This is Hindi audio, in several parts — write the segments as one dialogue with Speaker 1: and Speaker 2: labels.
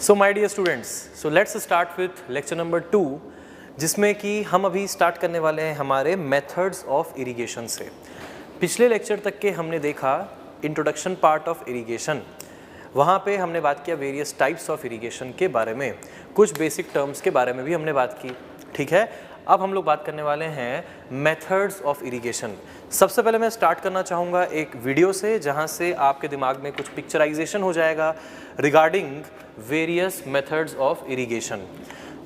Speaker 1: So my dear students, so let's start with lecture number 2, जिसमें कि हम अभी स्टार्ट करने वाले हैं हमारे मेथड्स ऑफ इरिगेशन से। पिछले लेक्चर तक के हमने देखा इंट्रोडक्शन पार्ट ऑफ इरिगेशन, वहाँ पे हमने बात किया वेरियस टाइप्स ऑफ इरिगेशन के बारे में, कुछ बेसिक टर्म्स के बारे में भी हमने बात की। ठीक है, अब हम लोग बात करने वाले हैं मेथड्स ऑफ इरिगेशन। सबसे पहले मैं स्टार्ट करना चाहूँगा एक वीडियो से, जहाँ से आपके दिमाग में कुछ पिक्चराइजेशन हो जाएगा regarding various methods of irrigation.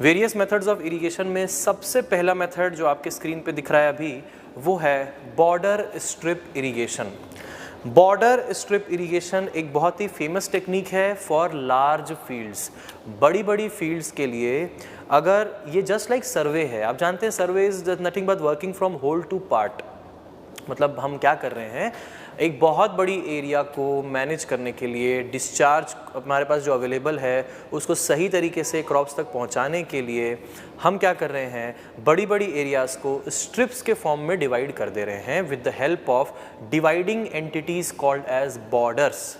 Speaker 1: Various methods of irrigation में सबसे पहला मेथड जो आपके स्क्रीन पे दिख रहा है अभी, वो है border strip irrigation. Border strip irrigation एक बहुत ही फेमस टेक्निक है फॉर लार्ज फील्ड्स, बड़ी बड़ी फील्ड्स के लिए। अगर ये जस्ट लाइक सर्वे है, आप जानते हैं survey is nothing but working from whole to part. मतलब हम क्या कर रहे हैं, एक बहुत बड़ी एरिया को मैनेज करने के लिए, डिस्चार्ज हमारे पास जो अवेलेबल है उसको सही तरीके से क्रॉप्स तक पहुंचाने के लिए हम क्या कर रहे हैं, बड़ी बड़ी एरियाज़ को स्ट्रिप्स के फॉर्म में डिवाइड कर दे रहे हैं with the help of dividing entities called as borders.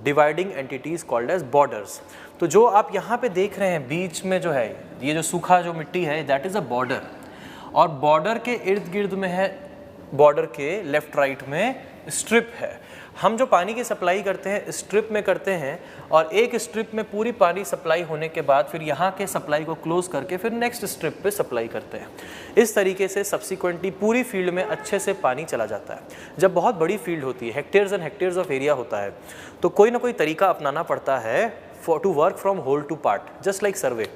Speaker 1: Dividing entities called as borders. तो जो आप यहाँ पे देख रहे हैं बीच में जो है, ये जो सूखा जो मिट्टी है, दैट इज़ अ बॉर्डर। और बॉर्डर के इर्द गिर्द में है, बॉर्डर के लेफ्ट राइट में स्ट्रिप है। हम जो पानी की सप्लाई करते हैं स्ट्रिप में करते हैं, और एक स्ट्रिप में पूरी पानी सप्लाई होने के बाद फिर यहाँ के सप्लाई को क्लोज करके फिर नेक्स्ट स्ट्रिप पे सप्लाई करते हैं। इस तरीके से सब्सिक्वेंटली पूरी फील्ड में अच्छे से पानी चला जाता है। जब बहुत बड़ी फील्ड होती है, hectares and hectares of area होता है, तो कोई ना कोई तरीका अपनाना पड़ता है for to work from whole to part, just like survey.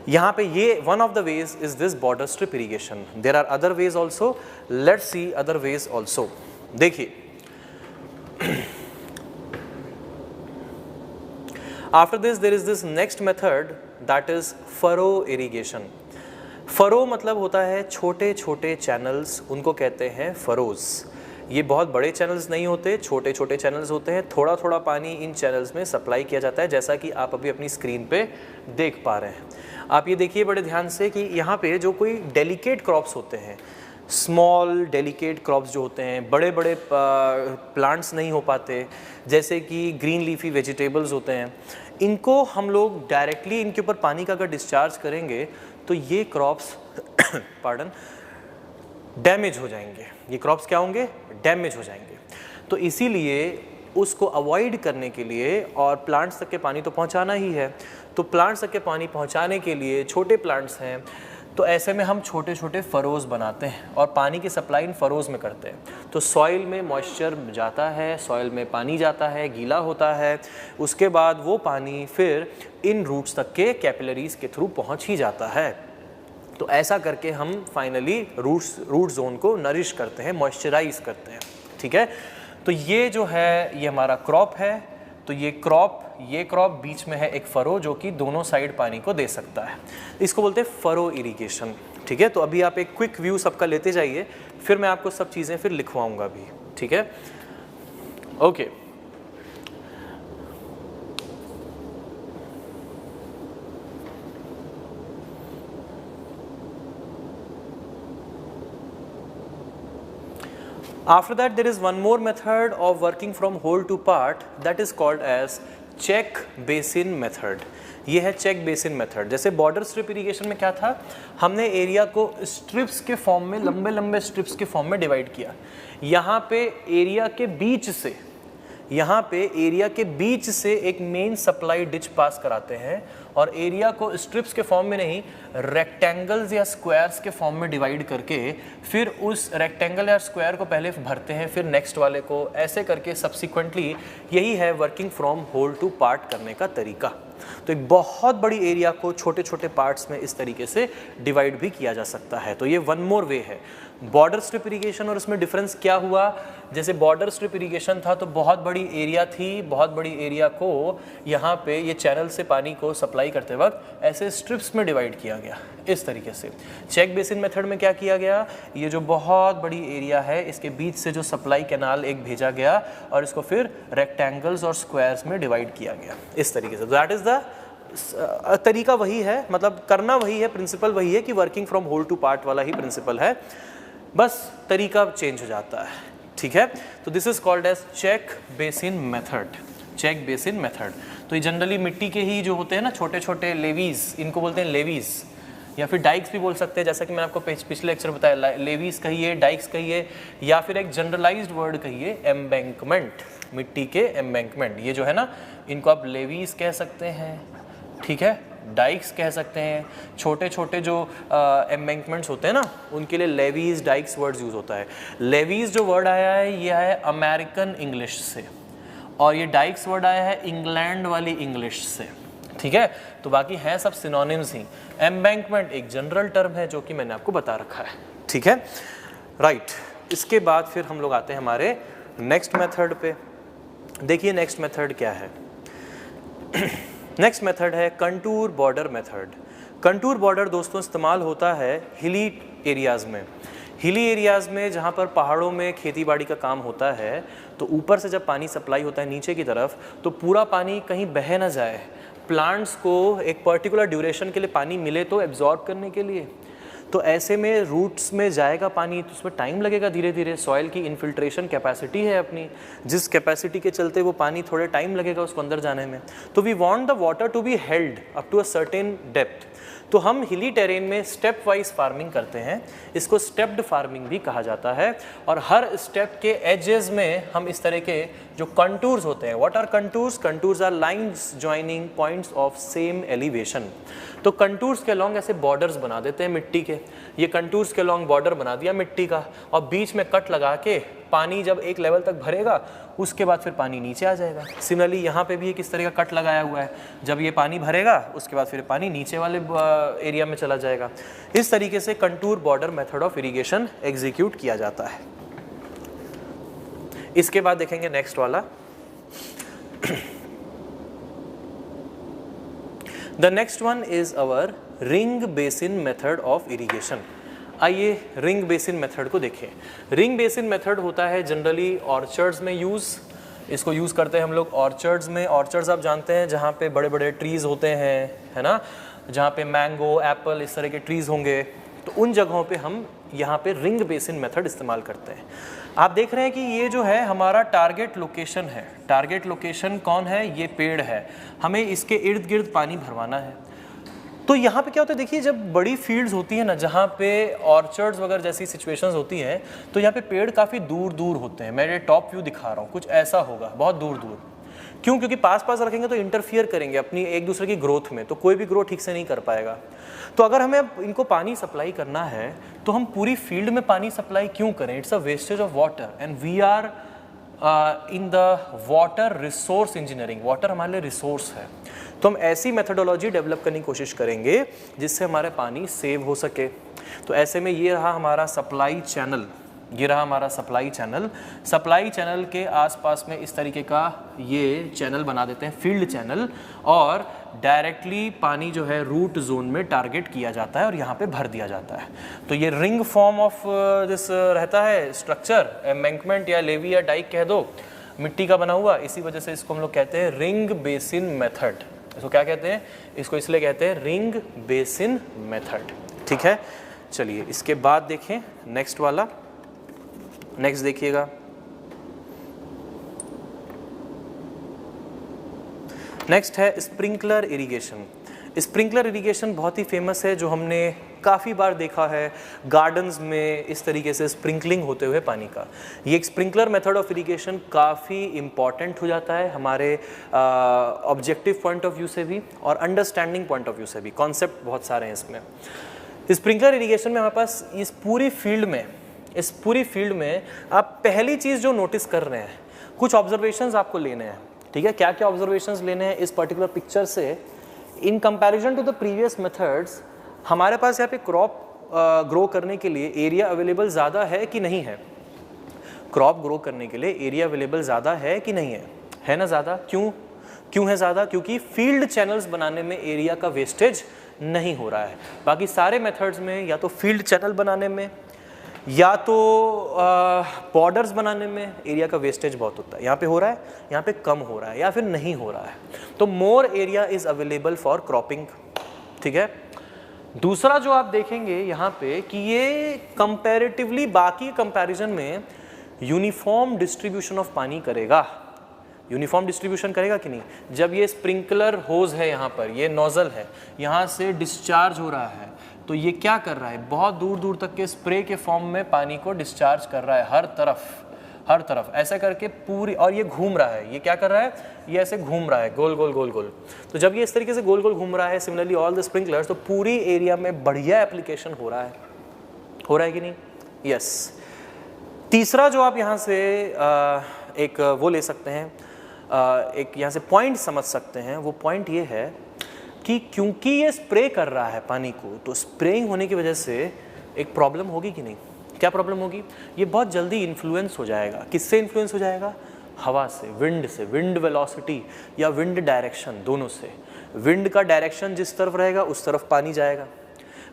Speaker 1: यहाँ पे ये one of the ways is this border strip irrigation. There are other ways also, let's see other ways also. देखिए, after this there is this next method, that is furrow irrigation. Furrow मतलब होता है छोटे छोटे चैनल्स, उनको कहते हैं फरोज। ये बहुत बड़े चैनल्स नहीं होते, छोटे छोटे चैनल्स होते हैं। थोड़ा थोड़ा पानी इन चैनल्स में सप्लाई किया जाता है, जैसा कि आप अभी अपनी स्क्रीन पे देख पा रहे हैं। आप ये देखिए बड़े ध्यान से कि यहाँ पे जो कोई डेलिकेट क्रॉप्स होते हैं, स्मॉल डेलिकेट क्रॉप्स जो होते हैं, बड़े बड़े प्लांट्स नहीं हो पाते, जैसे कि ग्रीन लीफी वेजिटेबल्स होते हैं, इनको हम लोग डायरेक्टली इनके ऊपर पानी का अगर डिस्चार्ज करेंगे तो ये क्रॉप्स पार्डन डैमेज हो जाएंगे। ये क्रॉप्स क्या होंगे, डैमेज हो जाएंगे। तो इसीलिए उसको अवॉइड करने के लिए, और प्लांट्स तक के पानी तो पहुंचाना ही है, तो प्लांट्स तक के पानी पहुंचाने के लिए छोटे प्लांट्स हैं, तो ऐसे में हम छोटे छोटे फरोज बनाते हैं और पानी की सप्लाई इन फरोज में करते हैं। तो सॉइल में मॉइस्चर जाता है, सॉइल में पानी जाता है, गीला होता है, उसके बाद वो पानी फिर इन रूट्स तक के कैपिलरीज के थ्रू पहुंच ही जाता है। तो ऐसा करके हम फाइनली रूट जोन को नरिश करते हैं, मॉइस्चराइज करते हैं। ठीक है, तो ये जो है ये हमारा क्रॉप है। तो ये क्रॉप बीच में है एक फरो जो कि दोनों साइड पानी को दे सकता है। इसको बोलते हैं फरो इरिगेशन। ठीक है, तो अभी आप एक क्विक व्यू सबका लेते जाइए, फिर मैं आपको सब चीज़ें फिर लिखवाऊंगा भी। ठीक है, okay. After that there is one more method of working from whole to part, that is called as check basin method. ये है चेक बेसिन मेथड। जैसे बॉर्डर स्ट्रिप इरिगेशन में क्या था, हमने एरिया को स्ट्रिप्स के फॉर्म में, लंबे लंबे स्ट्रिप्स के फॉर्म में डिवाइड किया। यहाँ पे एरिया के बीच से एक मेन सप्लाई डिच पास कराते हैं, और एरिया को स्ट्रिप्स के फॉर्म में नहीं, रेक्टेंगल्स या स्क्वायर्स के फॉर्म में डिवाइड करके फिर उस रेक्टेंगल या स्क्वायर को पहले भरते हैं, फिर नेक्स्ट वाले को, ऐसे करके सब्सिक्वेंटली। यही है working from whole to part करने का तरीका। तो एक बहुत बड़ी एरिया को छोटे छोटे पार्ट्स में इस तरीके से डिवाइड भी किया जा सकता है। तो ये वन मोर वे है बॉर्डर स्ट्रिप इरिगेशन। और इसमें डिफरेंस क्या हुआ, जैसे बॉर्डर स्ट्रिप इरिगेशन था तो बहुत बड़ी एरिया थी, बहुत बड़ी एरिया को यहाँ पे ये चैनल से पानी को सप्लाई करते वक्त ऐसे स्ट्रिप्स में डिवाइड किया गया इस तरीके से। चेक बेसिन मेथड में क्या किया गया, ये जो बहुत बड़ी एरिया है इसके बीच से जो सप्लाई कैनाल एक भेजा गया और इसको फिर रेक्टेंगल्स और स्क्वायर्स में डिवाइड किया गया इस तरीके से। दैट इज द तरीका वही है, मतलब करना वही है, प्रिंसिपल वही है कि working from whole to part वाला ही प्रिंसिपल है, बस तरीका चेंज हो जाता है। ठीक है, तो this is called as check basin method. Check basin method. तो ये जनरली मिट्टी के ही जो होते हैं ना छोटे छोटे लेवीज, इनको बोलते हैं लेवीज, या फिर डाइक्स भी बोल सकते हैं, जैसा कि मैंने आपको पिछले लेक्चर बताया, लेवीज कहिए, डाइक्स कहिए, या फिर एक जनरलाइज्ड वर्ड कहिए एम्बैंकमेंट, मिट्टी के एम्बैंकमेंट। ये जो है ना, इनको आप लेवीज कह सकते हैं, ठीक है, डाइक्स कह सकते हैं। छोटे छोटे जो एम्बैंकमेंट्स होते हैं ना, उनके लिए लेवीज, डाइक्स वर्ड्स यूज होता है। लेवीज जो वर्ड आया है ये है अमेरिकन इंग्लिश से, और ये डाइक्स वर्ड आया है इंग्लैंड वाली इंग्लिश से, ठीक है। तो बाकी हैं सब सिनोनिम्स ही। एम्बैंकमेंट एक जनरल टर्म है जो कि मैंने आपको बता रखा है, ठीक है, राइट। इसके बाद फिर हम लोग आते हैं हमारे नेक्स्ट मेथड पे। देखिए नेक्स्ट मेथड क्या है। नेक्स्ट मेथड है contour border method. Contour border दोस्तों इस्तेमाल होता है हिली एरियाज़ में। हिली एरियाज़ में जहाँ पर पहाड़ों में खेती बाड़ी का काम होता है, तो ऊपर से जब पानी सप्लाई होता है नीचे की तरफ, तो पूरा पानी कहीं बह ना जाए, प्लांट्स को एक पर्टिकुलर ड्यूरेशन के लिए पानी मिले तो एब्जॉर्ब करने के लिए। तो ऐसे में रूट्स में जाएगा पानी, तो उसमें टाइम लगेगा धीरे धीरे। सॉइल की इन्फिल्ट्रेशन कैपेसिटी है अपनी, जिस कैपेसिटी के चलते वो पानी थोड़े टाइम लगेगा उसको अंदर जाने में। तो we want the water to be held up to a certain depth. तो हम हिली टेरेन में स्टेप वाइज फार्मिंग करते हैं, इसको स्टेप्ड फार्मिंग भी कहा जाता है। और हर स्टेप के एजेस में हम इस तरह के जो कंटूर्स होते हैं, what are contours? Contours are lines joining points of same elevation. तो कंटूर्स के लॉन्ग ऐसे बॉर्डर्स बना देते हैं मिट्टी के। ये कंटूर्स के लॉन्ग बॉर्डर बना दिया मिट्टी का, और बीच में कट लगा के पानी जब एक लेवल तक भरेगा उसके बाद फिर पानी नीचे आ जाएगा। सिमिलरली यहाँ पे भी एक इस तरह का कट लगाया हुआ है, जब ये पानी भरेगा उसके बाद फिर पानी नीचे वाले एरिया में चला जाएगा। इस तरीके से contour border method of irrigation execute किया जाता है। इसके बाद देखेंगे नेक्स्ट वाला, the next one is our ring basin method of irrigation. आइए रिंग बेसिन मेथड को देखें। रिंग बेसिन मेथड होता है जनरली ऑर्चर्ड्स में यूज़, इसको यूज़ करते हैं हम लोग ऑर्चर्ड्स में। ऑर्चर्ड्स आप जानते हैं जहाँ पे बड़े बड़े ट्रीज़ होते हैं, है ना, जहाँ पे मैंगो, एप्पल इस तरह के ट्रीज़ होंगे, तो उन जगहों पे हम यहाँ पे रिंग बेसिन मेथड इस्तेमाल करते हैं। आप देख रहे हैं कि ये जो है हमारा टारगेट लोकेशन है। टारगेट लोकेशन कौन है? ये पेड़ है, हमें इसके इर्द गिर्द पानी भरवाना है। तो यहाँ पे क्या होता है, देखिए जब बड़ी फील्ड्स होती है ना, जहाँ पे ऑर्चर्ड्स वगैरह जैसी सिचुएशंस होती हैं, तो यहाँ पे पेड़ काफ़ी दूर दूर होते हैं। मैं ये टॉप व्यू दिखा रहा हूँ, कुछ ऐसा होगा, बहुत दूर दूर। क्यों? क्योंकि पास पास रखेंगे तो इंटरफियर करेंगे अपनी एक दूसरे की ग्रोथ में, तो कोई भी ग्रोथ ठीक से नहीं कर पाएगा। तो अगर हमें इनको पानी सप्लाई करना है तो हम पूरी फील्ड में पानी सप्लाई क्यों करें? It's a wastage of water and we are in the water resource engineering. Water हमारे लिए रिसोर्स है, तो हम ऐसी मेथडोलॉजी डेवलप करने की कोशिश करेंगे जिससे हमारे पानी सेव हो सके। तो ऐसे में ये रहा हमारा सप्लाई चैनल, ये रहा हमारा सप्लाई चैनल। सप्लाई चैनल के आसपास में इस तरीके का ये चैनल बना देते हैं, फील्ड चैनल, और डायरेक्टली पानी जो है रूट जोन में टारगेट किया जाता है और यहाँ पे भर दिया जाता है। तो ये रिंग फॉर्म ऑफ दिस रहता है स्ट्रक्चर, एम्बैंकमेंट या लेवी या डाइक कह दो, मिट्टी का बना हुआ। इसी वजह से इसको हम लोग कहते हैं रिंग बेसिन मेथड। इसको क्या कहते हैं? इसको इसलिए कहते हैं रिंग बेसिन मेथड, ठीक है। चलिए इसके बाद देखें नेक्स्ट वाला। नेक्स्ट देखिएगा, नेक्स्ट है स्प्रिंकलर इरिगेशन। स्प्रिंकलर इरिगेशन बहुत ही फेमस है, जो हमने काफ़ी बार देखा है गार्डन्स में इस तरीके से स्प्रिंकलिंग होते हुए पानी का। ये एक स्प्रिंकलर मेथड ऑफ इरिगेशन काफ़ी इम्पॉर्टेंट हो जाता है हमारे ऑब्जेक्टिव पॉइंट ऑफ व्यू से भी और अंडरस्टैंडिंग पॉइंट ऑफ व्यू से भी। कॉन्सेप्ट बहुत सारे हैं इसमें। स्प्रिंकलर इरिगेशन में हमारे पास इस पूरी फील्ड में आप पहली चीज़ जो नोटिस कर रहे हैं, कुछ ऑब्जर्वेशंस आपको लेने हैं, ठीक है। क्या क्या ऑब्जर्वेशंस लेने हैं इस पर्टिकुलर पिक्चर से? In comparison to the previous methods, हमारे पास यहाँ पे क्रॉप ग्रो करने के लिए एरिया अवेलेबल ज़्यादा है कि नहीं है? क्रॉप ग्रो करने के लिए एरिया अवेलेबल ज़्यादा है कि नहीं है ना ज़्यादा? क्यों है ज़्यादा? क्योंकि फील्ड चैनल्स बनाने में एरिया का वेस्टेज नहीं हो रहा है। बाकी सारे मेथड्स में या तो फील्ड चैनल बनाने में या तो बॉर्डर्स बनाने में एरिया का वेस्टेज बहुत होता है। यहाँ पे हो रहा है, यहाँ पे कम हो रहा है या फिर नहीं हो रहा है। तो more area is available for cropping, ठीक है। दूसरा जो आप देखेंगे यहाँ पे कि ये कंपैरेटिवली बाकी कंपैरिजन में यूनिफॉर्म डिस्ट्रीब्यूशन ऑफ पानी करेगा। यूनिफॉर्म डिस्ट्रीब्यूशन करेगा कि नहीं? जब ये स्प्रिंकलर होज है, यहाँ पर ये नोजल है, यहाँ से डिस्चार्ज हो रहा है, तो ये क्या कर रहा है, बहुत दूर दूर तक के स्प्रे के फॉर्म में पानी को डिस्चार्ज कर रहा है, हर तरफ ऐसा करके पूरी, और ये घूम रहा है, ये क्या कर रहा है, ये ऐसे घूम रहा है गोल गोल गोल गोल। तो जब ये इस तरीके से गोल गोल घूम रहा है, सिमिलरली ऑल द स्प्रिंकलर्स, तो पूरी एरिया में बढ़िया एप्लीकेशन हो रहा है कि नहीं? यस। तीसरा जो आप यहाँ से एक वो ले सकते हैं, एक यहाँ से पॉइंट समझ सकते हैं, वो पॉइंट ये है कि क्योंकि ये स्प्रे कर रहा है पानी को, तो स्प्रेइंग होने की वजह से एक प्रॉब्लम होगी कि नहीं? क्या प्रॉब्लम होगी? ये बहुत जल्दी इन्फ्लुएंस हो जाएगा। किससे इन्फ्लुएंस हो जाएगा? हवा से, विंड से, विंड वेलोसिटी या विंड डायरेक्शन, दोनों से। विंड का डायरेक्शन जिस तरफ रहेगा उस तरफ पानी जाएगा,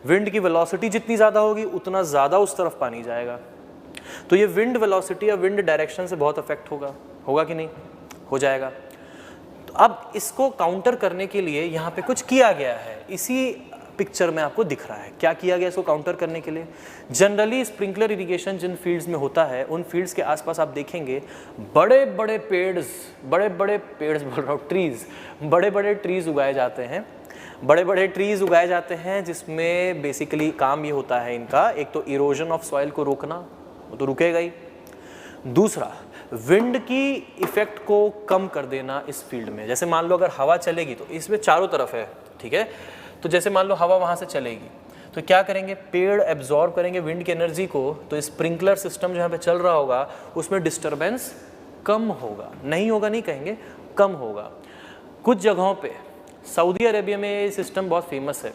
Speaker 1: विंड की वेलोसिटी जितनी ज़्यादा होगी उतना ज़्यादा उस तरफ पानी जाएगा। तो ये विंड वेलोसिटी या विंड डायरेक्शन से बहुत अफेक्ट होगा कि नहीं? हो जाएगा। तो अब इसको काउंटर करने के लिए यहाँ पे कुछ किया गया है, इसी पिक्चर में आपको दिख रहा है। क्या किया गया इसको काउंटर करने के लिए? जनरली स्प्रिंकलर इरिगेशन जिन फील्ड्स में होता है, उन फील्ड्स के आसपास आप देखेंगे बड़े बड़े पेड़ बोल रहा हूँ, ट्रीज, बड़े बड़े ट्रीज उगाए जाते हैं, जिसमें बेसिकली काम ये होता है इनका, एक तो इरोजन ऑफ सॉइल को रोकना, वो तो रुकेगा ही, दूसरा विंड की इफेक्ट को कम कर देना इस फील्ड में। जैसे मान लो अगर हवा चलेगी तो इसमें चारों तरफ है, ठीक है, तो जैसे मान लो हवा वहाँ से चलेगी तो क्या करेंगे, पेड़ एब्जॉर्ब करेंगे विंड की एनर्जी को, तो स्प्रिंकलर सिस्टम जो यहाँ पे चल रहा होगा उसमें डिस्टर्बेंस कम होगा, नहीं होगा नहीं कहेंगे, कम होगा। कुछ जगहों पे, सऊदी अरेबिया में ये सिस्टम बहुत फेमस है,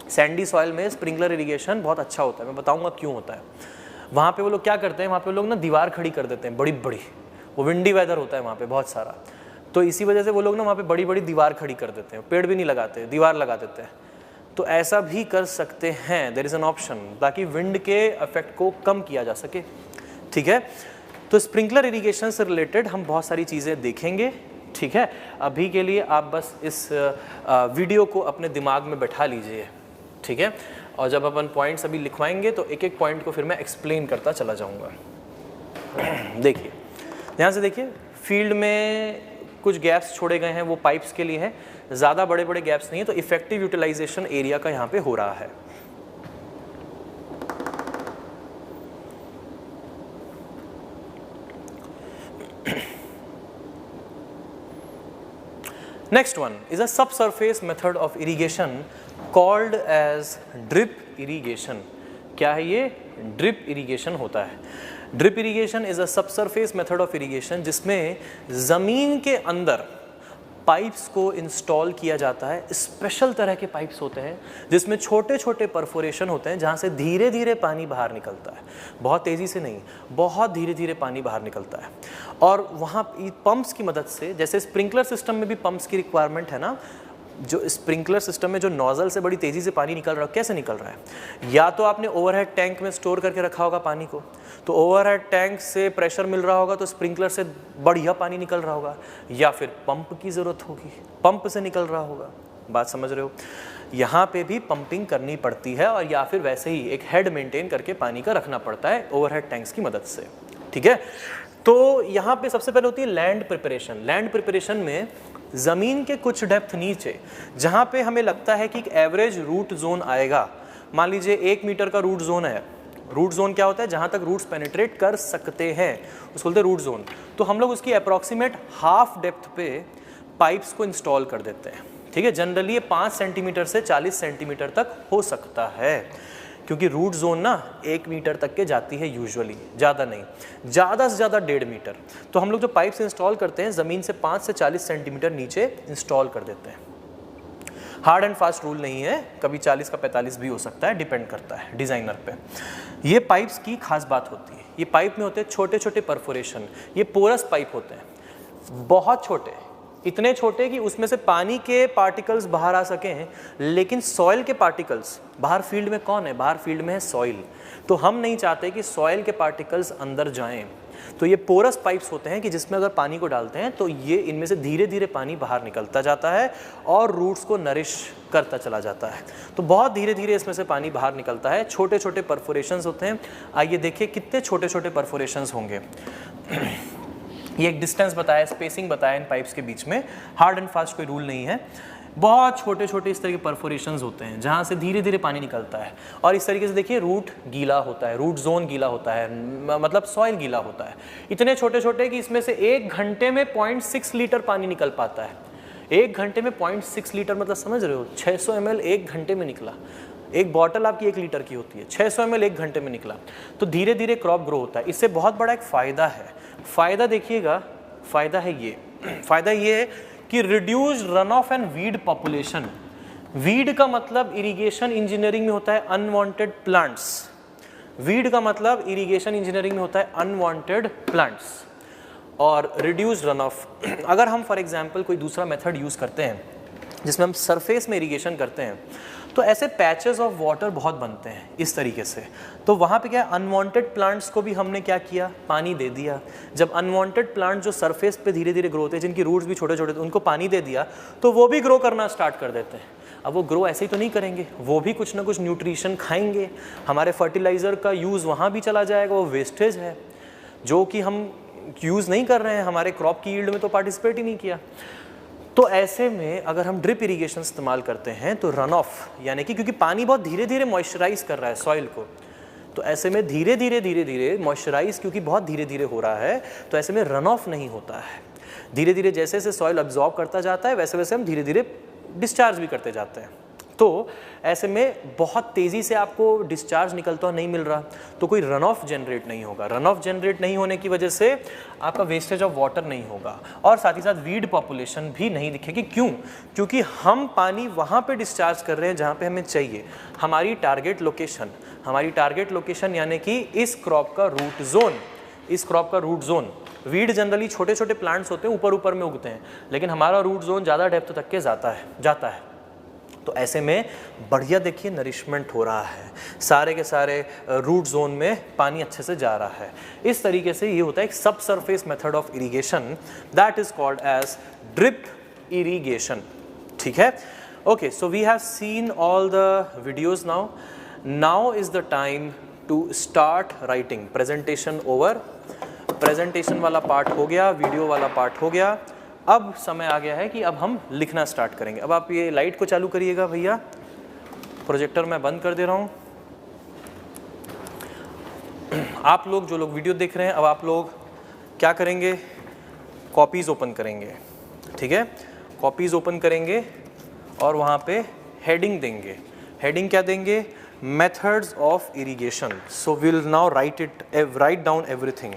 Speaker 1: सैंडी सॉइल में स्प्रिंकलर इरिगेशन बहुत अच्छा होता है, मैं बताऊँगा क्यों होता है। वहाँ पे वो लोग क्या करते हैं, वहाँ पे लोग ना दीवार खड़ी कर देते हैं बड़ी बड़ी, वो विंडी वेदर होता है वहाँ पे बहुत सारा, तो इसी वजह से वो लोग ना वहाँ पे बड़ी बड़ी दीवार खड़ी कर देते हैं, पेड़ भी नहीं लगाते, दीवार लगा देते हैं। तो ऐसा भी कर सकते हैं, देयर इज़ एन ऑप्शन, ताकि विंड के इफेक्ट को कम किया जा सके, ठीक है। तो स्प्रिंकलर इरिगेशन से रिलेटेड हम बहुत सारी चीज़ें देखेंगे, ठीक है। अभी के लिए आप बस इस वीडियो को अपने दिमाग में बैठा लीजिए, ठीक है, और जब अपन पॉइंट्स अभी लिखवाएंगे तो एक एक पॉइंट को फिर मैं एक्सप्लेन करता चला जाऊँगा। देखिए ध्यान से देखिए, फील्ड में कुछ गैप्स छोड़े गए हैं, वो पाइप्स के लिए है, ज़्यादा बड़े बड़े गैप्स नहीं है, तो इफेक्टिव यूटिलाइजेशन एरिया का यहाँ पे हो रहा है। Next one is a subsurface method of irrigation called as drip irrigation. क्या है ये? ड्रिप इरिगेशन होता है। Drip irrigation is a subsurface method of irrigation जिसमें ज़मीन के अंदर पाइप्स को इंस्टॉल किया जाता है। स्पेशल तरह के पाइप्स होते हैं जिसमें छोटे छोटे परफोरेशन होते हैं, जहाँ से धीरे धीरे पानी बाहर निकलता है, बहुत तेज़ी से नहीं, बहुत धीरे धीरे पानी बाहर निकलता है। और वहाँ पंप्स की मदद से, जैसे स्प्रिंकलर सिस्टम में भी पंप्स की रिक्वायरमेंट है ना, जो स्प्रिंकलर सिस्टम में जो नोजल से बड़ी तेज़ी से पानी निकल रहा है, कैसे निकल रहा है? या तो आपने ओवरहेड टैंक में स्टोर करके रखा होगा पानी को, तो ओवरहेड टैंक से प्रेशर मिल रहा होगा तो स्प्रिंकलर से बढ़िया पानी निकल रहा होगा, या फिर पंप की ज़रूरत होगी, पंप से निकल रहा होगा। बात समझ रहे हो? यहाँ पे भी पंपिंग करनी पड़ती है, और या फिर वैसे ही एक हेड मेंटेन करके पानी का रखना पड़ता है ओवरहेड टैंक्स की मदद से, ठीक है। तो यहाँ पे सबसे पहले होती है लैंड प्रिपरेशन। लैंड प्रिपरेशन में ज़मीन के कुछ डेप्थ नीचे, जहाँ पे हमें लगता है कि एक एवरेज रूट जोन आएगा, मान लीजिए 1 मीटर का रूट जोन है। रूट जोन क्या होता है? जहाँ तक रूट्स पेनिट्रेट कर सकते हैं उसको बोलते हैं रूट जोन। तो हम लोग उसकी अप्रॉक्सीमेट हाफ डेप्थ पे पाइप्स को इंस्टॉल कर देते हैं, ठीक है। जनरली ये 5 सेंटीमीटर से 40 सेंटीमीटर तक हो सकता है, क्योंकि रूट जोन ना 1 मीटर तक के जाती है यूजुअली, ज़्यादा नहीं, ज़्यादा से ज़्यादा 1.5 मीटर। तो हम लोग जो पाइप्स इंस्टॉल करते हैं ज़मीन से 5 से 40 सेंटीमीटर नीचे इंस्टॉल कर देते हैं। हार्ड एंड फास्ट रूल नहीं है, कभी 40 का 45 भी हो सकता है, डिपेंड करता है डिज़ाइनर पे। ये पाइप्स की खास बात होती है, ये पाइप में होते हैं छोटे छोटे परफोरेशन, ये पोरस पाइप होते हैं, बहुत छोटे, इतने छोटे कि उसमें से पानी के पार्टिकल्स बाहर आ सकें, लेकिन सॉइल के पार्टिकल्स बाहर, फील्ड में कौन है? बाहर फील्ड में है सॉइल, तो हम नहीं चाहते कि सॉइल के पार्टिकल्स अंदर जाएं। तो ये पोरस पाइप्स होते हैं कि जिसमें अगर पानी को डालते हैं तो ये इनमें से धीरे धीरे पानी बाहर निकलता जाता है और रूट्स को नरिश करता चला जाता है। तो बहुत धीरे धीरे इसमें से पानी बाहर निकलता है, छोटे छोटे परफोरेशंस होते हैं। आइए देखिए कितने छोटे छोटे परफोरेशंस होंगे। ये एक डिस्टेंस बताया, स्पेसिंग बताया इन पाइप्स के बीच में, हार्ड एंड फास्ट कोई रूल नहीं है। बहुत छोटे छोटे इस तरह के परफोरेशंस होते हैं जहाँ से धीरे धीरे पानी निकलता है, और इस तरीके से देखिए रूट गीला होता है, रूट जोन गीला होता है, मतलब सॉइल गीला होता है। इतने छोटे छोटे कि इसमें से 1 घंटे में 0.6 लीटर पानी निकल पाता है। 1 घंटे में 0.6 लीटर मतलब समझ रहे हो, 600 ml 1 घंटे में निकला। एक बॉटल आपकी 1 लीटर की होती है, 600 ml 1 घंटे में निकला। तो धीरे धीरे क्रॉप ग्रो होता है। इससे बहुत बड़ा एक फ़ायदा है, फ़ायदा देखिएगा, फ़ायदा है ये, फ़ायदा ये है कि reduce run off and weed population. Weed का मतलब इरिगेशन इंजीनियरिंग में होता है अनवांटेड प्लांट्स। वीड का मतलब इरिगेशन इंजीनियरिंग में होता है अनवांटेड प्लांट्स। और रिड्यूस रन ऑफ, अगर हम फॉर एग्जांपल कोई दूसरा मेथड यूज़ करते हैं जिसमें हम सरफेस में इरिगेशन करते हैं, तो ऐसे पैचेस ऑफ वाटर बहुत बनते हैं इस तरीके से। तो वहाँ पे क्या, अनवांटेड प्लांट्स को भी हमने क्या किया, पानी दे दिया। जब अनवांटेड प्लांट जो सरफेस पे धीरे धीरे ग्रो होते हैं, जिनकी रूट्स भी छोटे छोटे, उनको पानी दे दिया तो वो भी ग्रो करना स्टार्ट कर देते हैं। अब वो ग्रो ऐसे ही तो नहीं करेंगे, वो भी कुछ ना कुछ न्यूट्रिशन खाएंगे। हमारे फर्टिलाइज़र का यूज़ वहाँ भी चला जाएगा, वो वेस्टेज है जो कि हम यूज़ नहीं कर रहे हैं, हमारे क्रॉप की यील्ड में तो पार्टिसिपेट ही नहीं किया। तो ऐसे में अगर हम ड्रिप इरिगेशन इस्तेमाल करते हैं तो रन ऑफ, यानी कि क्योंकि पानी बहुत धीरे धीरे मॉइस्चराइज कर रहा है सॉइल को, तो ऐसे में धीरे धीरे मॉइस्चराइज क्योंकि बहुत धीरे धीरे हो रहा है, तो ऐसे में रन ऑफ नहीं होता है। धीरे धीरे जैसे जैसे सॉइल अब्जॉर्ब करता जाता है वैसे वैसे हम धीरे धीरे डिस्चार्ज भी करते जाते हैं। तो ऐसे में बहुत तेज़ी से आपको डिस्चार्ज निकलता हुआ नहीं मिल रहा, तो कोई रन ऑफ जनरेट नहीं होगा। रन ऑफ जनरेट नहीं होने की वजह से आपका वेस्टेज ऑफ वाटर नहीं होगा, और साथ ही साथ वीड पॉपुलेशन भी नहीं दिखेगी। क्यों? क्योंकि हम पानी वहाँ पे डिस्चार्ज कर रहे हैं जहाँ पे हमें चाहिए, हमारी टारगेट लोकेशन। हमारी टारगेट लोकेशन यानी कि इस क्रॉप का रूट जोन, इस क्रॉप का रूट जोन। वीड जनरली छोटे छोटे प्लांट्स होते हैं, ऊपर ऊपर में उगते हैं, लेकिन हमारा रूट जोन ज़्यादा डेप्थ तक के जाता है। तो ऐसे में बढ़िया देखिए नरिशमेंट हो रहा है, सारे के सारे रूट जोन में पानी अच्छे से जा रहा है। इस तरीके से ये होता है एक subsurface method of irrigation, that is called as drip irrigation. ठीक है, okay, so we have seen all the videos now. Now is the time to start writing. Presentation over, presentation वाला पार्ट हो गया, वीडियो वाला पार्ट हो गया। अब समय आ गया है कि अब हम लिखना स्टार्ट करेंगे। अब आप ये लाइट को चालू करिएगा भैया, प्रोजेक्टर मैं बंद कर दे रहा हूँ। आप लोग जो लोग वीडियो देख रहे हैं, अब आप लोग क्या करेंगे, कॉपीज़ ओपन करेंगे। ठीक है, कॉपीज़ ओपन करेंगे और वहाँ पे हेडिंग देंगे। हेडिंग क्या देंगे, methods of irrigation. So will now write down everything.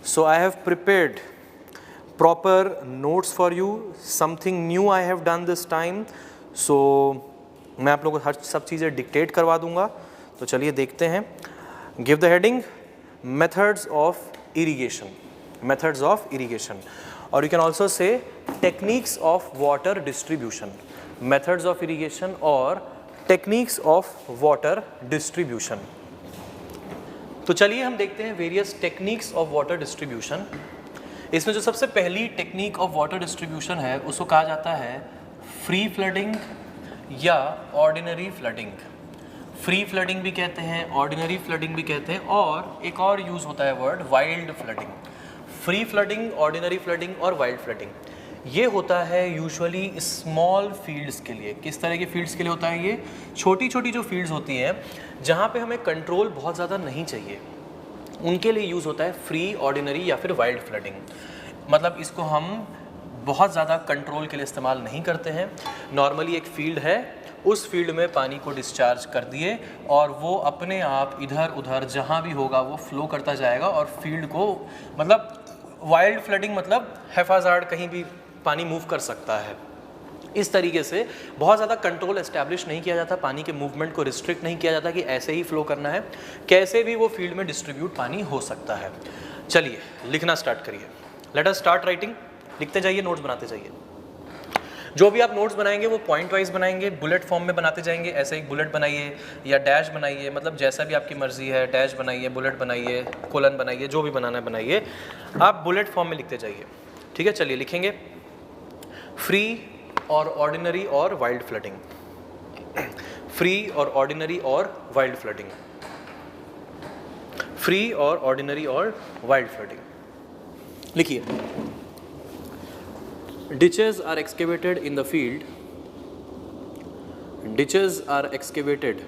Speaker 1: So I have prepared proper notes for you, something new I have done this time, so मैं आप लोगों को हर सब चीज़ें डिक्टेट करवा दूंगा। तो चलिए देखते हैं। Give the heading methods of irrigation, methods of irrigation, और you can also say techniques of water distribution, methods of irrigation और टेक्निक्स ऑफ वाटर डिस्ट्रीब्यूशन। तो चलिए हम देखते हैं various techniques of water distribution. इसमें जो सबसे पहली टेक्निक ऑफ वाटर डिस्ट्रीब्यूशन है उसको कहा जाता है फ्री फ्लडिंग या ऑर्डिनरी फ्लडिंग। फ्री फ्लडिंग भी कहते हैं, ऑर्डिनरी फ्लडिंग भी कहते हैं, और एक और यूज़ होता है word wild flooding. Free flooding, ordinary flooding और वाइल्ड फ्लडिंग ये होता है यूजुअली स्मॉल फील्ड्स के लिए। किस तरह के फील्ड्स के लिए होता है ये? छोटी छोटी जो फील्ड्स होती हैं जहाँ पे हमें कंट्रोल बहुत ज़्यादा नहीं चाहिए, उनके लिए यूज़ होता है फ्री, ऑर्डिनरी या फिर वाइल्ड फ्लडिंग। मतलब इसको हम बहुत ज़्यादा कंट्रोल के लिए इस्तेमाल नहीं करते हैं। नॉर्मली एक फील्ड है, उस फील्ड में पानी को डिस्चार्ज कर दिए और वो अपने आप इधर उधर जहाँ भी होगा वो फ्लो करता जाएगा, और फील्ड को मतलब वाइल्ड फ्लडिंग मतलब हैफाजार्ड कहीं भी पानी मूव कर सकता है। इस तरीके से बहुत ज़्यादा कंट्रोल एस्टैब्लिश नहीं किया जाता, पानी के मूवमेंट को रिस्ट्रिक्ट नहीं किया जाता कि ऐसे ही फ्लो करना है, कैसे भी वो फील्ड में डिस्ट्रीब्यूट पानी हो सकता है। चलिए लिखना स्टार्ट करिए। Let us start writing. लिखते जाइए, नोट्स बनाते जाइए। जो भी आप नोट्स बनाएंगे वो पॉइंट वाइज बनाएंगे, बुलेट फॉर्म में बनाते जाएंगे। ऐसे एक बुलेट बनाइए या डैश बनाइए, मतलब जैसा भी आपकी मर्जी है, डैश बनाइए, बुलेट बनाइए, कोलन बनाइए, जो भी बनाना है बनाइए, आप बुलेट फॉर्म में लिखते जाइए। ठीक है, चलिए लिखेंगे फ्री और ऑर्डिनरी और वाइल्ड फ्लडिंग, फ्री और ऑर्डिनरी और वाइल्ड फ्लडिंग, फ्री और ऑर्डिनरी और वाइल्ड फ्लडिंग। लिखिए, ditches are excavated in the field, ditches are excavated,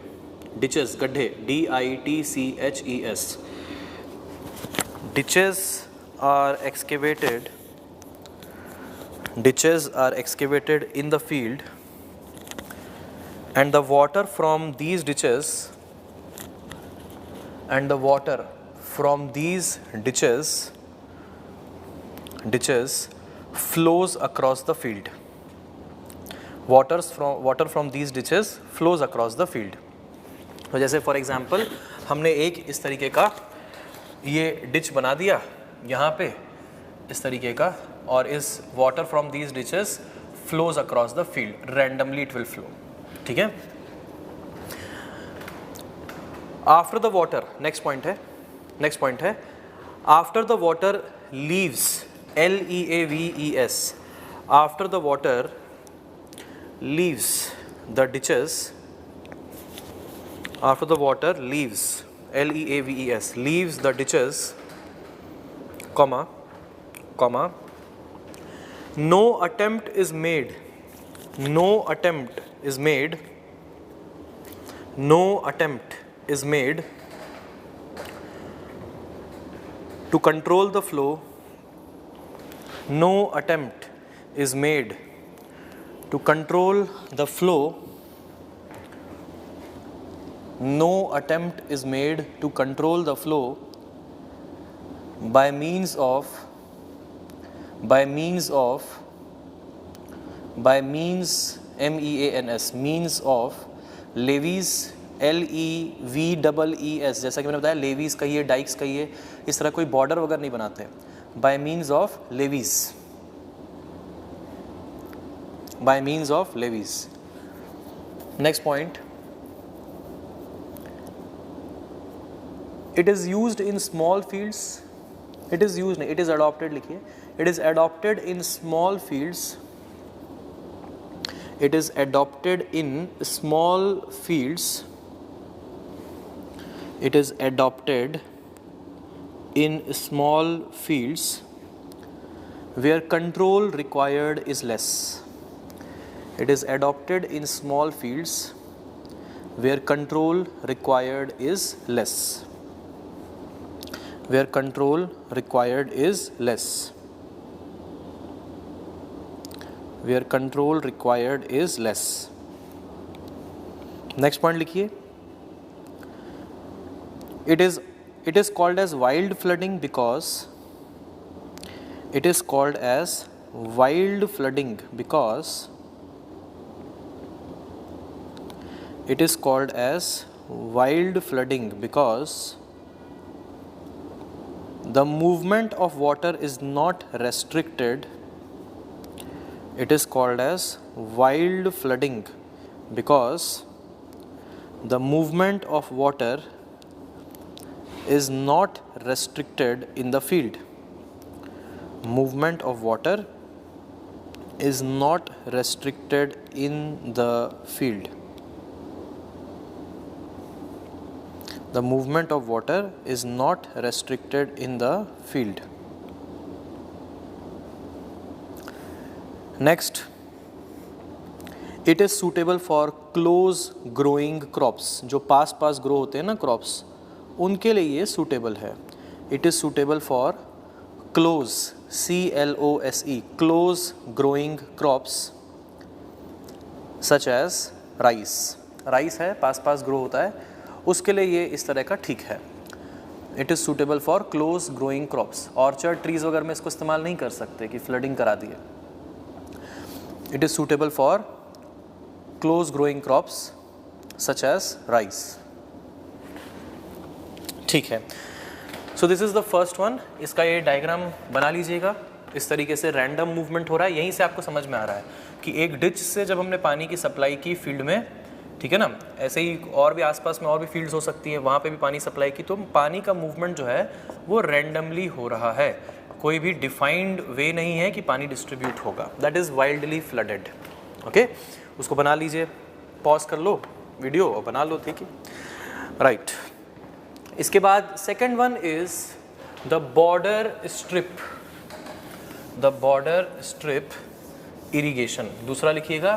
Speaker 1: ditches गड्ढे, DITCHES, ditches are excavated, ditches are excavated in the field, and the water from these ditches, and the water from these ditches flows across the field. Water from these ditches flows across the field. तो जैसे फॉर एग्जांपल हमने एक इस तरीके का ये डिच बना दिया यहाँ पे इस तरीके का, और इस water from these ditches flows across the field, randomly it will flow. ठीक है. After the water, next point है after the water leaves, LEAVES, after the water leaves the ditches, after the water leaves, LEAVES, leaves the ditches, comma, no attempt is made to control the flow. No attempt is made to control the flow. No attempt is made to control the flow by means of MEANS, means of levees, LEVEES, जैसा कि मैंने बताया लेवीज कहिए, डाइक्स कहिए, इस तरह कोई बॉर्डर वगैरह नहीं बनाते हैं. By means of levees. Next point. It is used in small fields. It is adopted, लिखिए. It is adopted in small fields. It is adopted in small fields. It is adopted in small fields where control required is less. It is adopted in small fields where control required is less. Where control required is less. Where control required is less. Next point लिखिए. It is called as wild flooding because it is called as wild flooding because it is called as wild flooding because the movement of water is not restricted. It is called as wild flooding because the movement of water is not restricted in the field. Movement of water is not restricted in the field. The movement of water is not restricted in the field. Next, it is suitable for close growing crops. जो पास ग्रो होते हैं ना क्रॉप्स, उनके लिए ये सूटेबल है. It is suitable for close, CLOSE, close growing crops such as rice है, पास ग्रो होता है, उसके लिए ये इस तरह का ठीक है. It is suitable for close growing crops. Orchard trees वगैरह में इसको इस्तेमाल नहीं कर सकते कि फ्लडिंग करा दिए. It is suitable for close growing crops such as rice. ठीक है. So this is the first one. इसका ये डायग्राम बना लीजिएगा. इस तरीके से रैंडम मूवमेंट हो रहा है. यहीं से आपको समझ में आ रहा है कि एक डिच से जब हमने पानी की सप्लाई की फील्ड में, ठीक है ना, ऐसे ही और भी आसपास में और भी फील्ड्स हो सकती हैं, वहाँ पे भी पानी सप्लाई की, तो पानी का मूवमेंट जो है वो रैंडमली हो रहा है. कोई भी डिफाइंड वे नहीं है कि पानी डिस्ट्रीब्यूट होगा. That is wildly flooded. Okay, उसको बना लीजिए. पॉज कर लो वीडियो और बना लो. ठीक है, राइट. इसके बाद second one is the border strip. The border strip irrigation. दूसरा लिखिएगा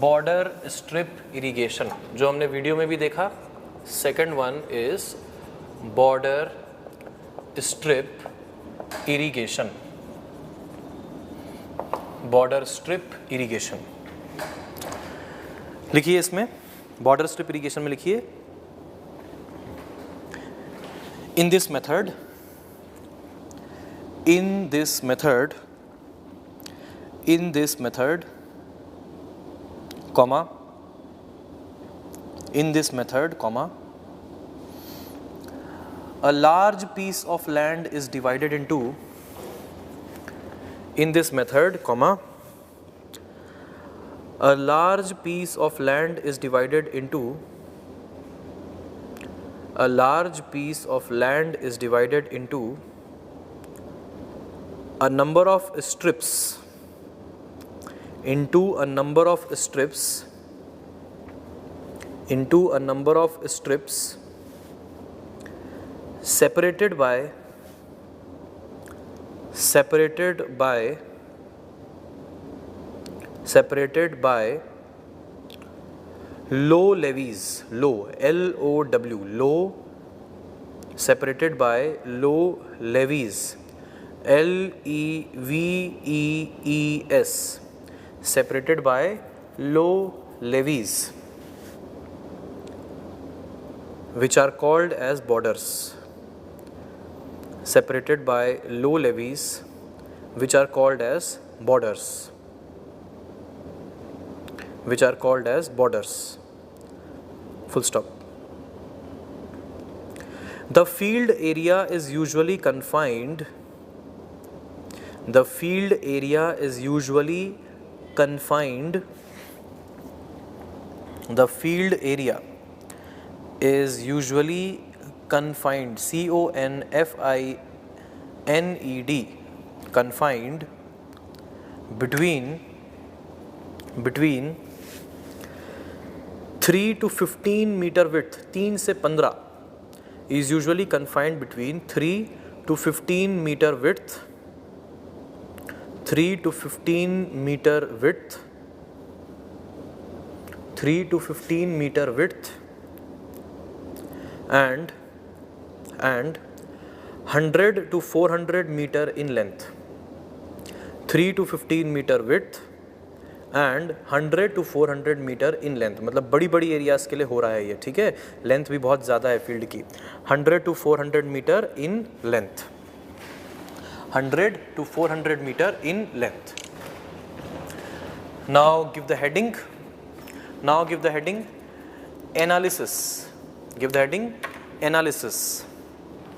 Speaker 1: बॉर्डर स्ट्रिप इरिगेशन, जो हमने वीडियो में भी देखा। Second one is border strip irrigation, border strip irrigation. लिखिए इसमें बॉर्डर स्ट्रिप इरिगेशन में लिखिए, इन this method comma a large piece of land is divided into, in this method, comma, a large piece of land is divided into, a large piece of land is divided into a number of strips, into a number of strips, into a number of strips separated by low levees, low, L-O-W, low, separated by low levees, L-E-V-E-E-S, separated by low levees, which are called as borders, separated by low levees, which are called as borders, which are called as borders. Full stop. The field area is usually confined. The field area is usually confined. The field area is usually confined, C-O-N-F-I-N-E-D, confined between 3 to 15 meter width, 3 से 15, is usually confined between 3 to 15 meter width, 3 to 15 meter width, 3 to 15 meter width, and 100 to 400 meter in length. 3 to 15 meter width and 100 to 400 meter in length, मतलब बड़ी बड़ी एरियाज के लिए हो रहा है ये, ठीक है। लेंथ भी बहुत ज़्यादा है फील्ड की। 100 to 400 metre in length, 100 to 400 metre in length. Now give the heading, analysis, give the heading analysis.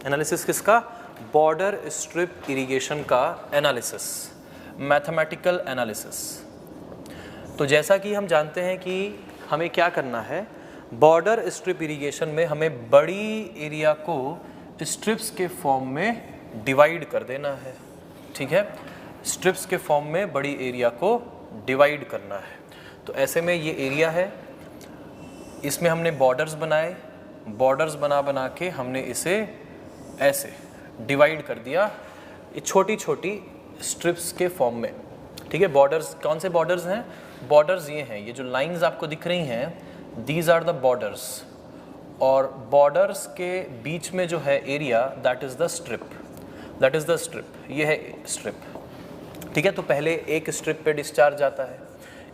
Speaker 1: Analysis किसका? बॉर्डर स्ट्रिप इरिगेशन का एनालिसिस, मैथमेटिकल एनालिसिस। तो जैसा कि हम जानते हैं कि हमें क्या करना है, बॉर्डर स्ट्रिप इरिगेशन में हमें बड़ी एरिया को स्ट्रिप्स के फॉर्म में डिवाइड कर देना है, ठीक है। स्ट्रिप्स के फॉर्म में बड़ी एरिया को डिवाइड करना है। तो ऐसे में ये एरिया है, इसमें हमने बॉर्डर्स बनाए, बॉर्डर्स बना के हमने इसे ऐसे डिवाइड कर दिया, ये छोटी छोटी स्ट्रिप्स के फॉर्म में, ठीक है। बॉर्डर्स कौन से बॉर्डर्स हैं? बॉर्डर्स ये हैं, ये जो लाइंस आपको दिख रही हैं, दीज आर द बॉर्डर्स, और बॉर्डर्स के बीच में जो है area, that is the strip, that is the strip, ये है स्ट्रिप, ठीक है। तो पहले एक स्ट्रिप पे डिस्चार्ज जाता है,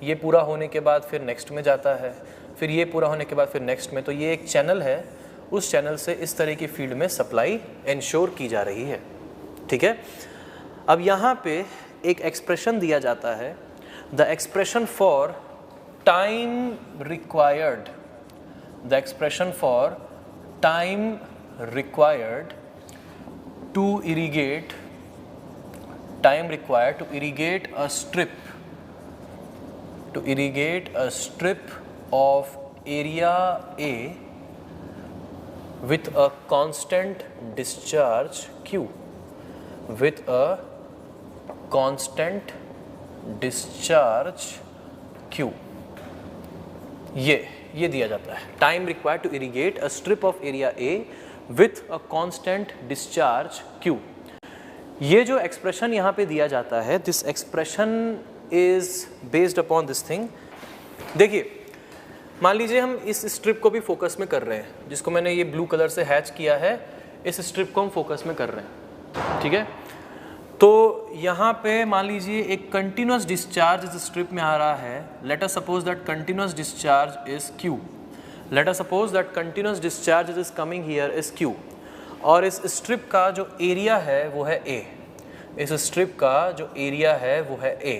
Speaker 1: ये पूरा होने के बाद फिर नेक्स्ट में जाता है, फिर ये पूरा होने के बाद फिर नेक्स्ट में। तो ये एक चैनल है, उस चैनल से इस तरह की फील्ड में सप्लाई इंश्योर की जा रही है, ठीक है। अब यहाँ पे एक एक्सप्रेशन दिया जाता है, the expression for time required, the expression for time required to irrigate, time required to irrigate a strip, to irrigate a strip of area A with a constant discharge Q, with a constant discharge Q, ये दिया जाता है। Time required to irrigate a strip of area A with a constant discharge Q। ये जो एक्सप्रेशन यहाँ पे दिया जाता है, this expression is based upon this thing. देखिए मान लीजिए हम इस स्ट्रिप को भी फोकस में कर रहे हैं, जिसको मैंने ये ब्लू कलर से हैच किया है, इस स्ट्रिप को हम फोकस में कर रहे हैं, ठीक है। तो यहाँ पे मान लीजिए एक कंटिन्यूस डिस्चार्ज इस स्ट्रिप में आ रहा है। Let us suppose that continuous discharge is Q। Let us suppose that continuous discharge is coming here is Q, और इस स्ट्रिप का जो एरिया है वो है A। इस स्ट्रिप का जो एरिया है वो है A।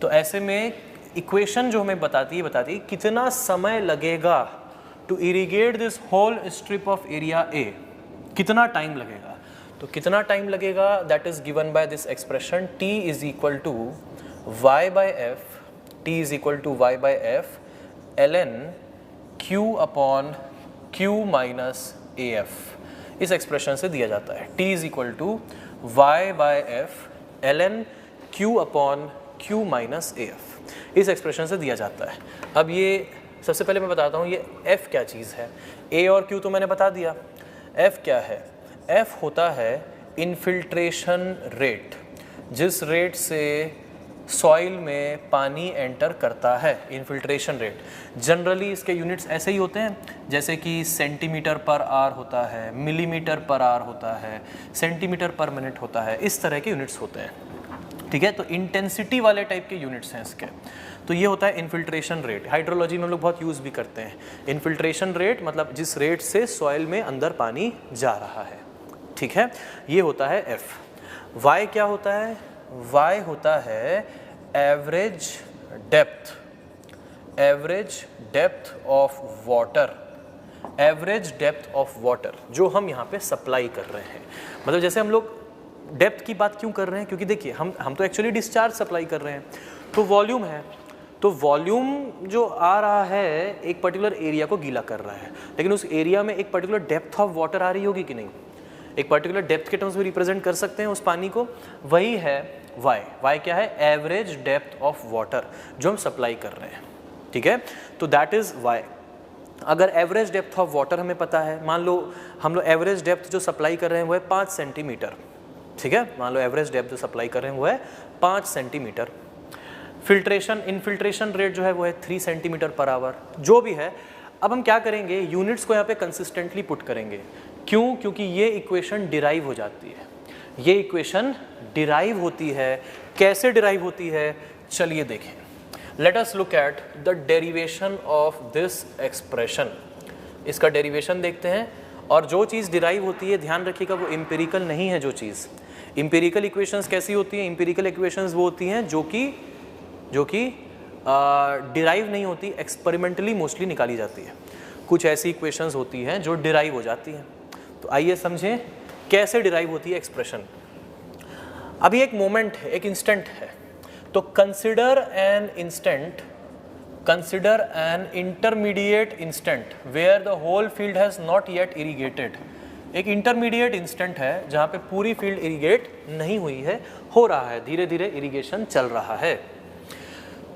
Speaker 1: तो ऐसे में इक्वेशन जो हमें बताती है कितना समय लगेगा to irrigate this whole strip of area A, कितना टाइम लगेगा। तो कितना टाइम लगेगा that is given by this expression T is equal to y by f, T is equal to y by F ln Q upon Q minus AF। इस एक्सप्रेशन से दिया जाता है T is equal to y by F ln Q upon Q minus AF। इस एक्सप्रेशन से दिया जाता है। अब ये सबसे पहले मैं बताता हूँ ये F क्या चीज़ है। A और Q तो मैंने बता दिया। F क्या है? F होता है इन्फिल्ट्रेशन रेट, जिस रेट से सॉइल में पानी एंटर करता है, इन्फिल्ट्रेशन रेट। जनरली इसके यूनिट्स ऐसे ही होते हैं, जैसे कि सेंटीमीटर पर आर होता है, मिलीमीटर पर आर होता है, सेंटीमीटर पर मिनट होता है, इस तरह के यूनिट्स होते हैं, ठीक है। तो इंटेंसिटी वाले टाइप के यूनिट्स हैं इसके। तो ये होता है इन्फिल्ट्रेशन रेट। हाइड्रोलॉजी में हम लोग बहुत यूज़ भी करते हैं। इन्फिल्ट्रेशन रेट मतलब जिस रेट से सॉइल में अंदर पानी जा रहा है, ठीक है। ये होता है F। Y क्या होता है? Y होता है average depth of water, average depth of water जो हम यहाँ पे सप्लाई कर रहे हैं। मतलब जैसे हम लोग डेप्थ की बात क्यों कर रहे हैं, क्योंकि देखिए हम तो एक्चुअली डिस्चार्ज सप्लाई कर रहे हैं, तो वॉल्यूम है, तो वॉल्यूम जो आ रहा है एक पर्टिकुलर एरिया को गीला कर रहा है, लेकिन उस एरिया में एक पर्टिकुलर डेप्थ ऑफ वाटर आ रही होगी कि नहीं, एक पर्टिकुलर डेप्थ के टर्म्स में रिप्रेजेंट कर सकते हैं उस पानी को, वही है Y। Y क्या है? एवरेज डेप्थ ऑफ वाटर जो हम सप्लाई कर रहे हैं, ठीक है। तो दैट इज Y। अगर एवरेज डेप्थ ऑफ वाटर हमें पता है, मान लो हम लोग एवरेज डेप्थ जो सप्लाई कर रहे हैं वो है 5 सेंटीमीटर, ठीक है। मान लो एवरेज डेप्थ जो सप्लाई कर रहे हैं वो है 5 सेंटीमीटर। इन्फिल्ट्रेशन रेट जो है वो है 3 सेंटीमीटर पर आवर, जो भी है। अब हम क्या करेंगे, यूनिट्स को यहाँ पे कंसिस्टेंटली पुट करेंगे। क्यों? क्योंकि ये इक्वेशन डिराइव हो जाती है, ये इक्वेशन डिराइव होती है। कैसे डिराइव होती है, चलिए देखें। Let us look at the derivation of this expression. इसका डेरिवेशन देखते हैं। और जो चीज़ डिराइव होती है, ध्यान रखिएगा, वो एम्पिरिकल नहीं है। जो चीज़ एम्पिरिकल इक्वेशंस कैसी होती हैं? एम्पिरिकल इक्वेशंस वो होती हैं जो कि डिराइव नहीं होती, एक्सपेरिमेंटली मोस्टली निकाली जाती है। कुछ ऐसी इक्वेशंस होती हैं जो डिराइव हो जाती हैं। तो आइए समझें कैसे डिराइव होती है एक्सप्रेशन। अभी एक मोमेंट है, एक इंस्टेंट है, तो consider an intermediate instant where the whole field has not yet irrigated. एक इंटरमीडिएट इंस्टेंट है जहाँ पे पूरी फील्ड इरिगेट नहीं हुई है, हो रहा है, धीरे धीरे इरिगेशन चल रहा है।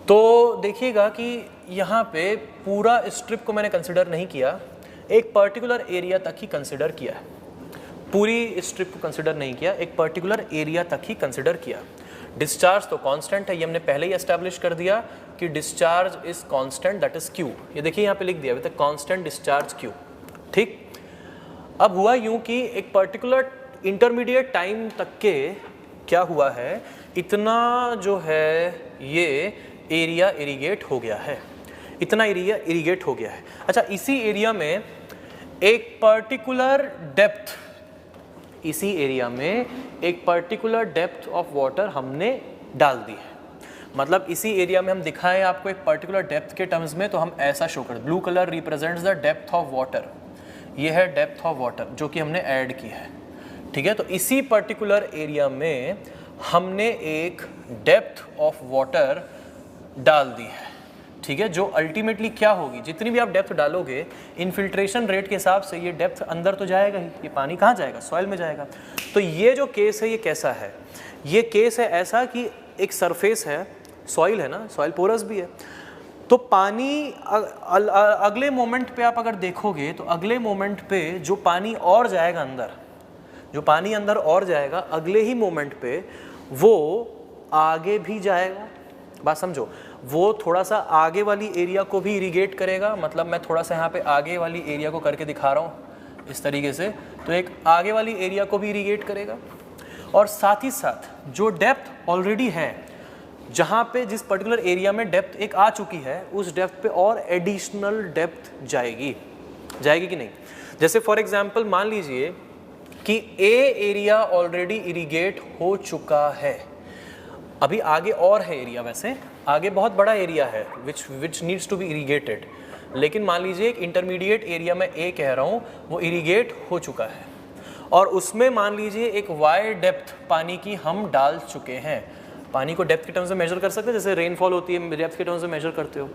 Speaker 1: तो देखिएगा कि यहाँ पे पूरा स्ट्रिप को मैंने कंसिडर नहीं किया, एक पर्टिकुलर एरिया तक ही कंसिडर किया, पूरी स्ट्रिप को कंसिडर नहीं किया, एक पर्टिकुलर एरिया तक ही कंसिडर किया। डिस्चार्ज तो कांस्टेंट है, ये हमने पहले ही एस्टैब्लिश कर दिया कि discharge is constant, that is Q। ये देखिए यहाँ पे लिख दिया अभी तक, कांस्टेंट डिस्चार्ज Q, ठीक। अब हुआ यूं कि एक पर्टिकुलर इंटरमीडिएट टाइम तक के क्या हुआ है, इतना जो है ये एरिया इरिगेट हो गया है, इतना एरिया इरिगेट हो गया है। अच्छा, इसी एरिया में एक पर्टिकुलर डेप्थ, इसी एरिया में एक पर्टिकुलर डेप्थ ऑफ वाटर हमने डाल दी है। मतलब इसी एरिया में हम दिखाएं आपको एक पर्टिकुलर डेप्थ के टर्म्स में, तो हम ऐसा शो कर, blue colour represents the depth of water, ये है डेप्थ ऑफ वाटर जो कि हमने ऐड की है, ठीक है। तो इसी पर्टिकुलर एरिया में हमने एक डेप्थ ऑफ वाटर डाल दी है, ठीक है, जो अल्टीमेटली क्या होगी, जितनी भी आप डेप्थ डालोगे इन्फिल्ट्रेशन रेट के हिसाब से ये डेप्थ अंदर तो जाएगा ही, ये पानी कहाँ जाएगा, सॉइल में जाएगा। तो ये जो केस है ये कैसा है, ये केस है ऐसा कि एक सरफेस है, सॉइल है ना, सॉइल पोरस भी है, तो पानी अगले मोमेंट पे आप अगर देखोगे तो अगले मोमेंट पे जो पानी और जाएगा अंदर, जो पानी अंदर और जाएगा अगले ही मोमेंट पे वो आगे भी जाएगा। बात समझो, वो थोड़ा सा आगे वाली एरिया को भी इरिगेट करेगा। मतलब मैं थोड़ा सा यहाँ पे आगे वाली एरिया को करके दिखा रहा हूँ इस तरीके से, तो एक आगे वाली एरिया को भी इरिगेट करेगा। और साथ ही साथ जो डेप्थ ऑलरेडी है, जहाँ पे जिस पर्टिकुलर एरिया में डेप्थ एक आ चुकी है, उस डेप्थ पे और एडिशनल डेप्थ जाएगी कि नहीं। जैसे फॉर एग्जांपल मान लीजिए कि ए एरिया ऑलरेडी इरिगेट हो चुका है, अभी आगे और है एरिया, वैसे आगे बहुत बड़ा एरिया है which needs to be irrigated, लेकिन मान लीजिए एक इंटरमीडिएट एरिया में ए कह रहा हूँ वो इरिगेट हो चुका है, और उसमें मान लीजिए एक वाई डेप्थ पानी की हम डाल चुके हैं। पानी को डेप्थ के टर्म्स में मेजर कर सकते हैं, जैसे रेनफॉल होती है डेप्थ के टर्म्स में मेजर करते हो,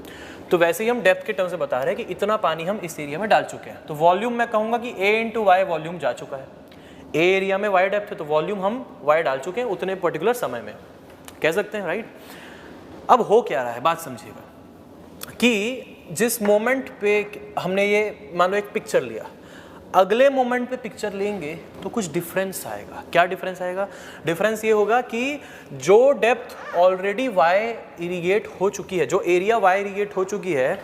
Speaker 1: तो वैसे ही हम डेप्थ के टर्म्स में बता रहे हैं कि इतना पानी हम इस एरिया में डाल चुके हैं। तो वॉल्यूम मैं कहूँगा कि ए इंटू वाई वॉल्यूम जा चुका है। ए एरिया में वाई डेप्थ है तो वॉल्यूम हम वाई डाल चुके हैं उतने पर्टिकुलर समय में, कह सकते हैं, राइट। अब हो क्या रहा है, बात समझिएगा कि जिस मोमेंट पे हमने ये मान लो एक पिक्चर लिया, अगले मोमेंट पे पिक्चर लेंगे तो कुछ डिफरेंस आएगा। क्या डिफरेंस आएगा? डिफरेंस ये होगा कि जो डेप्थ ऑलरेडी वाई इरिगेट हो चुकी है, जो एरिया वाई इरिगेट हो चुकी है,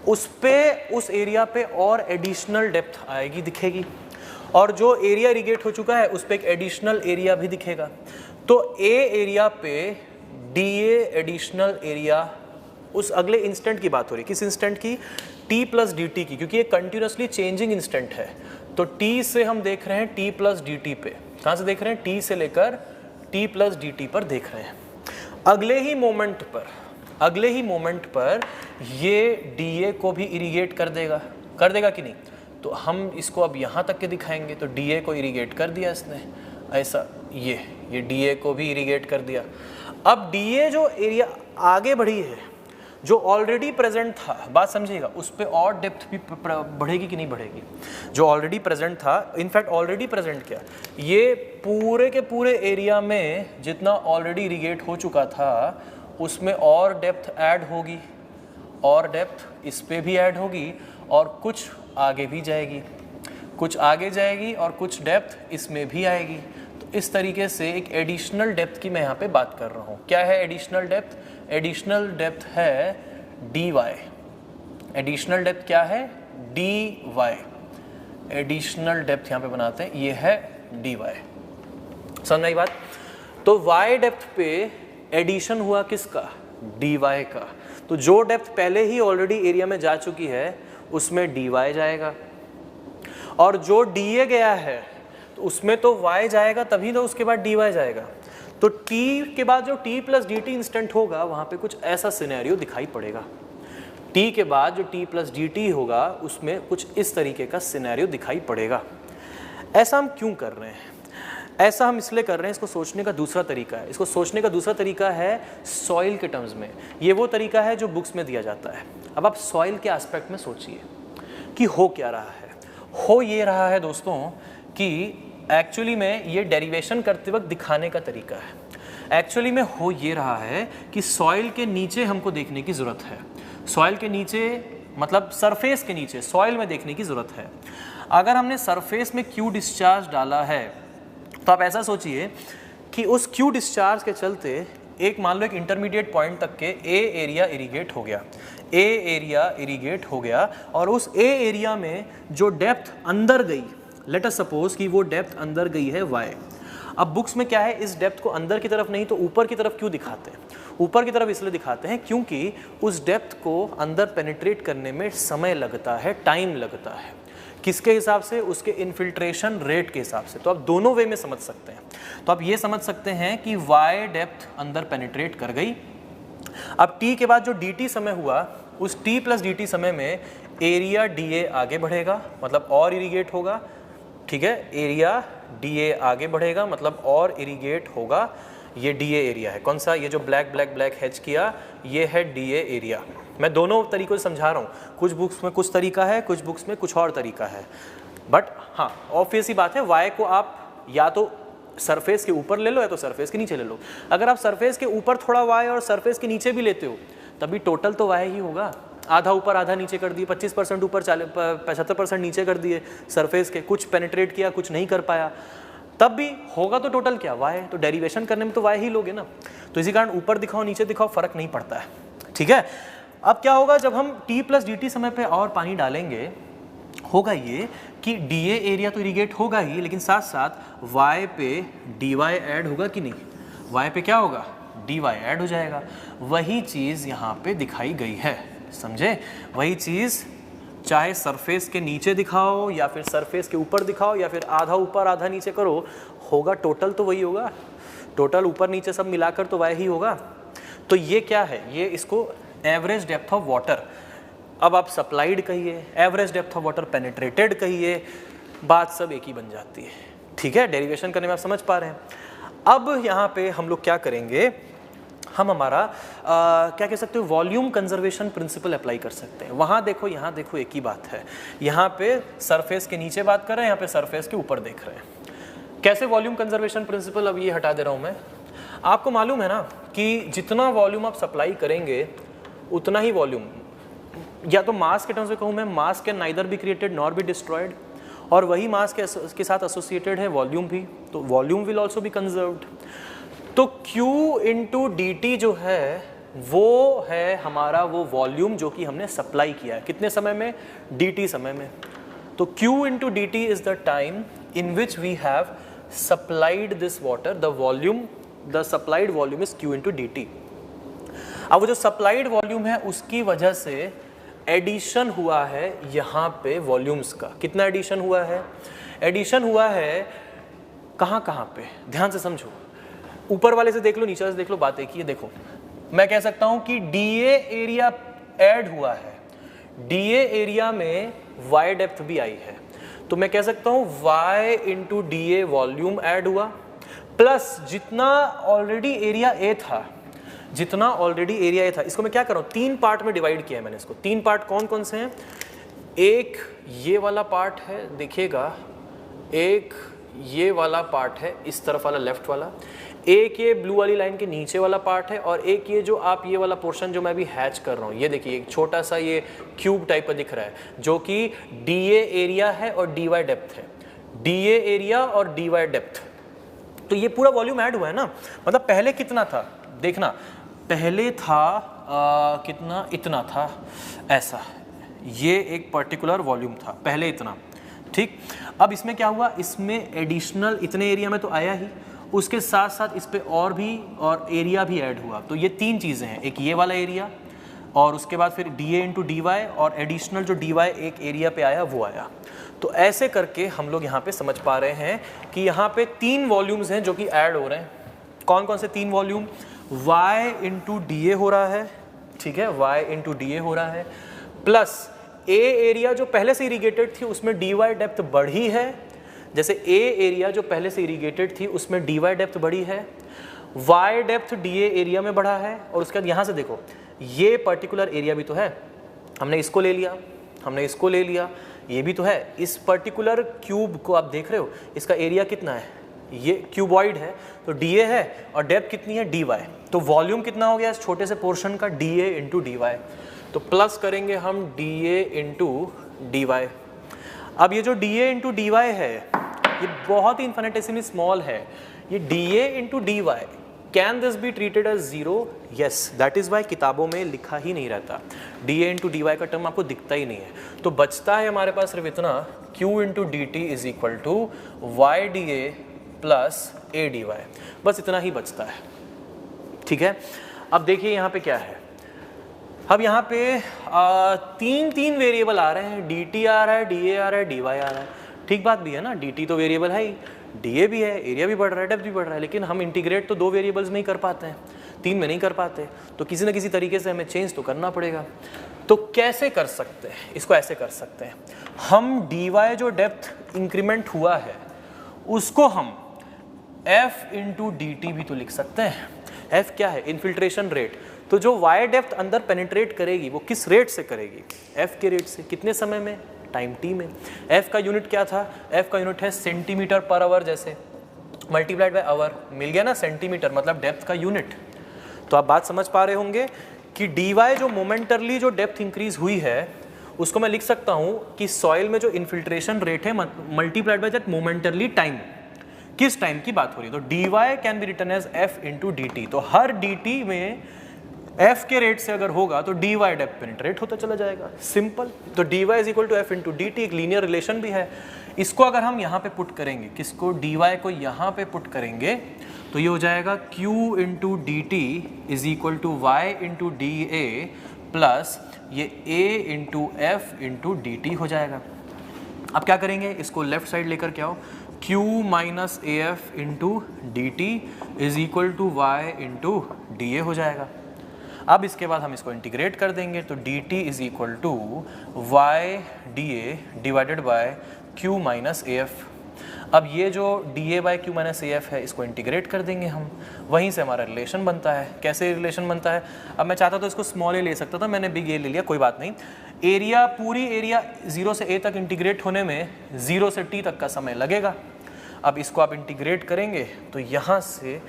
Speaker 1: उस एरिया पे और एडिशनल डेप्थ आएगी, दिखेगी, और जो एरिया इरिगेट हो चुका है उस पे एक एडिशनल एरिया भी दिखेगा। तो ए एरिया पे डी एडिशनल एरिया, उस अगले इंस्टेंट की बात हो रही है, किस इंस्टेंट की? t प्लस डी टी की, क्योंकि ये कंटिन्यूसली चेंजिंग इंस्टेंट है। तो t से हम देख रहे हैं t प्लस डी टी पे, कहाँ से देख रहे हैं? t से लेकर t प्लस डी टी पर देख रहे हैं। अगले ही मोमेंट पर ये dA को भी इरिगेट कर देगा कि नहीं? तो हम इसको अब यहाँ तक के दिखाएंगे, तो dA को इरिगेट कर दिया इसने, ऐसा ये dA को भी इरिगेट कर दिया। अब dA जो एरिया आगे बढ़ी है, जो ऑलरेडी प्रेजेंट था, बात समझिएगा, उस पर और डेप्थ भी बढ़ेगी कि नहीं बढ़ेगी? जो ऑलरेडी प्रेजेंट था, इनफैक्ट ऑलरेडी प्रेजेंट क्या, ये पूरे के पूरे एरिया में जितना ऑलरेडी इरिगेट हो चुका था उसमें और डेप्थ ऐड होगी, और डेप्थ इस पे भी ऐड होगी, और कुछ आगे भी जाएगी, कुछ आगे जाएगी, और कुछ डेप्थ इसमें भी आएगी। तो इस तरीके से एक एडिशनल डेप्थ की मैं यहाँ पे बात कर रहा हूँ। क्या है एडिशनल डेप्थ? एडिशनल डेप्थ है dy। एडिशनल डेप्थ क्या है? dy। एडिशनल डेप्थ यहाँ पे बनाते हैं, ये है dy। समझ आई बात? तो y डेप्थ पे एडिशन हुआ किसका? dy का। तो जो डेप्थ पहले ही ऑलरेडी एरिया में जा चुकी है उसमें dy जाएगा, और जो dA गया है तो उसमें तो y जाएगा, तभी तो उसके बाद dy जाएगा। तो t के बाद जो t plus D T instant होगा वहाँ पे कुछ ऐसा सिनेरियो दिखाई पड़ेगा। t के बाद जो t प्लस डी टी होगा उसमें कुछ इस तरीके का सिनेरियो दिखाई पड़ेगा। ऐसा हम क्यों कर रहे हैं? ऐसा हम इसलिए कर रहे हैं, इसको सोचने का दूसरा तरीका है। इसको सोचने का दूसरा तरीका है सॉइल के टर्म्स में। ये वो तरीका है जो बुक्स में दिया जाता है। अब आप सॉइल के एस्पेक्ट में सोचिए कि हो क्या रहा है। हो ये रहा है दोस्तों कि एक्चुअली में ये डेरिवेशन करते वक्त दिखाने का तरीका है। एक्चुअली में हो ये रहा है कि सॉइल के नीचे हमको देखने की ज़रूरत है। सॉइल के नीचे मतलब सरफेस के नीचे सॉइल में देखने की ज़रूरत है। अगर हमने सरफेस में क्यू डिस्चार्ज डाला है तो आप ऐसा सोचिए कि उस क्यू डिस्चार्ज के चलते एक मान लो एक इंटरमीडिएट पॉइंट तक के ए एरिया इरिगेट हो गया, ए एरिया इरिगेट हो गया, और उस ए एरिया में जो डेप्थ अंदर गई, लेट अस सपोज कि वो डेप्थ अंदर गई है y। अब बुक्स में क्या है, इस डेप्थ को अंदर की तरफ नहीं तो ऊपर की तरफ क्यों दिखाते हैं? ऊपर की तरफ इसलिए दिखाते हैं क्योंकि उस डेप्थ को अंदर पेनिट्रेट करने में समय लगता है, टाइम लगता है। किसके हिसाब से? उसके इन्फिल्ट्रेशन रेट के हिसाब से। तो आप दोनों वे में समझ सकते हैं। तो आप ये समझ सकते हैं कि y डेप्थ अंदर पेनिट्रेट कर गई। अब t के बाद जो dt समय हुआ, उस t प्लस dt समय में एरिया dA आगे बढ़ेगा, मतलब और इरिगेट होगा, ठीक है। एरिया dA आगे बढ़ेगा मतलब और इरिगेट होगा। ये dA एरिया है, कौन सा? ये जो ब्लैक ब्लैक ब्लैक हैच किया, ये है dA एरिया। मैं दोनों तरीकों से समझा रहा हूँ, कुछ बुक्स में कुछ तरीका है, कुछ बुक्स में कुछ और तरीका है। बट हाँ, ऑब्वियस ही बात है, y को आप या तो सरफेस के ऊपर ले लो या तो सरफेस के नीचे ले लो। अगर आप सरफेस के ऊपर थोड़ा y और सरफेस के नीचे भी लेते हो तभी टोटल तो y ही होगा। आधा ऊपर आधा नीचे कर दिए, 25% ऊपर 75% नीचे कर दिए सरफेस के, कुछ पेनिट्रेट किया कुछ नहीं कर पाया, तब भी होगा तो टोटल क्या y है, तो डेरिवेशन करने में तो y ही लोगे ना। तो इसी कारण ऊपर दिखाओ नीचे दिखाओ फर्क नहीं पड़ता है, ठीक है। अब क्या होगा जब हम t प्लस dt समय पे और पानी डालेंगे, होगा ये कि dA एरिया तो इरिगेट होगा ही, लेकिन साथ साथ y पे dy ऐड होगा कि नहीं, y पे क्या होगा dy ऐड हो जाएगा। वही चीज़ यहाँ पे दिखाई गई है, समझे, वही चीज़ चाहे सरफेस के नीचे दिखाओ या फिर सरफेस के ऊपर दिखाओ या फिर आधा ऊपर आधा नीचे करो, होगा टोटल तो वही होगा, टोटल ऊपर नीचे सब मिलाकर तो वही होगा। तो ये क्या है, ये इसको एवरेज डेप्थ ऑफ वाटर, अब आप सप्लाइड कहिए, average depth of water penetrated कहिए, बात सब एक ही बन जाती है, ठीक है। डेरिवेशन करने में आप समझ पा रहे हैं। अब यहाँ पे हम लोग क्या करेंगे, हम हमारा क्या कह सकते हो वॉल्यूम कंजर्वेशन प्रिंसिपल अप्लाई कर सकते हैं। वहाँ देखो यहाँ देखो एक ही बात है, यहाँ पे सरफेस के नीचे बात कर रहे हैं, यहाँ पे सरफेस के ऊपर देख रहे हैं। कैसे वॉल्यूम कंजर्वेशन प्रिंसिपल, अब ये हटा दे रहा हूँ मैं। आपको मालूम है ना कि जितना वॉल्यूम आप सप्लाई करेंगे उतना ही वॉल्यूम, या तो मास के टर्म्स में कहूँ मैं, मास can neither be created nor be destroyed, और वही मास के साथ एसोसिएटेड है वॉल्यूम भी, तो volume will also be conserved. तो Q इंटू dt जो है वो है हमारा वो वॉल्यूम जो कि हमने सप्लाई किया है, कितने समय में, dt समय में। तो Q into dt is the time in which we have supplied this water, the volume, the supplied volume is Q into dt। अब वो जो सप्लाइड वॉल्यूम है उसकी वजह से एडिशन हुआ है यहाँ पे वॉल्यूम्स का। कितना एडिशन हुआ है, एडिशन हुआ है कहाँ कहाँ पे, ध्यान से समझो, ऊपर वाले से देख लो नीचे से देख लो, बात एक ही है। देखो मैं कह सकता हूं कि DA एरिया ऐड हुआ है, DA एरिया में Y डेप्थ भी आई है, तो मैं कह सकता हूं Y into DA volume add हुआ, प्लस जितना ऑलरेडी एरिया A था, जितना ऑलरेडी एरिया A था, इसको मैं क्या कर रहा हूं, 3 पार्ट में डिवाइड किया है मैंने इसको। 3 पार्ट कौन कौन से हैं, एक ये वाला पार्ट है देखिएगा, एक ये वाला पार्ट है इस तरफ वाला लेफ्ट वाला, एक ये ब्लू वाली लाइन के नीचे वाला पार्ट है, और एक ये जो आप ये वाला पोर्शन जो मैं अभी हैच कर रहा हूँ, ये देखिए एक छोटा सा ये क्यूब टाइप का दिख रहा है जो कि DA एरिया है और DY डेप्थ है, DA एरिया और DY डेप्थ। तो ये पूरा वॉल्यूम ऐड हुआ है ना, मतलब पहले कितना था देखना, पहले था कितना, इतना था ऐसा, ये एक पर्टिकुलर वॉल्यूम था पहले इतना, ठीक। अब इसमें क्या हुआ, इसमें एडिशनल इतने एरिया में तो आया ही, उसके साथ साथ इस पे और भी और एरिया भी ऐड हुआ। तो ये 3 चीज़ें हैं, एक ये वाला एरिया और उसके बाद फिर DA इंटू DY और एडिशनल जो DY एक एरिया पे आया वो आया। तो ऐसे करके हम लोग यहाँ पे समझ पा रहे हैं कि यहाँ पे 3 वॉल्यूम्स हैं जो कि ऐड हो रहे हैं। कौन कौन से 3 वॉल्यूम, Y इंटू DA हो रहा है, ठीक है, Y इंटू DA हो रहा है, प्लस A एरिया जो पहले से इरिगेटेड थी उसमें DY डेप्थ बढ़ी है, जैसे A एरिया जो पहले से इरिगेटेड थी उसमें DY डेप्थ बढ़ी है, Y डेप्थ DA एरिया में बढ़ा है, और उसके बाद यहाँ से देखो ये पर्टिकुलर एरिया भी तो है, हमने इसको ले लिया, हमने इसको ले लिया, ये भी तो है। इस पर्टिकुलर क्यूब को आप देख रहे हो, इसका एरिया कितना है, ये क्यूबॉइड है, तो DA है और डेप्थ कितनी है DY, तो वॉल्यूम कितना हो गया इस छोटे से पोर्शन का, DA इंटू DY। तो प्लस करेंगे हम DA इंटू DY। अब ये जो DA इंटू DY है ये बहुत ही इन्फिनिटेसिमली स्मॉल है, ये DA into DY, can this be treated as 0? Yes, that is why किताबों में लिखा ही नहीं रहता, DA इंटू DY का टर्म आपको दिखता ही नहीं है। तो बचता है हमारे पास सिर्फ इतना, Q into DT is equal to YDA plus ADY, बस इतना ही बचता है, ठीक है। अब देखिए यहाँ पे क्या है, अब यहाँ पे 3 वेरिएबल आ रहे हैं, DT आ रहा है, DA आ रहा है, DY आ रहा है, ठीक बात भी है ना, DT तो वेरिएबल है ही, DA भी है, एरिया भी बढ़ रहा है, डेप्थ भी बढ़ रहा है, लेकिन हम इंटीग्रेट तो 2 वेरिएबल्स में ही कर पाते हैं, 3 में नहीं कर पाते, तो किसी न किसी तरीके से हमें चेंज तो करना पड़ेगा। तो कैसे कर सकते हैं इसको, ऐसे कर सकते हैं हम, DY जो डेप्थ इंक्रीमेंट हुआ है उसको हम F इंटू DT भी तो लिख सकते हैं। F क्या है, इन्फिल्ट्रेशन रेट, तो जो Y डेप्थ अंदर पेनिट्रेट करेगी वो किस रेट से करेगी, F के रेट से, कितने समय में, टाइम t में। F का यूनिट क्या था, F का यूनिट है सेंटीमीटर पर आवर, जैसे मल्टीप्लाइड बाय आवर, मिल गया ना, सेंटीमीटर मतलब डेप्थ का यूनिट। तो आप बात समझ पा रहे होंगे कि dy जो मोमेंटरली जो डेप्थ इंक्रीज हुई है उसको मैं लिख सकता हूँ कि सॉइल में जो इन्फिल्ट्रेशन रेट है multiplied by that momentarily time, किस टाइम की बात हो रही है। तो dy can be written as f into dt। तो हर dt में f के रेट से अगर होगा तो dy डेप्थ पेनिट्रेट होता चला जाएगा, सिंपल। तो dy is equal to f into dt, एक लीनियर रिलेशन भी है। इसको अगर हम यहाँ पे पुट करेंगे, किसको, dy को यहाँ पे पुट करेंगे तो ये हो जाएगा q into d t is equal to y into d a plus ये a into f into d t हो जाएगा। अब क्या करेंगे, इसको लेफ्ट साइड लेकर के आओ, q minus A f into d t is equal to y into d a हो जाएगा। अब इसके बाद हम इसको इंटीग्रेट कर देंगे तो d t is equal to y d a divided by q minus A f. अब ये जो d a by q minus A f है इसको इंटीग्रेट कर देंगे हम, वहीं से हमारा रिलेशन बनता है। कैसे रिलेशन बनता है, अब मैं चाहता तो इसको स्मॉल ए ले सकता था, मैंने बिग ए ले लिया, कोई बात नहीं। एरिया, पूरी एरिया 0 से a तक इंटीग्रेट होने में 0 से t तक का समय लगेगा। अब इसको आप इंटीग्रेट करेंगे तो यहाँ से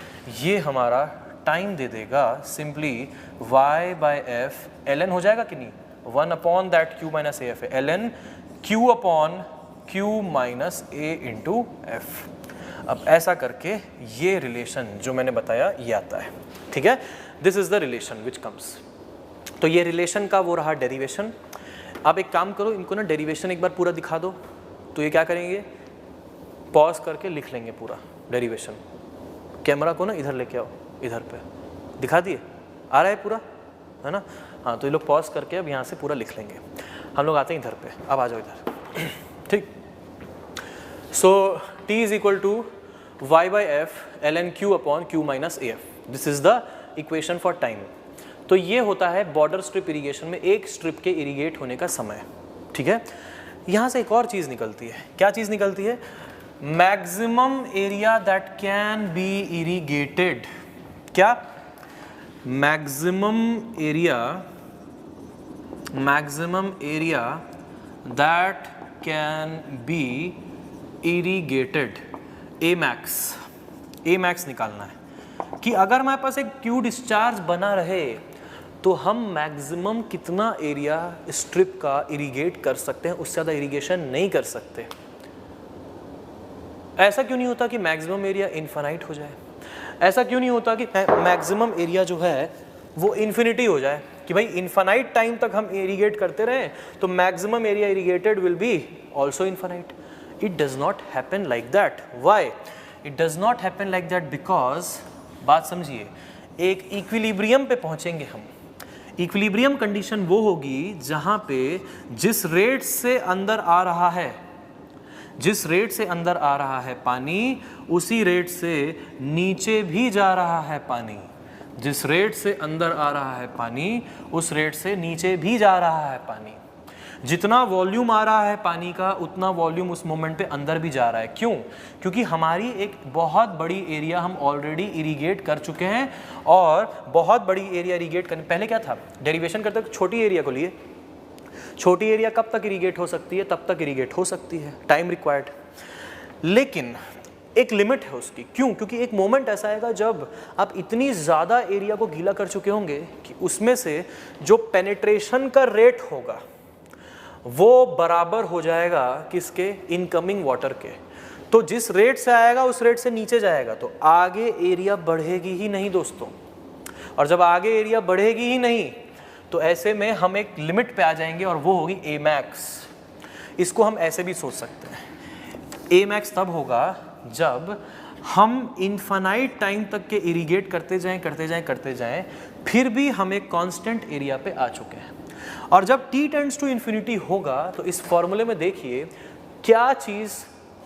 Speaker 1: ये हमारा टाइम दे देगा simply y by F ln हो जाएगा कि नहीं, 1 upon that q minus A f है, ln q upon q minus a into f. अब ऐसा करके ये रिलेशन जो मैंने बताया ये आता है, ठीक है। This is the relation which comes. तो ये रिलेशन का वो रहा डेरिवेशन। अब एक काम करो, इनको ना डेरिवेशन एक बार पूरा दिखा दो। तो ये क्या करेंगे, पॉज करके लिख लेंगे पूरा डेरिवेशन। कैमरा को ना इधर लेके आओ, इधर पे दिखा दिए, आ रहा है पूरा, है ना। हाँ, तो ये लोग पॉज करके अब यहाँ से पूरा लिख लेंगे। हम लोग आते हैं इधर पे, अब आ जाओ इधर, ठीक। So t is equal to y by f ln q upon q minus A f. This is the equation for time. तो ये होता है बॉर्डर स्ट्रिप इरिगेशन में एक स्ट्रिप के इरिगेट होने का समय, ठीक है। यहाँ से एक और चीज़ निकलती है, क्या चीज़ निकलती है, maximum area that can be irrigated. क्या, maximum area that can be irrigated, A max निकालना है कि अगर हमारे पास एक क्यू डिस्चार्ज बना रहे तो हम मैक्सिमम कितना एरिया स्ट्रिप का इरिगेट कर सकते हैं, उससे ज़्यादा इरिगेशन नहीं कर सकते। ऐसा क्यों नहीं होता कि मैक्सिमम एरिया इनफाइनाइट हो जाए, ऐसा क्यों नहीं होता कि मैक्सिमम एरिया जो है वो इन्फिनिटी हो जाए, कि भाई इनफाइनाइट टाइम तक हम इरिगेट करते रहें तो maximum area irrigated will be also infinite. It does not happen like that. Why? It does not happen like that because, बात समझिए, एक इक्विलिब्रियम पे पहुंचेंगे हम। इक्विलिब्रियम कंडीशन वो होगी जहां पे जिस रेट से अंदर आ रहा है पानी, उसी रेट से नीचे भी जा रहा है पानी। जिस रेट से अंदर आ रहा है पानी, उस रेट से नीचे भी जा रहा है पानी। जितना वॉल्यूम आ रहा है पानी का, उतना वॉल्यूम उस मोमेंट पे अंदर भी जा रहा है। क्यों? क्योंकि हमारी एक बहुत बड़ी एरिया हम ऑलरेडी इरिगेट कर चुके हैं, और बहुत बड़ी एरिया इरिगेट करने पहले क्या था, डेरिवेशन करते वक्त छोटी एरिया को लिए। छोटी एरिया कब तक इरिगेट हो सकती है, तब तक इरिगेट हो सकती है, टाइम रिक्वायर्ड, लेकिन एक लिमिट है उसकी। क्यों? क्योंकि एक मोमेंट ऐसा आएगा जब आप इतनी ज़्यादा एरिया को गीला कर चुके होंगे कि उसमें से जो पेनिट्रेशन का रेट होगा वो बराबर हो जाएगा किसके, इनकमिंग वाटर के। तो जिस रेट से आएगा उस रेट से नीचे जाएगा तो आगे एरिया बढ़ेगी ही नहीं दोस्तों। और जब आगे एरिया बढ़ेगी ही नहीं तो ऐसे में हम एक लिमिट पे आ जाएंगे और वो होगी ए मैक्स। इसको हम ऐसे भी सोच सकते हैं, ए मैक्स तब होगा जब हम इनफाइनाइट टाइम तक के इरिगेट करते जाएं, फिर भी हम एक कांस्टेंट एरिया पे आ चुके हैं। और जब t टेंड्स टू इन्फिनिटी होगा तो इस फॉर्मूले में देखिए क्या चीज़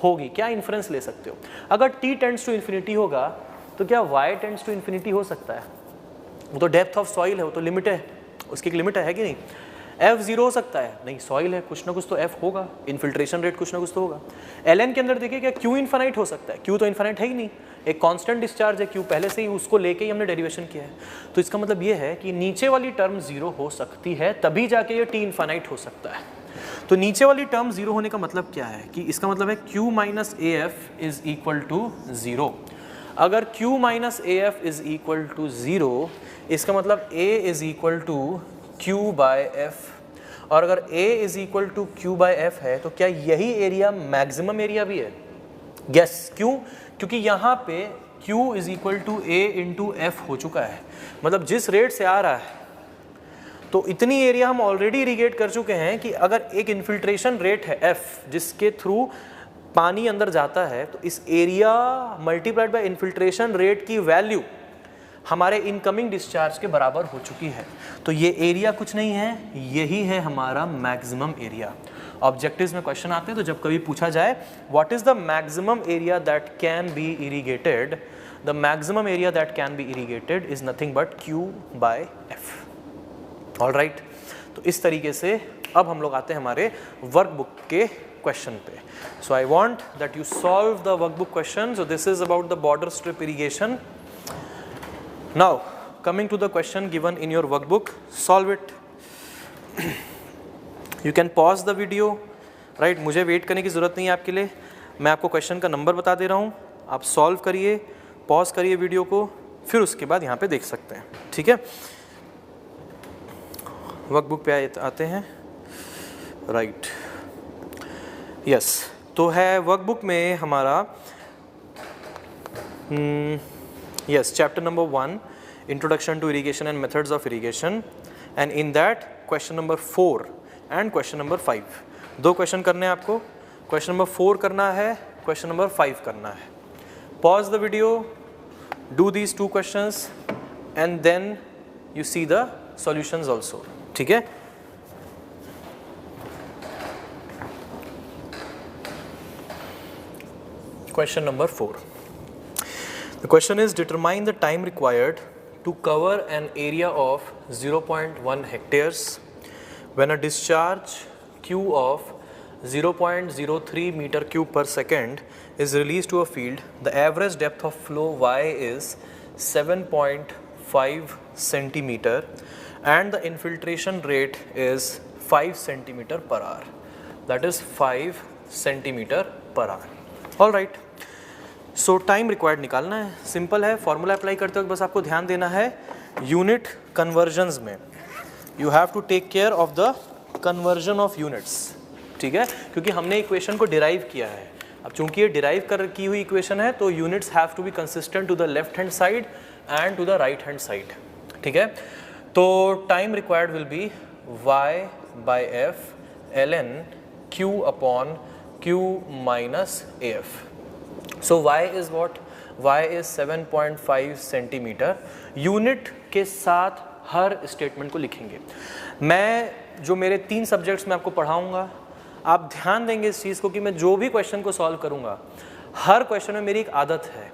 Speaker 1: होगी, क्या इन्फ्रेंस ले सकते हो। अगर t टेंड्स टू इन्फिनिटी होगा तो क्या y टेंड्स टू इन्फिनिटी हो सकता है? वो तो डेप्थ ऑफ सॉइल है, वो तो लिमिट है, उसकी एक लिमिट है कि नहीं। f 0 हो सकता है? नहीं, सॉइल है, कुछ ना कुछ तो f होगा, इन्फिल्ट्रेशन रेट कुछ ना कुछ तो होगा। ln के अंदर देखिए क्या q इन्फाइनाइट हो सकता है? q तो इन्फाइनाइट है ही नहीं, एक कांस्टेंट डिस्चार्ज है q, पहले से ही उसको लेके ही हमने डेरिवेशन किया है। तो इसका मतलब ये है कि नीचे वाली टर्म 0 हो सकती है, तभी जाके ये t इन्फाइनाइट हो सकता है। तो नीचे वाली टर्म 0 होने का मतलब क्या है कि इसका मतलब है q minus A f is equal to 0। अगर Q minus A f is equal to 0, इसका मतलब A is equal to Q by f. और अगर A is equal to Q by F है तो क्या यही एरिया मैक्सिमम एरिया भी है? यस। क्यों? क्योंकि यहाँ पे Q is equal to A into f हो चुका है। मतलब जिस रेट से आ रहा है तो इतनी एरिया हम ऑलरेडी इरिगेट कर चुके हैं कि अगर एक इन्फिल्ट्रेशन रेट है F जिसके थ्रू पानी अंदर जाता है, तो इस area multiplied by infiltration rate की वैल्यू हमारे इनकमिंग डिस्चार्ज के बराबर हो चुकी है। तो ये एरिया कुछ नहीं है, यही है हमारा मैक्सिमम एरिया। ऑब्जेक्टिव्स में क्वेश्चन आते हैं तो जब कभी पूछा जाए what is the maximum area that can be irrigated, the maximum area that can be irrigated is nothing but Q by f. All right, तो इस तरीके से अब हम लोग आते हैं हमारे वर्कबुक के क्वेश्चन पे। So I want that you solve the workbook question. So this is about the border strip irrigation. Now coming to the question given in your workbook, solve it. You can pause the video, right, मुझे वेट करने की ज़रूरत नहीं है आपके लिए। मैं आपको क्वेश्चन का नंबर बता दे रहा हूँ, आप सॉल्व करिए, पॉज करिए वीडियो को, फिर उसके बाद यहाँ पे देख सकते हैं। ठीक है, वर्कबुक पे आते हैं। राइट, यस, तो है वर्कबुक में हमारा yes chapter number 1 introduction to irrigation and methods of irrigation, and in that question number 4 and question number 5। दो क्वेश्चन करने हैं आपको, क्वेश्चन नंबर 4 करना है, क्वेश्चन नंबर 5 करना है। Pause the video, do these 2 questions and then you see the solutions also. ठीक है, question number 4. The question is, determine the time required to cover an area of 0.1 hectares when a discharge Q of 0.03 meter cube per second is released to a field. The average depth of flow Y is 7.5 centimeter and the infiltration rate is 5 centimeter per hour. That is 5 centimeter per hour. All right. So time required निकालना है, सिंपल है। फॉर्मूला अप्लाई करते वक्त बस आपको ध्यान देना है यूनिट कन्वर्जन्स में you have to take care of the conversion of units. ठीक है, क्योंकि हमने इक्वेशन को डिराइव किया है। अब चूंकि ये डिराइव की हुई इक्वेशन है तो units have to be consistent to the left hand side and to the right hand side. ठीक है, तो time required will be y by F ln q upon q minus af. So y is what? Y is 7.5 centimetre. Unit के साथ हर स्टेटमेंट को लिखेंगे। मैं जो मेरे 3 सब्जेक्ट्स में आपको पढ़ाऊंगा, आप ध्यान देंगे इस चीज़ को कि मैं जो भी क्वेश्चन को सॉल्व करूंगा, हर क्वेश्चन में मेरी एक आदत है।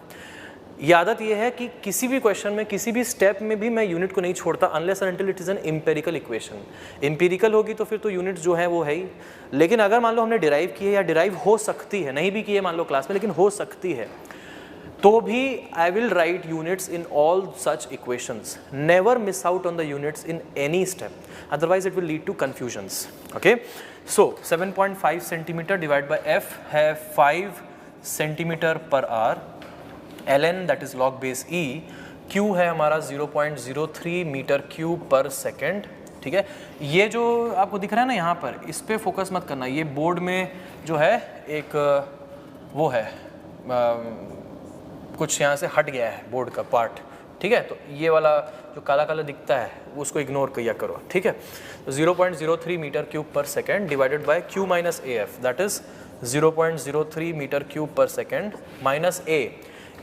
Speaker 1: ये आदत ये है कि किसी भी क्वेश्चन में, किसी भी स्टेप में भी मैं यूनिट को नहीं छोड़ता unless and until it is an empirical equation. Empirical होगी तो फिर तो यूनिट जो है वो है ही, लेकिन अगर मान लो हमने डिराइव की है या डिराइव हो सकती है, नहीं भी की है मान लो क्लास में, लेकिन हो सकती है, तो भी I will write units in all such equations. Never miss out on the units in any step, otherwise it will lead to confusions. Okay, so 7.5 centimetre divide by F है 5 centimetre per hour, ln that is log base e, q है हमारा 0.03 मीटर क्यूब पर सेकेंड। ठीक है, ये जो आपको दिख रहा है ना यहाँ पर, इस पे फोकस मत करना। ये बोर्ड में जो है एक वो है कुछ यहाँ से हट गया है बोर्ड का पार्ट। ठीक है, तो ये वाला जो काला काला दिखता है उसको इग्नोर किया करो। ठीक है, तो 0.03 metre cube per second divided by q minus A F, that is 0.03 metre cube per second minus a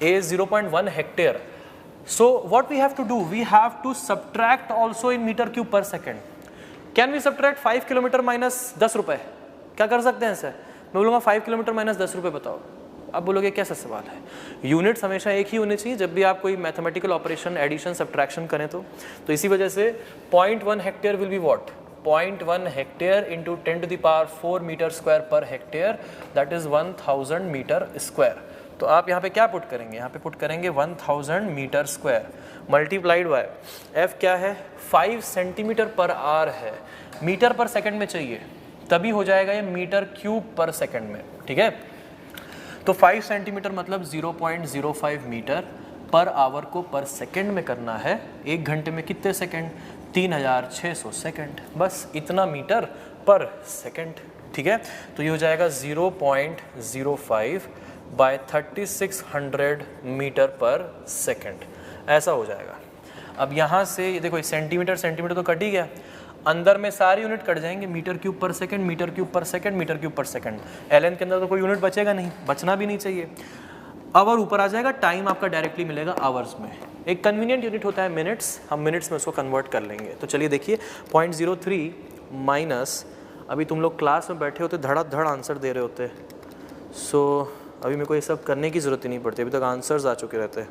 Speaker 1: is 0.1 hectare. So what we have to do, we have to subtract also in meter cube per second. Can we subtract 5 kilometre minus 10 रुपये? क्या कर सकते हैं सर? मैं बोलूँगा 5 किलोमीटर माइनस 10 रुपये बताओ। आप बोलोगे कैसा सवाल है? यूनिट्स हमेशा एक ही होनी चाहिए जब भी आप कोई मैथमेटिकल ऑपरेशन, एडिशन, सब्ट्रैक्शन करें तो इसी वजह से 0.1 hectare will be what? 0.1 hectare into 10 to the power 4 metre square per hectare, that is 1000 metre square. तो आप यहाँ पे क्या पुट करेंगे? यहाँ पे पुट करेंगे 1000 metre square multiplied by F क्या है? 5 सेंटीमीटर पर आवर है, मीटर पर सेकंड में चाहिए तभी हो जाएगा ये मीटर क्यूब पर सेकंड में। ठीक है, तो 5 सेंटीमीटर मतलब 0.05 मीटर पर आवर को पर सेकंड में करना है। 1 घंटे में कितने सेकंड? 3600 सेकंड, बस इतना मीटर पर सेकंड। ठीक है, तो ये हो जाएगा 0.05 बाय 3600 मीटर पर सेकंड, ऐसा हो जाएगा। अब यहाँ से ये देखो, सेंटीमीटर सेंटीमीटर तो कट ही गया, अंदर में सारी यूनिट कट जाएंगे, मीटर क्यूब पर सेकंड, मीटर क्यूब पर सेकंड, मीटर क्यूब पर सेकंड। एलएन के अंदर तो कोई यूनिट बचेगा नहीं, बचना भी नहीं चाहिए। आवर ऊपर आ जाएगा, टाइम आपका डायरेक्टली मिलेगा आवर्स में। एक कन्वीनियंट यूनिट होता है मिनट्स, हम मिनट्स में उसको कन्वर्ट कर लेंगे। तो चलिए देखिए, 0.03 माइनस, अभी तुम लोग क्लास में बैठे होते धड़ाधड़ आंसर दे रहे होते, सो अभी मेरे को ये सब करने की ज़रूरत ही नहीं पड़ती, अभी तक आंसर्स आ चुके रहते।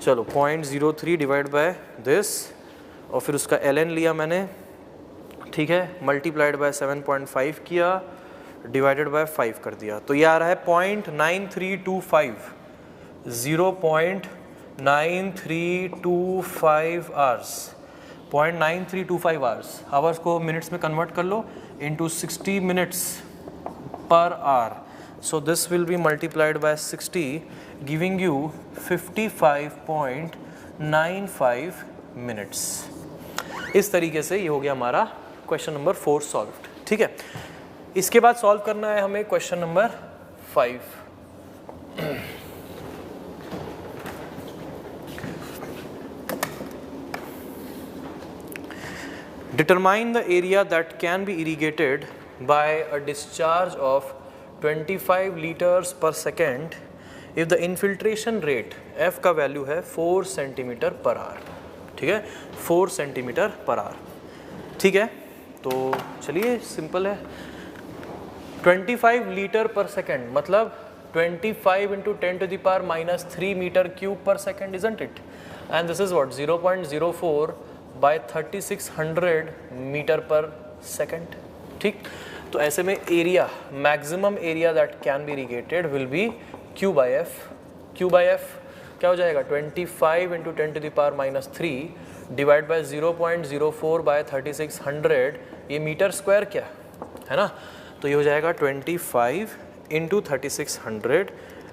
Speaker 1: चलो 0.03 डिवाइड बाय दिस, और फिर उसका ln लिया मैंने, ठीक है, मल्टीप्लाइड बाय 7.5 किया, डिवाइडेड बाय 5 कर दिया, तो ये आ रहा है 0.9325, 0.9325 आवर्स, 0.9325 आवर्स। आवर्स को मिनट्स में कन्वर्ट कर लो into 60 minutes per hour, so this will be multiplied by 60, giving you 55.95 minutes. इस तरीके से ये हो गया हमारा क्वेश्चन नंबर 4 सॉल्व्ड। ठीक है, इसके बाद सॉल्व करना है हमें question number 5। Determine the area that can be irrigated by a discharge of 25 liters per second if the infiltration rate F का वैल्यू है 4 सेंटीमीटर पर आवर। ठीक है, 4 सेंटीमीटर पर आवर। ठीक है, तो चलिए सिंपल है, 25 लीटर पर सेकेंड मतलब 25 into 10 to the power minus 3 meter cube per second, isn't it? And this is what, 0.04 by 3600 metre पर सेकेंड। ठीक, तो ऐसे में area, maximum area that can be irrigated will be Q by F। Q by F क्या हो जाएगा, 25 into 10 to the power minus 3 divide by 0.04 by 3600, ये मीटर स्क्वायर क्या है ना, तो ये हो जाएगा 25 इंटू 3600,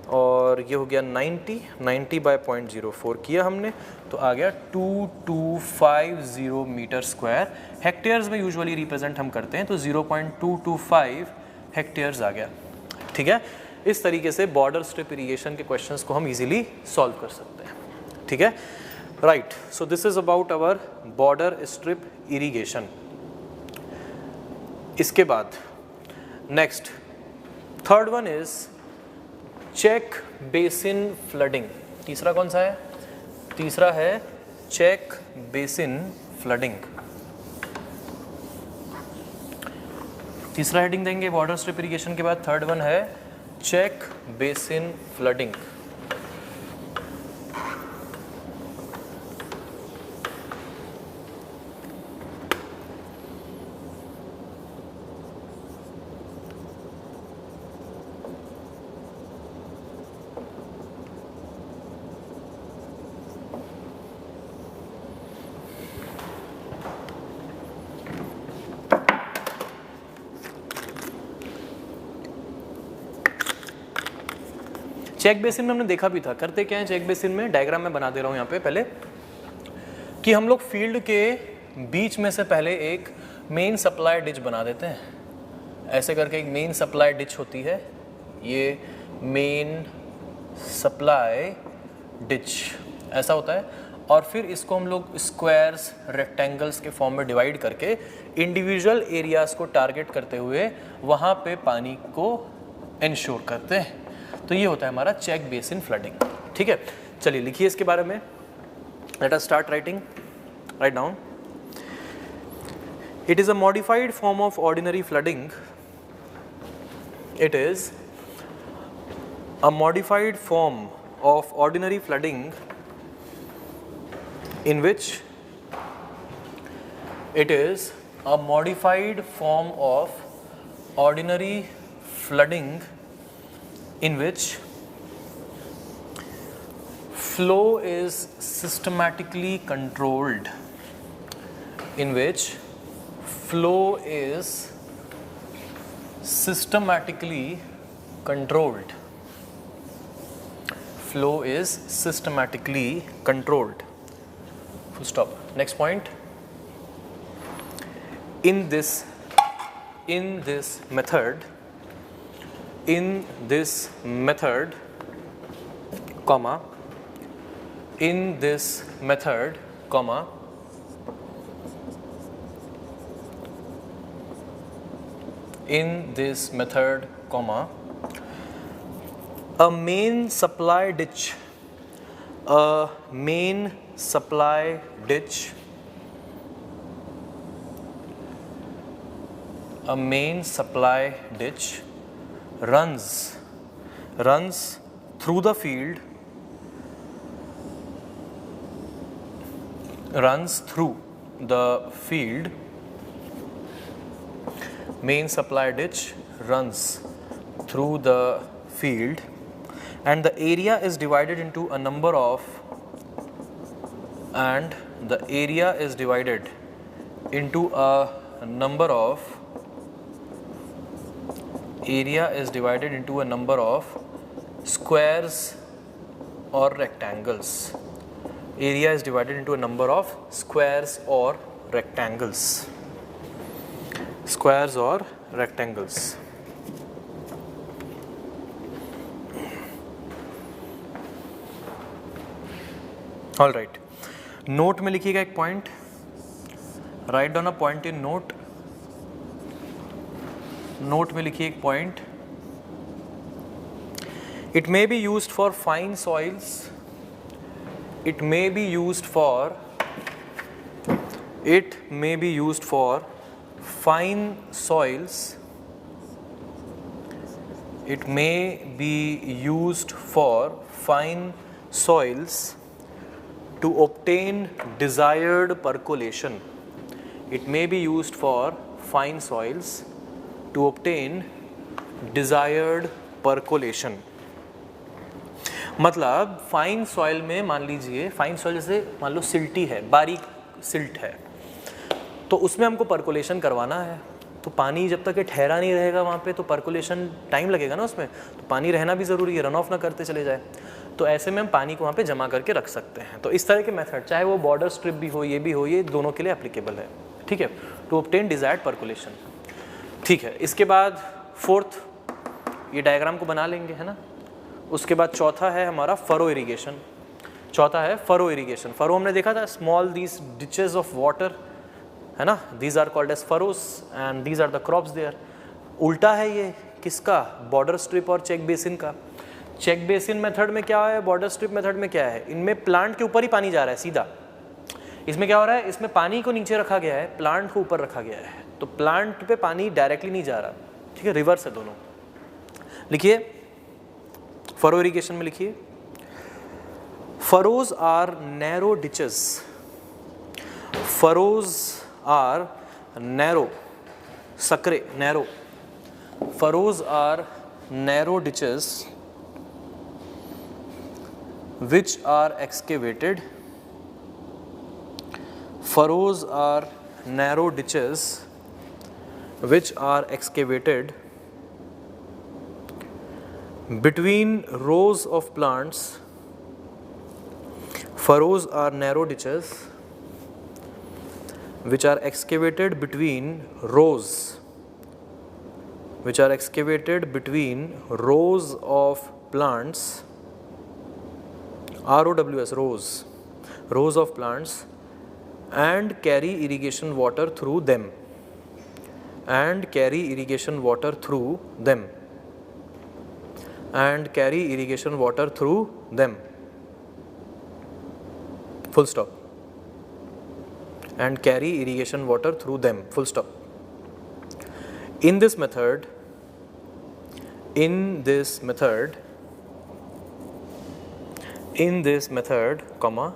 Speaker 1: और ये हो गया 90 बाय 0.04 किया हमने, तो आ गया 2250 मीटर स्क्वायर। हेक्टेयर्स में यूजुअली रिप्रेजेंट हम करते हैं, तो 0.225 हेक्टेयर्स आ गया। ठीक है, इस तरीके से बॉर्डर स्ट्रिप इरिगेशन के क्वेश्चंस को हम इजीली सॉल्व कर सकते हैं। ठीक है, right, so this is about our border strip irrigation. इसके बाद next third one is check basin flooding. तीसरा कौन सा है? तीसरा है चेक बेसिन फ्लडिंग। तीसरा हेडिंग देंगे बॉर्डर स्ट्रिप इरिगेशन के बाद, थर्ड वन है check basin flooding. Check basin में हमने देखा भी था, करते क्या है चेक बेसिन में, डायग्राम में बना दे रहा हूँ यहाँ पे पहले, कि हम लोग फील्ड के बीच में से पहले एक मेन सप्लाई डिच बना देते हैं। ऐसे करके एक मेन सप्लाई डिच होती है, ये मेन सप्लाई डिच ऐसा होता है, और फिर इसको हम लोग स्क्वायर्स, रेक्टेंगल्स के फॉर्म में डिवाइड करके इंडिविजुअल एरियाज को टारगेट करते हुए वहाँ पे पानी को इंश्योर करते हैं। तो ये होता है हमारा चेक बेसिन फ्लडिंग। ठीक है, चलिए लिखिए इसके बारे में। Let us start writing, write down. It is a modified form of ordinary flooding. It is a modified form of ordinary flooding in which it is a modified form of ordinary flooding in which flow is systematically controlled, in which flow is systematically controlled, flow is systematically controlled. Full stop. Next point. In this method, comma, in this method, comma, in this method, comma, a main supply ditch, runs through the field, main supply ditch runs through the field, and the area is divided into a number of squares or rectangles. All right. Note में लिखिएगा एक point. Write down a point in note. Note में लिखिए एक point. It may be used for fine soils. It may be used for fine soils. It may be used for fine soils to obtain desired percolation. It may be used for fine soils to obtain desired percolation. मतलब फाइन सॉइल में मान लीजिए, फाइन सॉइल जैसे मान लो सिल्टी है, बारीक सिल्ट है, तो उसमें हमको परकोलेशन करवाना है. तो पानी जब तक ये ठहरा नहीं रहेगा वहाँ पे तो परकोलेशन टाइम लगेगा ना उसमें, तो पानी रहना भी ज़रूरी है, रन ऑफ ना करते चले जाए. तो ऐसे में हम पानी को वहाँ पे जमा करके रख सकते हैं. तो इस तरह के मेथड, चाहे वो बॉर्डर स्ट्रिप भी हो, ये भी हो, ये दोनों के लिए एप्लीकेबल है. ठीक है, टू ऑब्टेन डिजायर्ड परकोलेशन. ठीक है, इसके बाद फोर्थ, ये डायग्राम को बना लेंगे, है ना. उसके बाद चौथा है हमारा फरो इरिगेशन. फरो हमने देखा था, small these ditches of water, है ना, these are called as furrows and these are the crops there. उल्टा है ये किसका, बॉर्डर स्ट्रिप और चेक बेसिन का. चेक बेसिन मेथड में क्या है, बॉर्डर स्ट्रिप मेथड में क्या है, इनमें प्लांट के ऊपर ही पानी जा रहा है सीधा. इसमें क्या हो रहा है, इसमें पानी को नीचे रखा गया है, प्लांट को ऊपर रखा गया है. तो प्लांट पे पानी डायरेक्टली नहीं जा रहा. ठीक है, रिवर्स है दोनों. लिखिए फरो इरिगेशन में, लिखिए furrows are narrow ditches. Furrows are narrow, सकरे, narrow. Furrows are narrow ditches which are excavated. Furrows are narrow ditches which are excavated between rows of plants. Furrows are narrow ditches which are excavated between rows, of plants. ROWS, rows of plants, and carry irrigation water through them. Full stop. And carry irrigation water through them. Full stop. In this method, comma,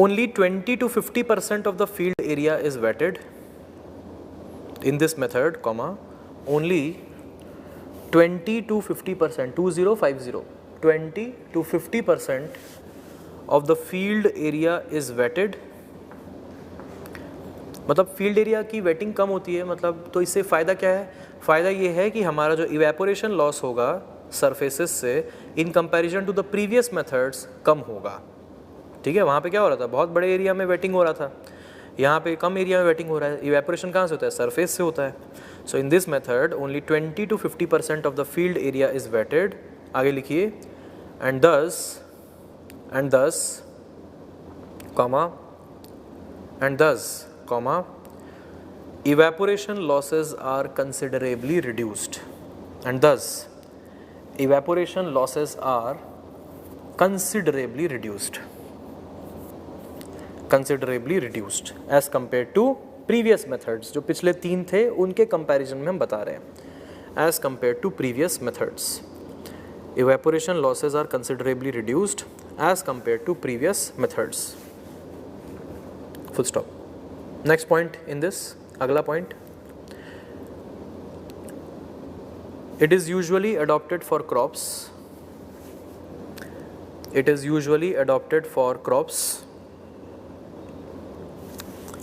Speaker 1: only 20 to 50% of the field area is wetted. In this method, comma, only 20 to 50%, 20 to 50% of the field area is wetted. मतलब फील्ड एरिया की वेटिंग कम होती है, मतलब तो इससे फ़ायदा क्या है, फ़ायदा ये है कि हमारा जो इवेपोरेशन लॉस होगा सरफेसेस से in comparison to the previous methods कम होगा। ठीक है, वहाँ पे क्या हो रहा था, बहुत बड़े एरिया में वेटिंग हो रहा था, यहाँ पे कम एरिया में वेटिंग हो रहा है। इवेपोरेशन कहाँ से होता है, सरफेस से होता है। So in this method only 20 to 50% of the field area is wetted. आगे लिखिए, एंड दस comma evaporation losses are considerably reduced, and thus evaporation losses are considerably reduced as compared to previous methods। जो पिछले 3 थे उनके कंपैरिजन में हम बता रहे हैं, as compared to previous methods evaporation losses are considerably reduced as compared to previous methods, full stop। Next point in this, अगला पॉइंट, it is usually adopted for crops. It is usually adopted for crops.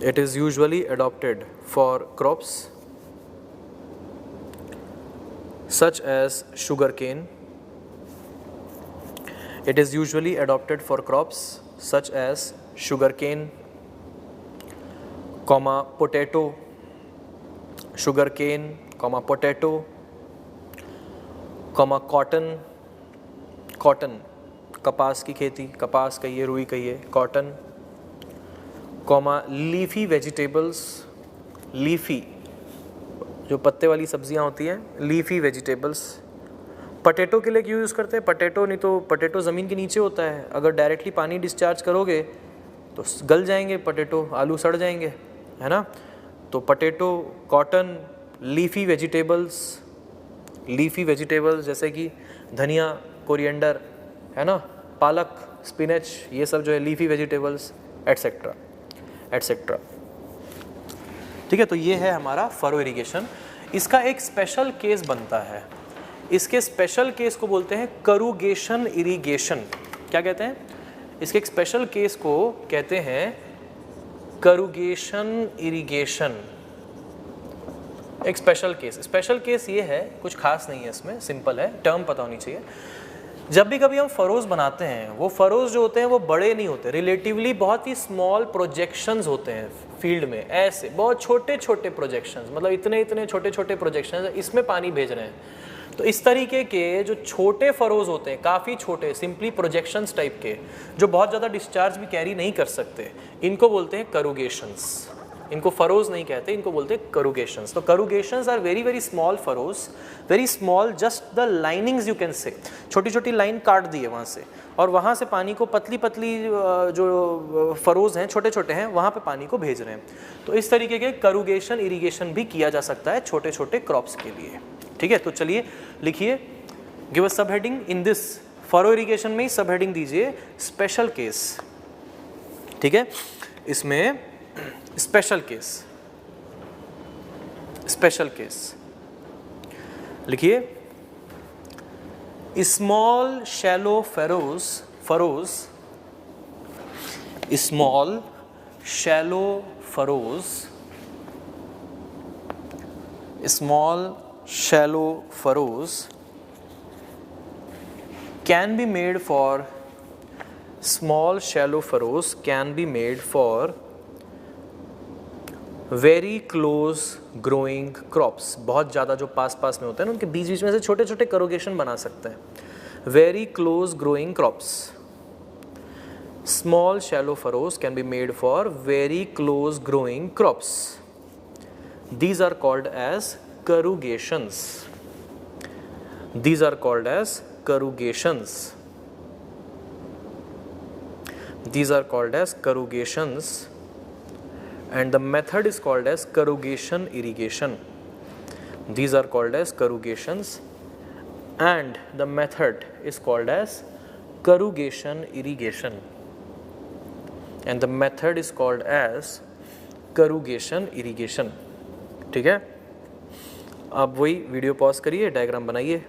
Speaker 1: It is usually adopted for crops such as sugarcane। It is usually adopted for crops such as sugarcane, potato, sugarcane, potato, cotton, कपास की खेती, कपास कहिए, रुई कहिए, कॉटन, लीफी वेजिटेबल्स, लीफी जो पत्ते वाली सब्जियां होती हैं, लीफी वेजिटेबल्स। पटेटो के लिए क्यों यूज़ करते हैं, पटेटो, नहीं तो पटेटो ज़मीन के नीचे होता है, अगर डायरेक्टली पानी डिस्चार्ज करोगे तो गल जाएंगे पटेटो, आलू सड़ जाएंगे, है ना। तो पटेटो, कॉटन, लीफी वेजिटेबल्स जैसे कि धनिया, कोरिएंडर, है ना, पालक, स्पिनच, ये सब जो है लीफी वेजिटेबल्स, एटसेट्रा एटसेट्रा। ठीक है, तो ये है हमारा फरो इरिगेशन। इसका एक स्पेशल केस बनता है, इसके स्पेशल केस को बोलते हैं करूगेशन इरिगेशन। क्या कहते हैं, इसके एक स्पेशल केस को कहते हैं करूगेशन इरिगेशन। एक स्पेशल केस ये है, कुछ खास नहीं है इसमें, सिंपल है, टर्म पता होनी चाहिए। जब भी कभी हम फरोज बनाते हैं, वो फरोज जो होते हैं वो बड़े नहीं होते, रिलेटिवली बहुत ही स्मॉल प्रोजेक्शंस होते हैं फील्ड में, ऐसे बहुत छोटे छोटे प्रोजेक्शंस, मतलब इतने छोटे छोटे प्रोजेक्शंस, इसमें पानी भेज रहे हैं। तो इस तरीके के जो छोटे फरोज होते हैं, काफ़ी छोटे, सिंपली प्रोजेक्शंस टाइप के, जो बहुत ज़्यादा डिस्चार्ज भी कैरी नहीं कर सकते, इनको बोलते हैं करूगेशंस। इनको फरोज नहीं कहते, इनको बोलते हैं करूगेशंस। तो corrugations are very very small furrows, very small, just the linings you can say, छोटी छोटी लाइन काट दी है वहाँ से, और वहाँ से पानी को पतली पतली जो फरोज हैं, छोटे छोटे हैं, वहाँ पे पानी को भेज रहे हैं। तो इस तरीके के करूगेशन इरिगेशन भी किया जा सकता है छोटे छोटे क्रॉप्स के लिए। ठीक है, तो चलिए लिखिए, गिव अ सब heading in this furrow irrigation में ही सब हेडिंग दीजिए स्पेशल केस। ठीक है, इसमें स्पेशल केस लिखिए, small shallow furrows, small shallow furrows, small shallow furrows can be made for very close growing crops. बहुत ज़्यादा जो पास में होते हैं ना, उनके बीच में से छोटे छोटे करोगेशन बना सकते हैं. Very close growing crops. Small shallow furrows can be made for very close growing crops. These are called as corrugations. These are called as corrugations. These are called as corrugations, and the method is called as corrugation irrigation. These are called as corrugations, and the method is called as corrugation irrigation. And the method is called as corrugation irrigation. ठीक है, अब वही वीडियो पॉज करिए, डायग्राम बनाइए.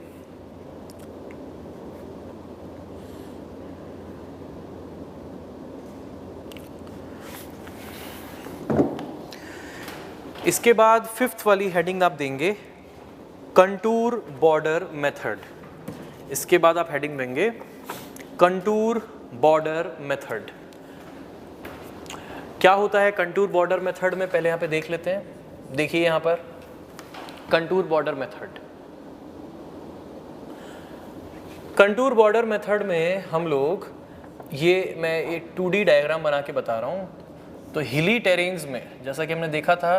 Speaker 1: इसके बाद फिफ्थ वाली हेडिंग आप देंगे कंटूर बॉर्डर मेथड. इसके बाद आप हेडिंग देंगे कंटूर बॉर्डर मेथड। क्या होता है कंटूर बॉर्डर मेथड में, पहले यहाँ पे देख लेते हैं। देखिए यहाँ पर contour border method, contour border method में हम लोग ये, मैं एक 2D डायग्राम बना के बता रहा हूँ। तो हिली टेरेन्स में जैसा कि हमने देखा था,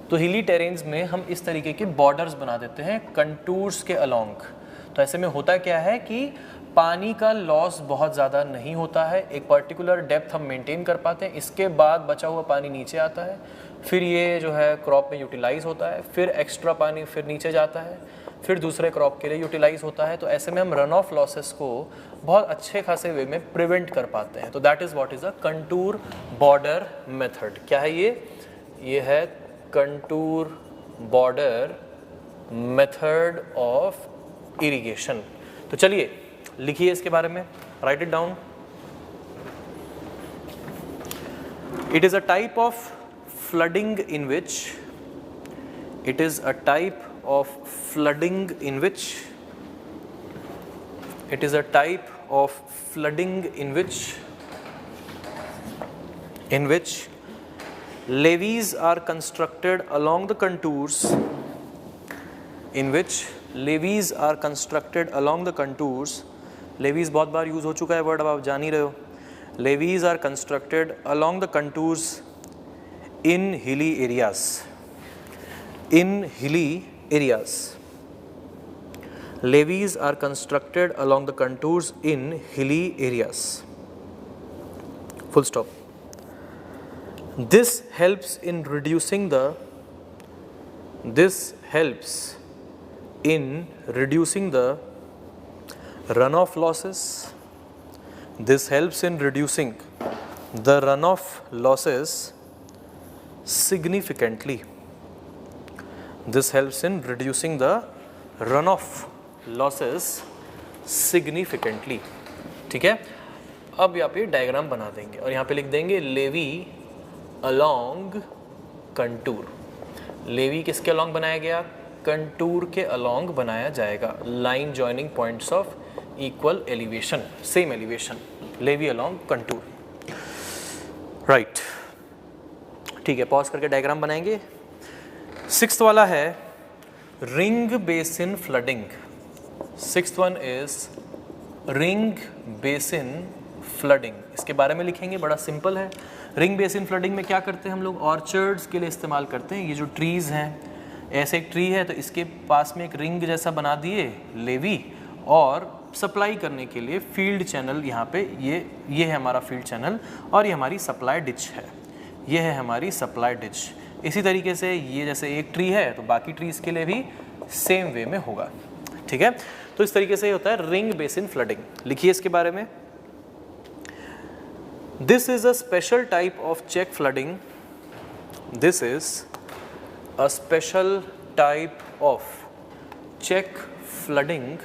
Speaker 1: तो हिली टेरेन्स में हम इस तरीके के बॉर्डर्स बना देते हैं कंटूर्स के अलोंग। तो ऐसे में होता क्या है कि पानी का लॉस बहुत ज़्यादा नहीं होता है, एक पर्टिकुलर डेप्थ हम मेंटेन कर पाते हैं, इसके बाद बचा हुआ पानी नीचे आता है, फिर ये जो है क्रॉप में यूटिलाइज होता है, फिर एक्स्ट्रा पानी फिर नीचे जाता है, फिर दूसरे क्रॉप के लिए यूटिलाइज होता है। तो ऐसे में हम रन ऑफ लॉसेस को बहुत अच्छे खासे वे में प्रिवेंट कर पाते हैं। तो that is what is a contour border method. क्या है ये है contour border method of irrigation. तो चलिए लिखिए इसके बारे में, right it down. It is a type of flooding in which it is a type of flooding in which it is a type of flooding in which levees are constructed along the contours, in which levees are constructed along the contours। levees बहुत बार यूज हो चुका है वर्ड, अब आप जान ही रहे हो। levees are constructed along the contours in hilly areas, in hilly areas levees are constructed along the contours in hilly areas, full stop। this helps in reducing the runoff losses, this helps in reducing the runoff losses significantly, this helps in reducing the runoff losses significantly। ठीक है, अब यहाँ पे डायग्राम बना देंगे और यहाँ पे लिख देंगे लेवी अलोंग कंटूर। लेवी किसके अलोंग बनाया गया? कंटूर के अलोंग बनाया जाएगा। Line joining points of equal elevation, same elevation, levee along contour, right. ठीक है, पॉज करके डायग्राम बनाएंगे। 6th वाला है ring basin flooding. 6th one is ring basin flooding. इसके बारे में लिखेंगे, बड़ा सिंपल है। रिंग बेसिन फ्लडिंग में क्या करते हैं हम लोग? ऑर्चर्ड्स के लिए इस्तेमाल करते हैं। ये जो ट्रीज़ हैं, ऐसे एक ट्री है तो इसके पास में एक रिंग जैसा बना दिए लेवी, और सप्लाई करने के लिए फील्ड चैनल यहाँ पे ये है हमारा फील्ड चैनल, और ये हमारी सप्लाई डिच है, ये है हमारी सप्लाई डिच। इसी तरीके से ये जैसे एक ट्री है तो बाकी ट्रीज के लिए भी सेम वे में होगा। ठीक है, तो इस तरीके से होता है रिंग बेसिन फ्लडिंग। लिखिए इसके बारे में। This is a special type of check flooding, this is a special type of check flooding,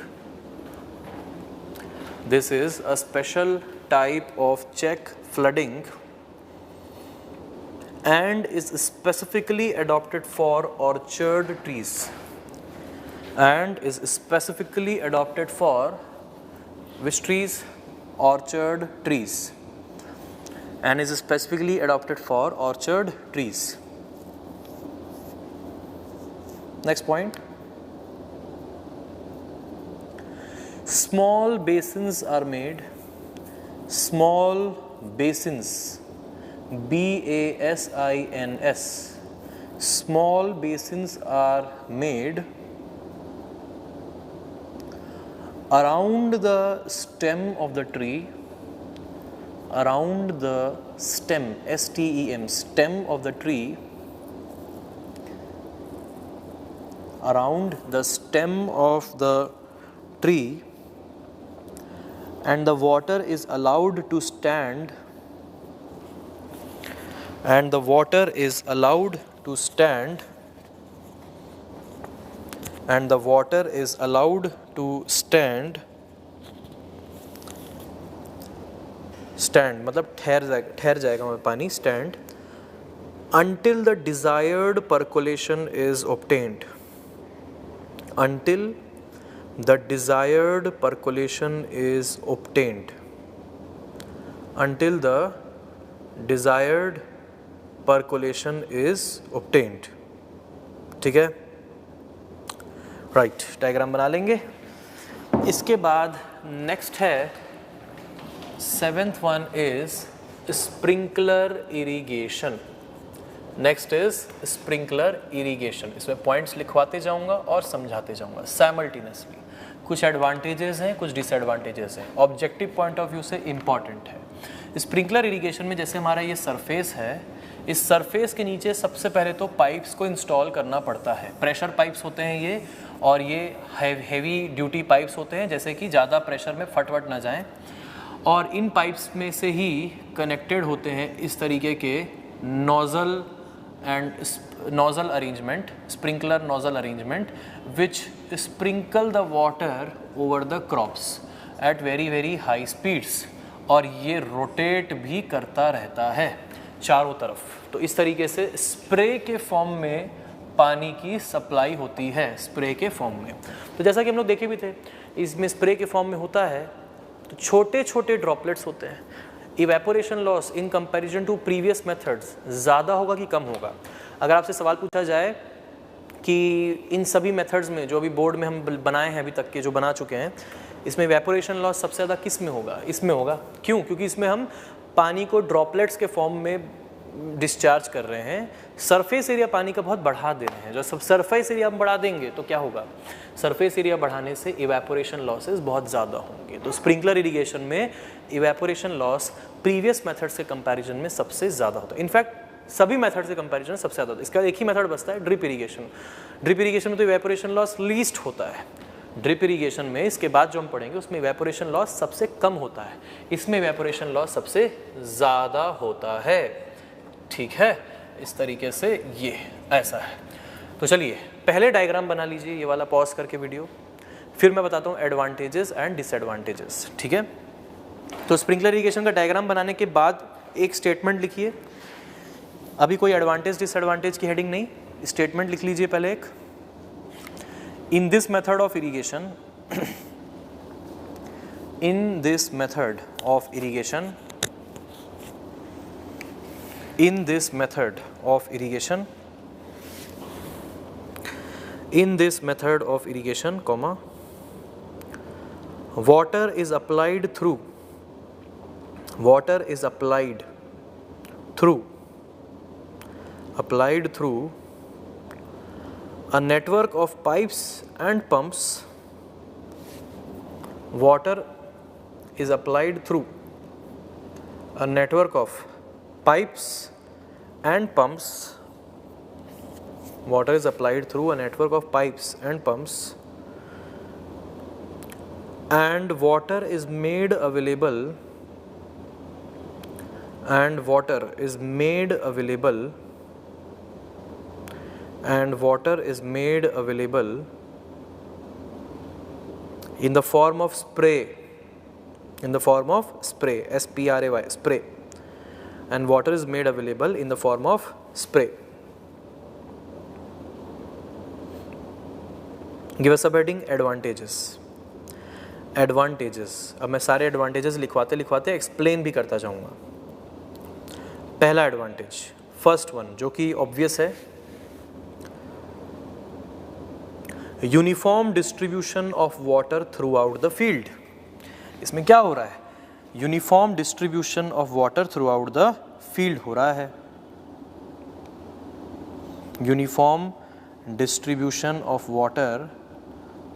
Speaker 1: this is a special type of check flooding and is specifically adopted for orchard trees, and is specifically adopted for which trees? Orchard trees, and is specifically adopted for orchard trees। Next point, small basins are made, small basins, BASINS, small basins are made around the stem of the tree, around the stem, STEM, stem of the tree, around the stem of the tree, and the water is allowed to stand, and the water is allowed to stand, and the water is allowed to stand, stand मतलब ठहर जाएगा वहाँ पानी, stand, until the desired percolation is obtained, until the desired percolation is obtained, until the desired percolation is obtained. ठीक है, राइट, डायग्राम बना लेंगे. इसके बाद नेक्स्ट है 7th one is sprinkler irrigation. Next is sprinkler irrigation. इसमें पॉइंट्स लिखवाते जाऊंगा और समझाते जाऊंगा साइमल्टेनियसली. कुछ एडवांटेजेस हैं, कुछ डिसएडवांटेजेस हैं. ऑब्जेक्टिव पॉइंट ऑफ व्यू से इम्पॉर्टेंट है. स्प्रिंकलर इरिगेशन में जैसे हमारा ये सरफेस है, इस सरफेस के नीचे सबसे पहले तो पाइप्स को इंस्टॉल करना पड़ता है. प्रेशर पाइप्स होते हैं ये, और ये हैवी ड्यूटी पाइप्स होते हैं, जैसे कि ज़्यादा प्रेशर में फटवट ना जाएं. और इन पाइप्स में से ही कनेक्टेड होते हैं इस तरीके के nozzle and nozzle arrangement, sprinkler nozzle arrangement, which sprinkle the water over the crops at very high speeds. और ये रोटेट भी करता रहता है चारों तरफ. तो इस तरीके से स्प्रे के फॉर्म में पानी की सप्लाई होती है, स्प्रे के फॉर्म में. तो जैसा कि हम लोग देखे भी थे, इसमें स्प्रे के फॉर्म में होता है तो छोटे छोटे ड्रॉपलेट्स होते हैं. Evaporation loss in comparison to previous methods ज़्यादा होगा कि कम होगा? अगर आपसे सवाल पूछा जाए कि इन सभी मेथड्स में जो अभी बोर्ड में हम बनाए हैं, अभी तक के जो बना चुके हैं, इसमें इवेपोरेशन लॉस सबसे ज़्यादा किस में होगा? इसमें होगा. क्यों? क्योंकि इसमें हम पानी को ड्रॉपलेट्स के फॉर्म में डिस्चार्ज कर रहे हैं. सरफेस एरिया पानी का बहुत बढ़ा दे रहे हैं. जो सब सरफेस एरिया हम बढ़ा देंगे तो क्या होगा? सरफेस एरिया बढ़ाने से इवेपोरेशन लॉसेस बहुत ज़्यादा होंगे. तो स्प्रिंकलर इरिगेशन में इवेपोरेशन लॉस प्रीवियस मेथड से कंपैरिजन में सबसे ज़्यादा होता है. इनफैक्ट सभी मेथड से कंपैरिजन में सबसे ज़्यादा होता है. इसका एक ही मेथड बचता है, ड्रिप इरिगेशन. ड्रिप इरिगेशन में तो इवेपोरेशन लॉस लीस्ट होता है. ड्रिप इरिगेशन में इसके बाद जो हम पढ़ेंगे उसमें इवेपोरेशन लॉस सबसे कम होता है. इसमें इवेपोरेशन लॉस सबसे ज़्यादा होता है. ठीक है, इस तरीके से ये ऐसा है. तो चलिए पहले डायग्राम बना लीजिए, ये वाला पॉज करके वीडियो, फिर मैं बताता हूँ एडवांटेजेस एंड डिसएडवांटेजेस. ठीक है, तो स्प्रिंकलर इरिगेशन का डायग्राम बनाने के बाद एक स्टेटमेंट लिखिए. अभी कोई एडवांटेज डिसएडवांटेज की हेडिंग नहीं, स्टेटमेंट लिख लीजिए पहले एक. इन this method of irrigation, in this method of irrigation, in this method of irrigation, in this method of irrigation, comma, water is applied through, water is applied through a network of pipes and pumps. Water is applied through a network of pipes and pumps. Water is applied through a network of pipes and pumps, and water is made available, and water is made available, and water is made available in the form of spray, in the form of spray, S-P-R-A-Y, spray. And water is made available in the form of spray. Give us a heading, advantages. Advantages. अब मैं सारे advantages लिखवाते लिखवाते एक्सप्लेन भी करता जाऊंगा. पहला एडवांटेज, फर्स्ट वन, जो कि ऑब्वियस है, uniform distribution of water through out the field. इसमें क्या हो रहा है? Uniform distribution of water through out the field हो रहा है. Uniform distribution of water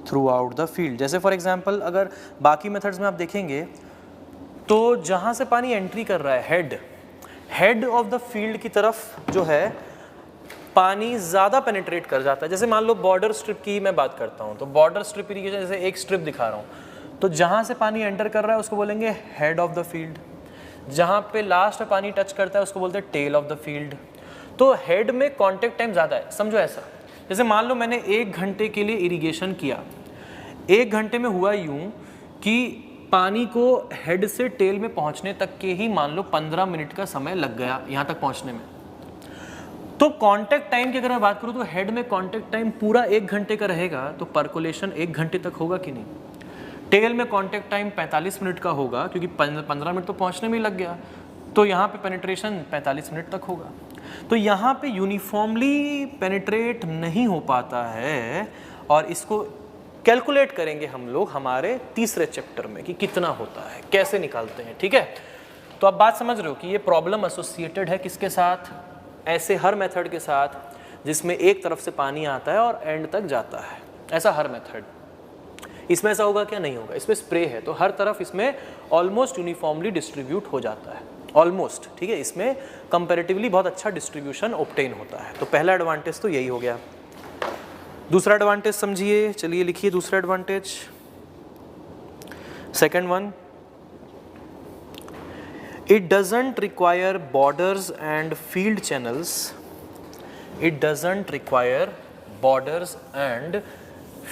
Speaker 1: through out the field. जैसे फॉर एग्जांपल अगर बाकी मेथड्स में आप देखेंगे तो जहाँ से पानी एंट्री कर रहा है, हेड ऑफ द फील्ड की तरफ जो है पानी ज़्यादा पेनिट्रेट कर जाता है. जैसे मान लो बॉर्डर स्ट्रिप की मैं बात करता हूँ, तो बॉर्डर स्ट्रिप इरिगेशन, जैसे एक स्ट्रिप दिखा रहा हूँ, तो जहाँ से पानी एंटर कर रहा है उसको बोलेंगे हेड ऑफ द फील्ड. जहाँ पे लास्ट में पानी टच करता है उसको बोलते हैं टेल ऑफ द फील्ड. तो हेड में कांटेक्ट टाइम ज़्यादा है. समझो ऐसा, जैसे मान लो मैंने 1 घंटे के लिए इरिगेशन किया. 1 घंटे में हुआ यूँ कि पानी को हेड से टेल में पहुँचने तक के ही मान लो 15 मिनट का समय लग गया यहाँ तक पहुँचने में. तो कांटेक्ट टाइम की अगर मैं बात करूं तो हेड में कांटेक्ट टाइम पूरा 1 घंटे का रहेगा, तो परकोलेशन 1 घंटे तक होगा कि नहीं। टेल में कांटेक्ट टाइम 45 मिनट का होगा क्योंकि 15 मिनट तो पहुंचने में ही लग गया, तो यहाँ पे पेनिट्रेशन 45 मिनट तक होगा। तो यहाँ पे यूनिफॉर्मली पेनिट्रेट नहीं हो पाता है, और इसको कैलकुलेट करेंगे हम लोग हमारे तीसरे चैप्टर में कि कितना होता है, कैसे निकालते हैं, ठीक है। तो आप बात समझ रहे हो कि ये प्रॉब्लम एसोसिएटेड है किसके साथ, ऐसे हर मेथड के साथ जिसमें एक तरफ से पानी आता है और एंड तक जाता है, ऐसा हर मेथड। इसमें ऐसा होगा क्या, नहीं होगा, इसमें स्प्रे है तो हर तरफ इसमें ऑलमोस्ट यूनिफॉर्मली डिस्ट्रीब्यूट हो जाता है, ऑलमोस्ट, ठीक है। इसमें कंपैरेटिवली बहुत अच्छा डिस्ट्रीब्यूशन ऑब्टेन होता है। तो पहला एडवांटेज तो यही हो गया। दूसरा एडवांटेज समझिए, चलिए लिखिए दूसरा advantage. Second one, it doesn't require borders and field channels. It doesn't require borders and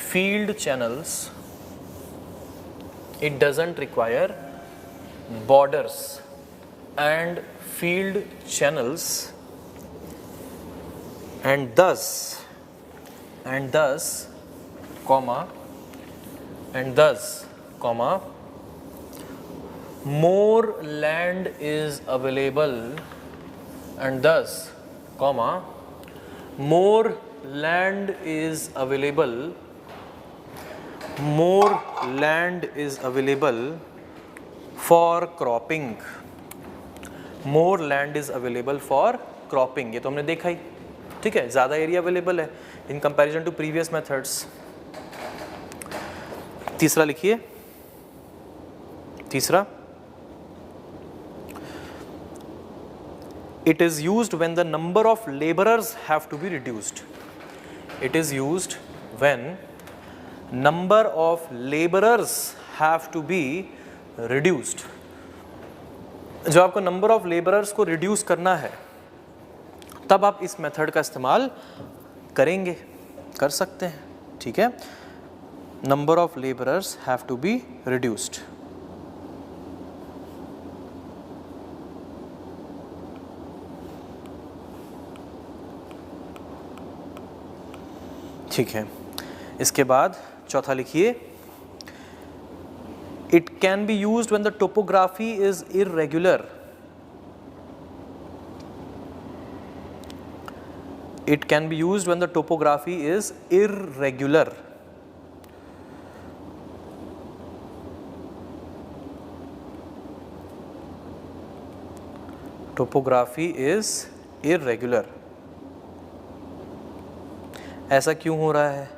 Speaker 1: field channels. It doesn't require borders and field channels, and thus comma more land is available, and thus more land is available for cropping. More land is available for cropping, ये तो हमने देखा ही, ठीक है। ज़्यादा एरिया अवेलेबल है in comparison to previous methods. तीसरा लिखिए, तीसरा, it is used when the number of laborers have to be reduced. It is used when number of laborers have to be reduced. जब आपको नंबर ऑफ लेबरर्स को रिड्यूस करना है तब आप इस मेथड का इस्तेमाल करेंगे, कर सकते हैं, ठीक है। Number of labourers have to be reduced. ठीक है, इसके बाद चौथा लिखिए, it can be used when the topography is irregular. It can be used when the topography is irregular. Topography is irregular. ऐसा क्यों हो रहा है?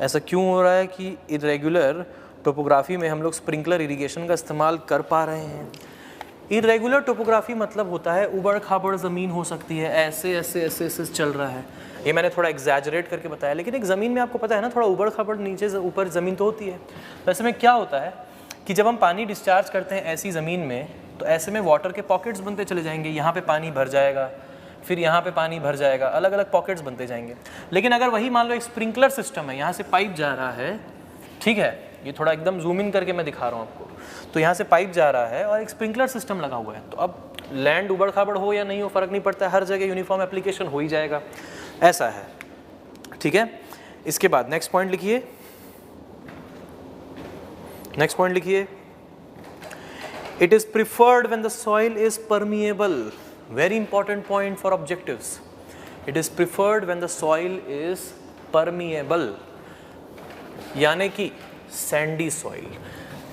Speaker 1: ऐसा क्यों हो रहा है कि इरेगुलर टोपोग्राफी में हम लोग स्प्रिंकलर इरिगेशन का इस्तेमाल कर पा रहे हैं? इरेगुलर टोपोग्राफी मतलब होता है उबड़ खाबड़ ज़मीन हो सकती है, ऐसे ऐसे ऐसे ऐसे चल रहा है। ये मैंने थोड़ा एग्जैजरेट करके बताया, लेकिन एक ज़मीन में आपको पता है ना, थोड़ा उबड़ खाबड़ नीचे से ऊपर ज़मीन तो होती है। तो ऐसे में क्या होता है कि जब हम पानी डिस्चार्ज करते हैं ऐसी ज़मीन में, तो ऐसे में वाटर के पॉकेट्स बनते चले जाएंगे। यहाँ पे पानी भर जाएगा, फिर यहाँ पे पानी भर जाएगा, अलग अलग पॉकेट्स बनते जाएंगे। लेकिन अगर वही मान लो एक स्प्रिंकलर सिस्टम है, यहाँ से पाइप जा रहा है, ठीक है, ये थोड़ा एकदम जूम इन करके मैं दिखा रहा हूँ आपको, तो यहाँ से पाइप जा रहा है और एक स्प्रिंकलर सिस्टम लगा हुआ है, तो अब लैंड उबड़ खाबड़ हो या नहीं हो फ़र्क नहीं पड़ता, हर जगह यूनिफॉर्म एप्लीकेशन हो ही जाएगा, ऐसा है, ठीक है। इसके बाद नेक्स्ट पॉइंट लिखिए, नेक्स्ट पॉइंट लिखिए, it is preferred when the soil is permeable. Very important point for objectives. It is preferred when the soil is permeable, यानी कि सैंडी सॉइल।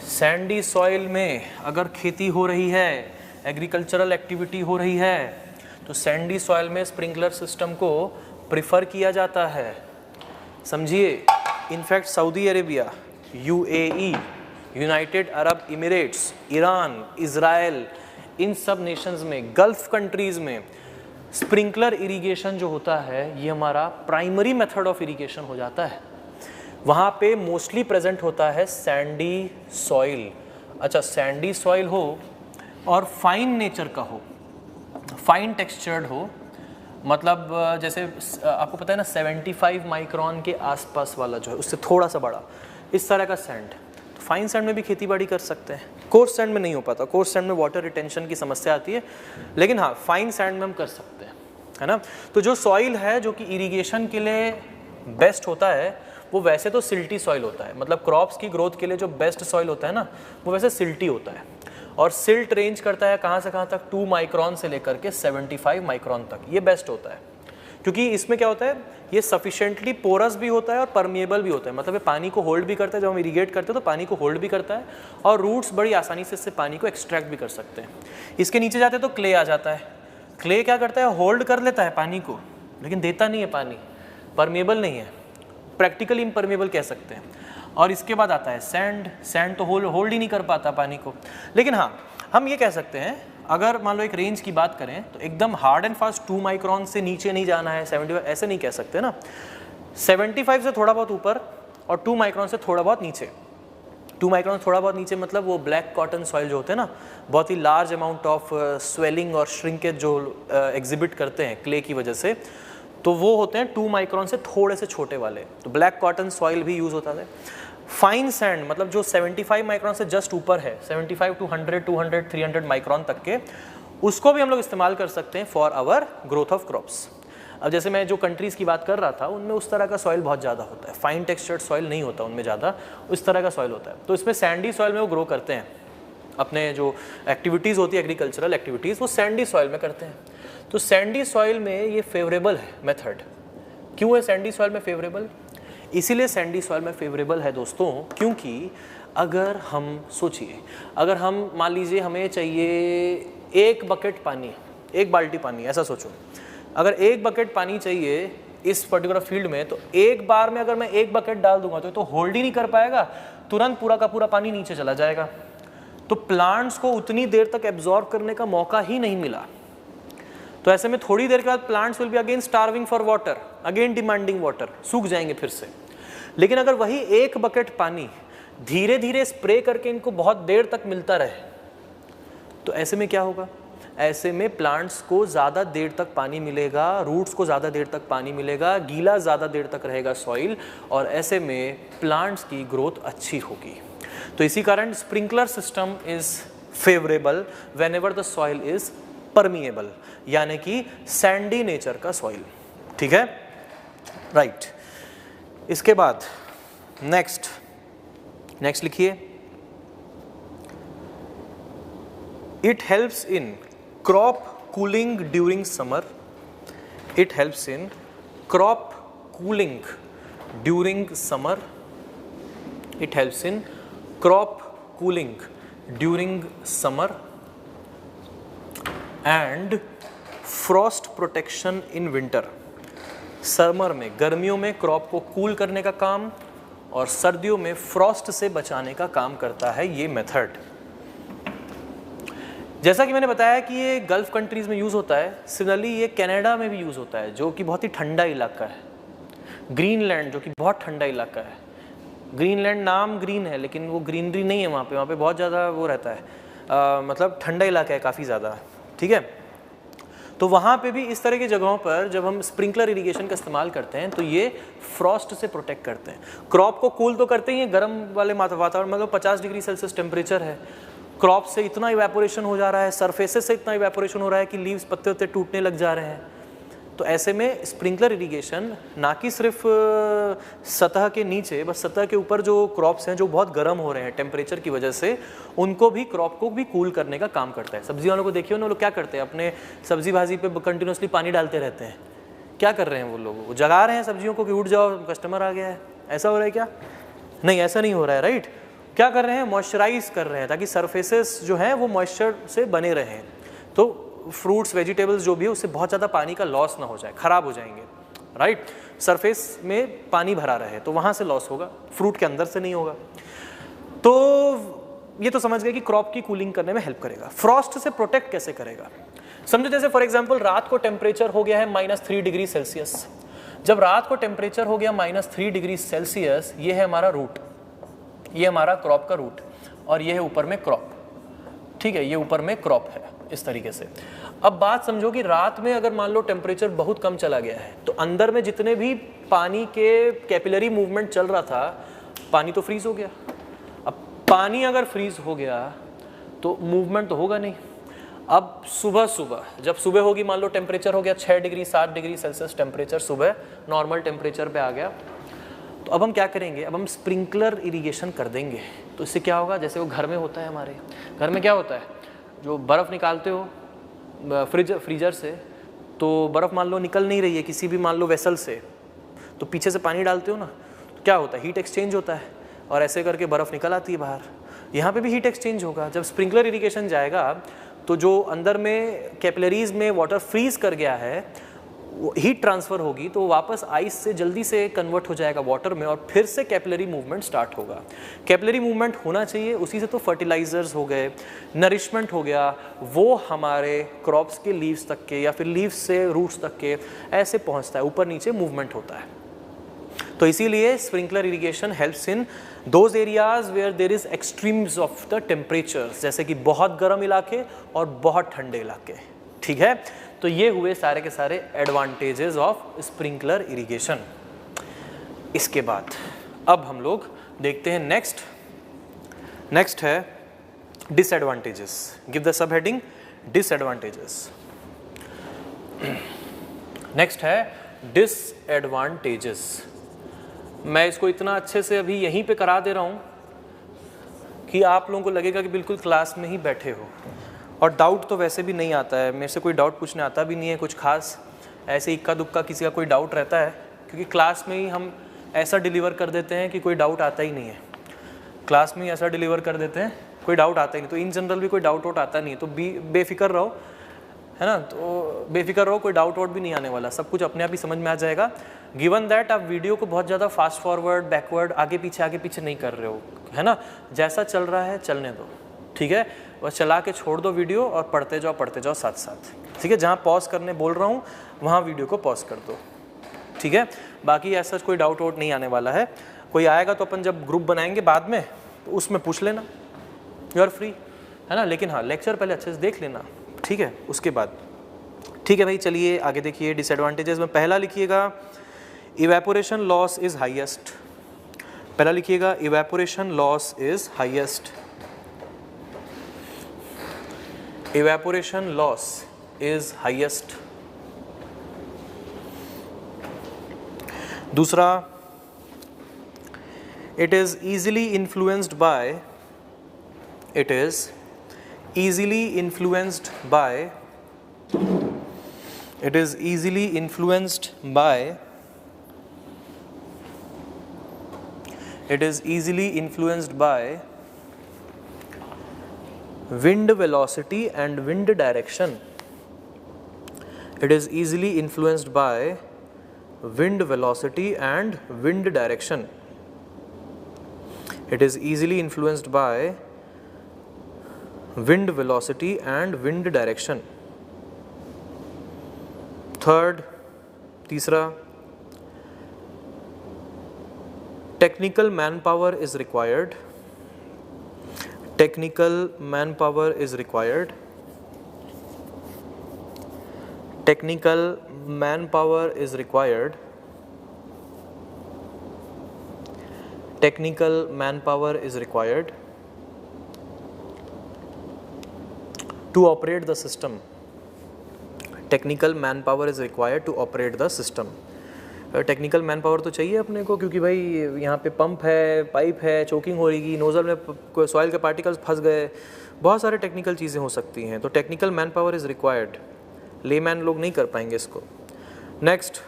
Speaker 1: सैंडी सॉइल में अगर खेती हो रही है, एग्रीकल्चरल एक्टिविटी हो रही है, तो सैंडी सॉइल में स्प्रिंकलर सिस्टम को प्रिफर किया जाता है, समझिए। In fact Saudi Arabia, UAE, United Arab Emirates, Iran, Israel, इन सब नेशंस में, गल्फ कंट्रीज़ में स्प्रिंकलर इरिगेशन जो होता है ये हमारा प्राइमरी मेथड ऑफ इरिगेशन हो जाता है। वहाँ पे मोस्टली प्रेजेंट होता है सैंडी सॉइल। अच्छा, सैंडी सॉइल हो और फाइन नेचर का हो, फाइन टेक्सचर्ड हो, मतलब जैसे आपको पता है ना 75 माइक्रोन के आसपास वाला जो है उससे थोड़ा सा बड़ा, इस तरह का सैंड, तो फाइन सैंड में भी खेती बाड़ी कर सकते हैं। कोर्स सैंड में नहीं हो पाता, कोर्स सैंड में वाटर रिटेंशन की समस्या आती है, लेकिन हाँ फाइन सैंड में हम कर सकते हैं, है ना। तो जो सॉइल है जो कि इरिगेशन के लिए बेस्ट होता है वो वैसे तो सिल्टी सॉइल होता है, मतलब क्रॉप्स की ग्रोथ के लिए जो बेस्ट सॉइल होता है ना वो वैसे सिल्टी होता है। और सिल्ट रेंज करता है कहाँ से कहाँ तक, 2 माइक्रोन से लेकर के 75 माइक्रोन तक, ये बेस्ट होता है। क्योंकि इसमें क्या होता है, ये सफिशिएंटली पोरस भी होता है और परमिएबल भी होता है, मतलब ये पानी को होल्ड भी करता है। जब हम इरीगेट करते हैं तो पानी को होल्ड भी करता है और रूट्स बड़ी आसानी से इससे पानी को एक्सट्रैक्ट भी कर सकते हैं। इसके नीचे जाते हैं तो क्ले आ जाता है। क्ले क्या करता है, होल्ड कर लेता है पानी को लेकिन देता नहीं है पानी, परमिएबल नहीं है, प्रैक्टिकली इम्परमिएबल कह सकते हैं। और इसके बाद आता है सैंड। सैंड तो होल्ड ही नहीं कर पाता पानी को। लेकिन हाँ, हम ये कह सकते हैं अगर मान लो एक रेंज की बात करें तो एकदम हार्ड एंड फास्ट 2 माइक्रोन से नीचे नहीं जाना है, 75 ऐसे नहीं कह सकते ना, 75 से थोड़ा बहुत ऊपर और 2 माइक्रोन से थोड़ा बहुत नीचे। 2 माइक्रोन थोड़ा बहुत नीचे मतलब वो ब्लैक कॉटन सॉइल जो होते हैं ना, बहुत ही लार्ज अमाउंट ऑफ स्वेलिंग और श्रिंकेज जो एग्जिबिट करते हैं क्ले की वजह से, तो वो होते हैं 2 माइक्रोन से थोड़े से छोटे वाले, तो ब्लैक कॉटन सॉइल भी यूज़ होता है। फाइन सैंड मतलब जो 75 माइक्रोन से जस्ट ऊपर है, 75 टू 100, 200, 300 माइक्रोन तक के, उसको भी हम लोग इस्तेमाल कर सकते हैं for our growth of crops. अब जैसे मैं जो कंट्रीज़ की बात कर रहा था उनमें उस तरह का सॉइल बहुत ज़्यादा होता है, फाइन टेक्सचर्ड सॉइल नहीं होता उनमें ज़्यादा, उस तरह का सॉइल होता है। तो इसमें सैंडी सॉइल में वो ग्रो करते हैं, अपने जो एक्टिविटीज़ होती है एग्रीकल्चरल एक्टिविटीज़ वो सैंडी सॉइल में करते हैं। तो सैंडी सॉइल में ये फेवरेबल है मेथड। क्यों है सैंडी सॉइल में फेवरेबल? इसीलिए सैंडी सॉइल में फेवरेबल है दोस्तों क्योंकि अगर हम सोचिए, अगर हम मान लीजिए हमें चाहिए 1 बकेट पानी, 1 बाल्टी पानी, ऐसा सोचो, अगर 1 बकेट पानी चाहिए इस पर्टिकुलर फील्ड में, तो एक बार में अगर मैं 1 बकेट डाल दूंगा तो होल्ड ही नहीं कर पाएगा, तुरंत पूरा का पूरा पानी नीचे चला जाएगा। तो प्लांट्स को उतनी देर तक एब्जॉर्ब करने का मौका ही नहीं मिला। तो ऐसे में थोड़ी देर के बाद plants will be again starving for water, again demanding water, सूख जाएंगे फिर से। लेकिन अगर वही 1 बकेट पानी धीरे धीरे स्प्रे करके इनको बहुत देर तक मिलता रहे तो ऐसे में क्या होगा, ऐसे में प्लांट्स को ज़्यादा देर तक पानी मिलेगा, रूट्स को ज़्यादा देर तक पानी मिलेगा, गीला ज़्यादा देर तक रहेगा सॉइल, और ऐसे में प्लांट्स की ग्रोथ अच्छी होगी। तो इसी कारण sprinkler system is favourable when ever the soil is permeable, यानी कि सैंडी नेचर का सॉइल। ठीक है, राइट। इसके बाद नेक्स्ट लिखिए, it helps in crop cooling during summer. It helps in crop cooling during summer. It helps in crop cooling during summer and Frost protection in winter. Summer में, गर्मियों में क्रॉप को कूल करने का काम और सर्दियों में फ्रॉस्ट से बचाने का काम करता है ये मेथड। जैसा कि मैंने बताया कि ये गल्फ कंट्रीज में यूज़ होता है, सिमिलरली ये कनाडा में भी यूज़ होता है जो कि बहुत ही ठंडा इलाका है। ग्रीनलैंड जो कि बहुत ठंडा इलाका है, ग्रीनलैंड नाम ग्रीन है लेकिन वो ग्रीनरी नहीं है वहाँ पे बहुत ज़्यादा वो रहता है, मतलब ठंडा इलाका है काफ़ी ज़्यादा। ठीक है, तो वहाँ पे भी इस तरह की जगहों पर जब हम स्प्रिंकलर इरिगेशन का इस्तेमाल करते हैं तो ये फ्रॉस्ट से प्रोटेक्ट करते हैं। क्रॉप को कूल तो करते ही हैं, गर्म वाले वातावरण, मतलब 50 डिग्री सेल्सियस टेम्परेचर है, क्रॉप से इतना इवेपोरेशन हो जा रहा है, सरफेसेस से इतना इवेपोरेशन हो रहा है कि लीव्स, पत्ते उत्ते टूटने लग जा रहे हैं। तो ऐसे में स्प्रिंकलर इरिगेशन ना कि सिर्फ सतह के नीचे, बस सतह के ऊपर जो क्रॉप्स हैं जो बहुत गर्म हो रहे हैं टेम्परेचर की वजह से, उनको भी, क्रॉप को भी कूल करने का काम करता है। सब्जी वालों को देखिए, उन लोग क्या करते हैं, अपने सब्जी भाजी पे कंटिन्यूसली पानी डालते रहते हैं। क्या कर रहे हैं वो लोग, वो जगा रहे हैं सब्जियों को कि उठ जाओ कस्टमर आ गया है, ऐसा हो रहा है क्या? नहीं, ऐसा नहीं हो रहा है, राइट। क्या कर रहे हैं, मॉइस्चराइज कर रहे हैं ताकि सरफेसेस जो हैं वो मॉइस्चर से बने रहें। तो फ्रूट्स, वेजिटेबल्स जो भी है उससे बहुत ज़्यादा पानी का लॉस ना हो जाए, ख़राब हो जाएंगे, राइट। सरफेस में पानी भरा रहे तो वहाँ से लॉस होगा, फ्रूट के अंदर से नहीं होगा। तो ये तो समझ गए कि क्रॉप की कूलिंग करने में हेल्प करेगा। फ्रॉस्ट से प्रोटेक्ट कैसे करेगा, समझो जैसे फॉर एग्जांपल रात को टेम्परेचर हो गया है -3 डिग्री सेल्सियस। जब रात को टेम्परेचर हो गया -3 डिग्री सेल्सियस, ये है हमारा रूट, ये हमारा क्रॉप का रूट, और ये है ऊपर में क्रॉप। ठीक है, ये ऊपर में क्रॉप है इस तरीके से। अब बात समझो कि रात में अगर मान लो टेम्परेचर बहुत कम चला गया है तो अंदर में जितने भी पानी के कैपिलरी मूवमेंट चल रहा था, पानी तो फ्रीज हो गया। अब पानी अगर फ्रीज हो गया तो मूवमेंट तो होगा नहीं। अब सुबह जब सुबह होगी, मान लो टेम्परेचर हो गया 6 डिग्री 7 डिग्री सेल्सियस टेम्परेचर, सुबह नॉर्मल टेम्परेचर पे आ गया, तो अब हम क्या करेंगे, अब हम स्प्रिंकलर इरिगेशन कर देंगे। तो इससे क्या होगा, जैसे वो घर में होता है, हमारे घर में क्या होता है, जो बर्फ़ निकालते हो फ्रीजर से, तो बर्फ़ मान लो निकल नहीं रही है किसी भी मान लो वेसल से, तो पीछे से पानी डालते हो ना, तो क्या होता है, हीट एक्सचेंज होता है और ऐसे करके बर्फ़ निकल आती है बाहर। यहाँ पे भी हीट एक्सचेंज होगा। जब स्प्रिंकलर इरिगेशन जाएगा तो जो अंदर में कैपिलरीज में वाटर फ्रीज कर गया है, हीट ट्रांसफ़र होगी तो वापस आइस से जल्दी से कन्वर्ट हो जाएगा वाटर में और फिर से कैपिलरी मूवमेंट स्टार्ट होगा। कैपिलरी मूवमेंट होना चाहिए, उसी से तो फर्टिलाइजर्स हो गए, नरिशमेंट हो गया, वो हमारे क्रॉप्स के लीव्स तक के या फिर लीव्स से रूट्स तक के ऐसे पहुंचता है, ऊपर नीचे मूवमेंट होता है। तो इसीलिए sprinkler irrigation helps in those areas where there is extremes of the temperatures, जैसे कि बहुत गर्म इलाके और बहुत ठंडे इलाके। ठीक है, तो ये हुए सारे के सारे एडवांटेजेस ऑफ स्प्रिंकलर इरिगेशन। इसके बाद अब हम लोग देखते हैं नेक्स्ट है disadvantages. Give the sub heading disadvantages. Next है डिसएडवांटेजेस। मैं इसको इतना अच्छे से अभी यहीं पे करा दे रहा हूँ कि आप लोगों को लगेगा कि बिल्कुल क्लास में ही बैठे हो, और डाउट तो वैसे भी नहीं आता है, मेरे से कोई डाउट पूछने आता भी नहीं है कुछ खास, ऐसे इक्का दुक्का किसी का कोई डाउट रहता है, क्योंकि क्लास में ही हम ऐसा डिलीवर कर देते हैं कि कोई डाउट आता ही नहीं है। क्लास में ही ऐसा डिलीवर कर देते हैं कोई डाउट आता ही नहीं, तो इन जनरल भी कोई डाउट आता नहीं है, तो बेफिक्र रहो, है ना, तो बेफिक्र रहो, कोई डाउट भी नहीं आने वाला, सब कुछ अपने आप ही समझ में आ जाएगा। गिवन दैट आप वीडियो को बहुत ज़्यादा फास्ट फॉरवर्ड बैकवर्ड आगे पीछे नहीं कर रहे हो, है ना, जैसा चल रहा है चलने दो, ठीक है, बस चला के छोड़ दो वीडियो और पढ़ते जाओ साथ साथ, ठीक है। जहाँ पॉज करने बोल रहा हूँ वहाँ वीडियो को पॉज कर दो, ठीक है। बाकी ऐसा कोई डाउट नहीं आने वाला है। कोई आएगा तो अपन जब ग्रुप बनाएंगे बाद में तो उसमें पूछ लेना, यू आर फ्री, है ना। लेकिन हाँ, लेक्चर पहले अच्छे से देख लेना, ठीक है, उसके बाद। ठीक है भाई, चलिए आगे देखिए। डिसएडवांटेजेस में पहला लिखिएगा इवेपोरेशन लॉस इज हाईएस्ट। पहला लिखिएगा evaporation loss is highest. Evaporation loss is highest. दूसरा, it is easily influenced by wind velocity and wind direction. It is easily influenced by wind velocity and wind direction. It is easily influenced by wind velocity and wind direction. Third, तीसरा, technical manpower is required. Technical manpower is required. Technical manpower is required. Technical manpower is required to operate the system. Technical manpower is required to operate the system. Technical man power तो चाहिए अपने को, क्योंकि भाई यहाँ पे पंप है, पाइप है, चोकिंग हो रही, नोज़ल में सॉइल के पार्टिकल्स फंस गए, बहुत सारे टेक्निकल चीज़ें हो सकती हैं, तो technical man power is required. Layman लोग नहीं कर पाएंगे इसको। Next,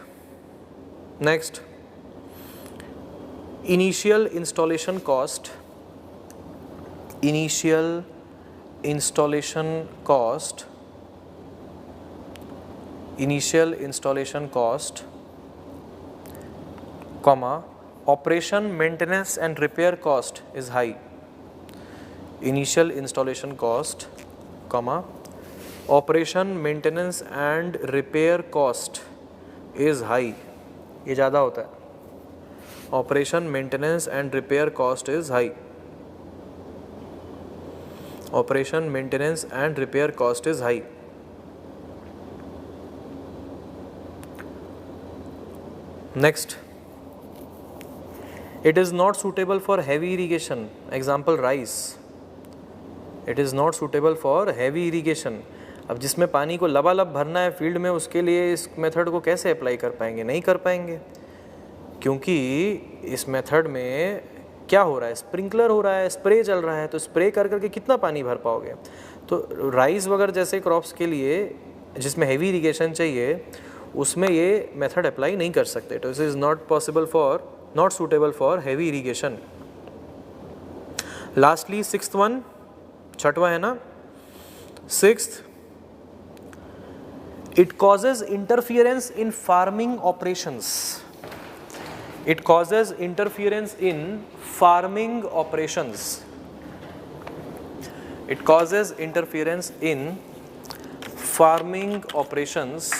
Speaker 1: initial installation cost. Initial installation cost, initial installation cost, comma, operation, maintenance and repair cost is high. Initial installation cost, comma, operation, maintenance and repair cost is high. ये ज़्यादा होता है। Operation, maintenance and repair cost is high. Operation, maintenance and repair cost is high. Next, it is not suitable for heavy irrigation. Example, rice. It is not suitable for heavy irrigation. अब जिसमें पानी को लबालब भरना है फील्ड में, उसके लिए इस मेथड को कैसे अप्लाई कर पाएंगे? नहीं कर पाएंगे, क्योंकि इस मेथड में क्या हो रहा है, स्प्रिंकलर हो रहा है, स्प्रे चल रहा है, तो स्प्रे कर करके कितना पानी भर पाओगे? तो राइस वगैरह जैसे क्रॉप्स के लिए जिसमें हेवी इरिगेशन चाहिए, उसमें ये मेथड अप्लाई नहीं कर सकते। तो this is not possible for, not suitable for heavy irrigation. Lastly sixth one, छठवां है ना, sixth, it causes interference in farming operations. It causes interference in farming operations. It causes interference in farming operations.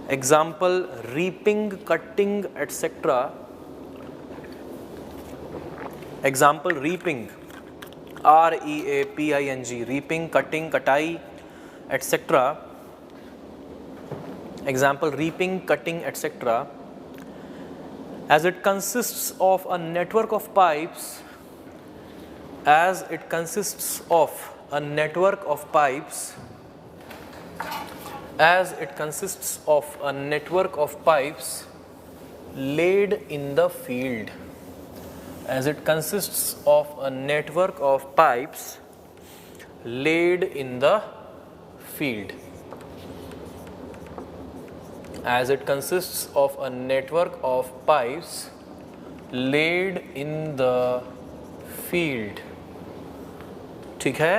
Speaker 1: Example, reaping, cutting, etc. Example, reaping, R-E-A-P-I-N-G, reaping, cutting, कटाई, etc. Example, reaping, cutting, etc. As it consists of a network of pipes, as it consists of a network of pipes, as it consists of a network of pipes laid in the field, as it consists of a network of pipes laid in the field, as it consists of a network of pipes laid in the field. ठीक है,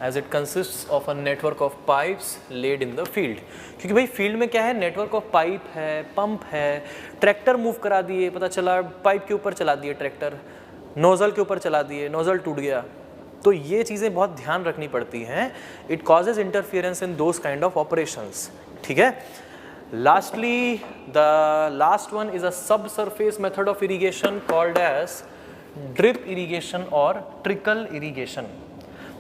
Speaker 1: as it consists of a network of pipes laid in the field. क्योंकि भाई फील्ड में क्या है, नेटवर्क ऑफ पाइप है, पंप है, ट्रैक्टर मूव करा दिए, पता चला पाइप के ऊपर चला दिए ट्रैक्टर, नोजल के ऊपर चला दिए, नोजल टूट गया, तो ये चीज़ें बहुत ध्यान रखनी पड़ती हैं. It causes interference in those kind of operations. ठीक है. Lastly, the last one is a subsurface method of irrigation called as drip irrigation or trickle irrigation.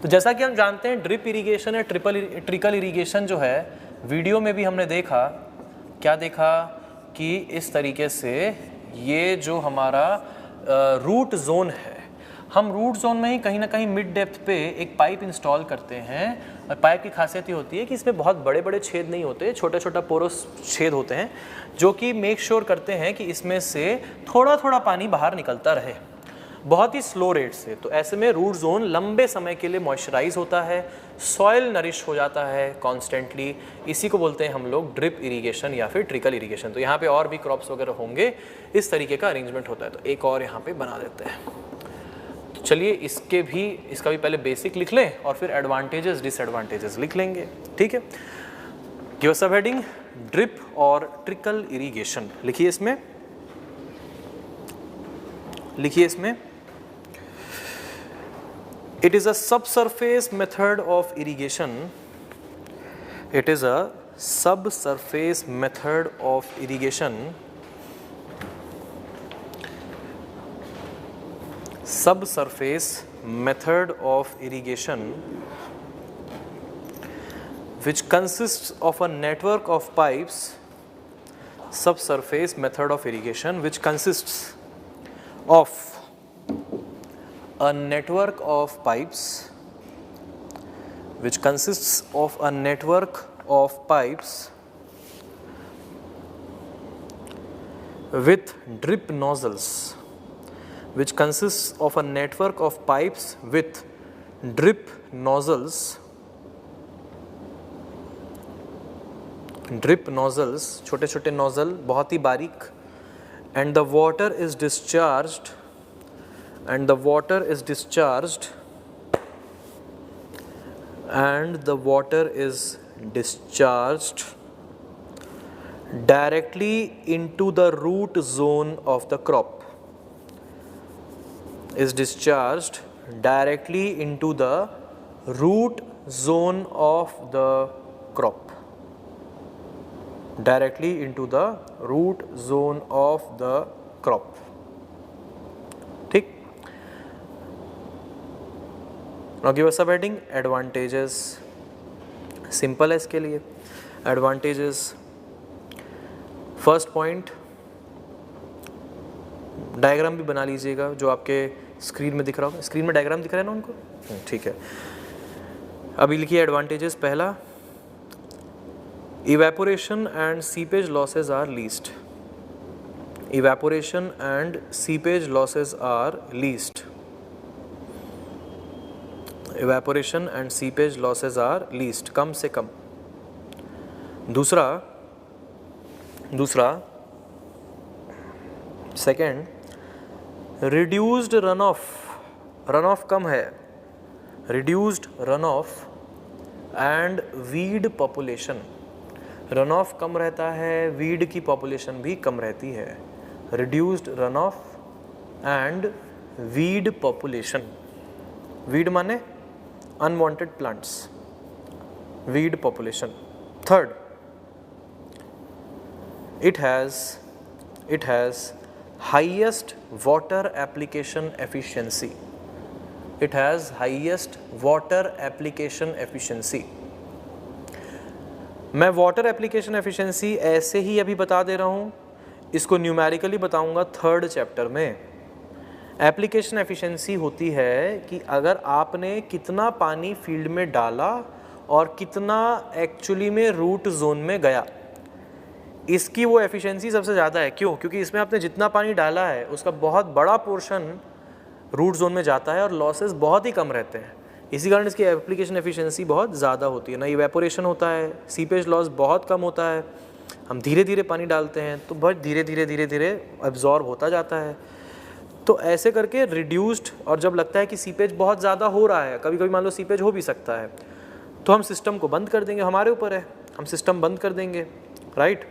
Speaker 1: तो जैसा कि हम जानते हैं ड्रिप इरिगेशन या ट्रिकल इरिगेशन जो है, वीडियो में भी हमने देखा, क्या देखा कि इस तरीके से ये जो हमारा रूट जोन है, हम रूट जोन में ही कहीं ना कहीं मिड डेप्थ पे एक पाइप इंस्टॉल करते हैं. और पाइप की खासियत ये होती है कि इसमें बहुत बड़े बड़े छेद नहीं होते, छोटे छोटा पोरस छेद होते हैं, जो कि मेक श्योर करते हैं कि इसमें से थोड़ा थोड़ा पानी बाहर निकलता रहे, बहुत ही स्लो रेट से. तो ऐसे में रूट जोन लंबे समय के लिए मॉइस्चराइज होता है, सॉइल नरिश हो जाता है कॉन्स्टेंटली. इसी को बोलते हैं हम लोग ड्रिप इरीगेशन या फिर ट्रिकल इरीगेशन. तो यहाँ पे और भी क्रॉप्स वगैरह होंगे, इस तरीके का अरेंजमेंट होता है. तो एक और यहाँ पे बना देते हैं. तो चलिए इसका भी पहले बेसिक लिख लें और फिर एडवांटेजेस डिसएडवांटेजेस लिख लेंगे. ठीक है. गिव अस अ हेडिंग, ड्रिप और ट्रिकल इरीगेशन. लिखिए इसमें It is a subsurface method of irrigation. It is a subsurface method of irrigation. Subsurface method of irrigation which consists of a network of pipes. Subsurface method of irrigation which consists of a network of pipes, which consists of a network of pipes with drip nozzles, which consists of a network of pipes with drip nozzles, छोटे छोटे नोजल, बहुत ही बारीक, and the water is discharged directly into the root zone of the crop. Is discharged directly into the root zone of the crop. Directly into the root zone of the crop. ठीक. Now give us a heading, advantages. Simple है इसके लिए. एडवांटेजेस, फर्स्ट पॉइंट, डायग्राम भी बना लीजिएगा जो आपके स्क्रीन में दिख रहा होगा. स्क्रीन में डायग्राम दिख रहा है ना उनको? ठीक है. अभी लिखिए एडवांटेजेस। पहला, evaporation and seepage losses are least. Evaporation and seepage losses are least. Evaporation and seepage losses are least, कम से कम। दूसरा सेकेंड, रिड्यूस्ड रन ऑफ कम है, reduced run off and weed population. Run off कम रहता है, वीड की पॉपुलेशन भी कम रहती है। Reduced run off and weed population. Weed माने unwanted plants, weed population. Third, it has highest water application efficiency. It has highest water application efficiency. मैं वाटर एप्लीकेशन एफिशिएंसी ऐसे ही अभी बता दे रहा हूँ, इसको न्यूमेरिकली बताऊँगा थर्ड चैप्टर में। एप्लीकेशन एफिशिएंसी होती है कि अगर आपने कितना पानी फील्ड में डाला और कितना एक्चुअली में रूट जोन में गया, इसकी वो एफिशिएंसी सबसे ज़्यादा है। क्यों? क्योंकि इसमें आपने जितना पानी डाला है उसका बहुत बड़ा पोर्शन रूट जोन में जाता है और लॉसेस बहुत ही कम रहते हैं। इसी कारण इसकी एप्लीकेशन एफिशिएंसी बहुत ज़्यादा होती है। ना इवेपोरेशन होता है, सीपेज लॉस बहुत कम होता है। हम धीरे धीरे पानी डालते हैं तो बहुत धीरे धीरे एब्जॉर्ब होता जाता है। तो ऐसे करके रिड्यूस्ड, और जब लगता है कि सीपेज बहुत ज़्यादा हो रहा है, कभी कभी मान लो सीपेज हो भी सकता है, तो हम सिस्टम को बंद कर देंगे। हमारे ऊपर है, हम सिस्टम बंद कर देंगे, राइट।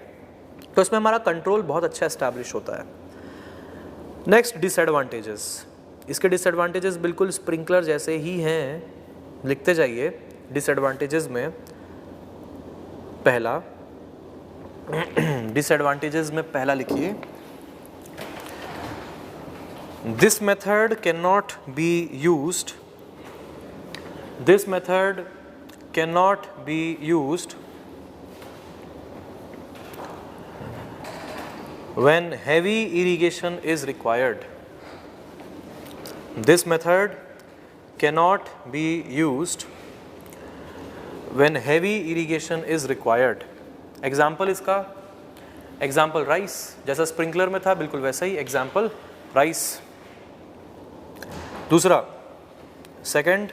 Speaker 1: तो इसमें हमारा कंट्रोल बहुत अच्छा एस्टैब्लिश होता है। Next, disadvantages. इसके डिसएडवांटेजेस बिल्कुल स्प्रिंकलर जैसे ही हैं, लिखते जाइए। डिसएडवांटेजेस में पहला, डिसएडवांटेजेस में पहला लिखिए, this method can not be used, this method can not be used when heavy irrigation is required. This method cannot be used when heavy irrigation is required. Example इसका, example rice, जैसा स्प्रिंकलर में था बिल्कुल वैसा ही example rice. दूसरा, second,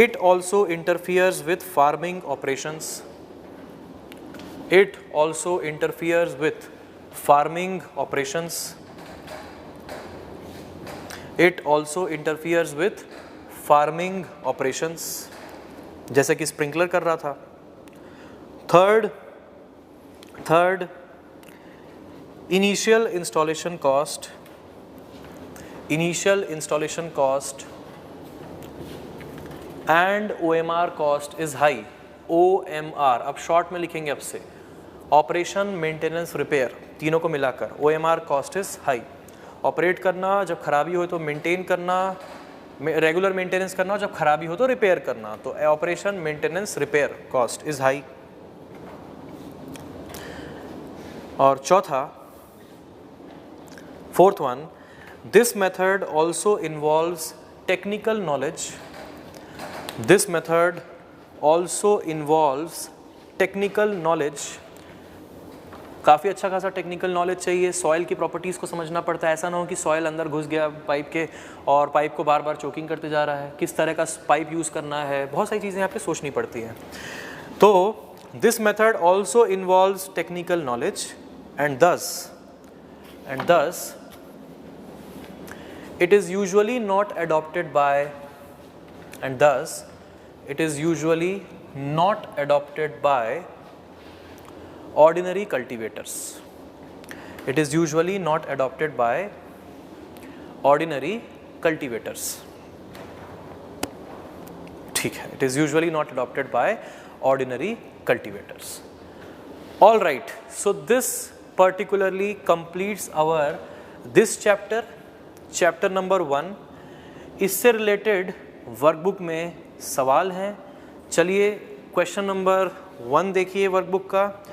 Speaker 1: it also interferes with farming operations. It also interferes with farming operations. It also interferes with farming operations, जैसे कि स्प्रिंकलर कर रहा था। Third, initial installation cost and OMR cost is high. OMR अब शॉर्ट में लिखेंगे अब से, ऑपरेशन, मेंटेनेंस, रिपेयर, तीनों को मिलाकर OMR cost is high. Operate करना, जब खराबी हो तो मेंटेन करना, रेगुलर मेंटेनेंस करना, जब खराबी हो तो रिपेयर करना, तो operation, maintenance, repair cost is high. और चौथा, fourth one, this method also involves technical knowledge. This method also involves technical knowledge. काफ़ी अच्छा खासा टेक्निकल नॉलेज चाहिए, सॉइल की प्रॉपर्टीज़ को समझना पड़ता है। ऐसा ना हो कि सॉइल अंदर घुस गया पाइप के और पाइप को बार बार चोकिंग करते जा रहा है, किस तरह का पाइप यूज़ करना है, बहुत सारी चीज़ें यहाँ पे सोचनी पड़ती हैं। तो this method also involves technical knowledge and दस it is usually not adopted by ordinary cultivators. It is usually not adopted by ordinary cultivators. ठीक है, it is usually not adopted by ordinary cultivators. All right, so this particularly completes our this chapter number 1. इससे रिलेटेड वर्कबुक में सवाल हैं। चलिए क्वेश्चन नंबर 1 देखिए वर्कबुक का।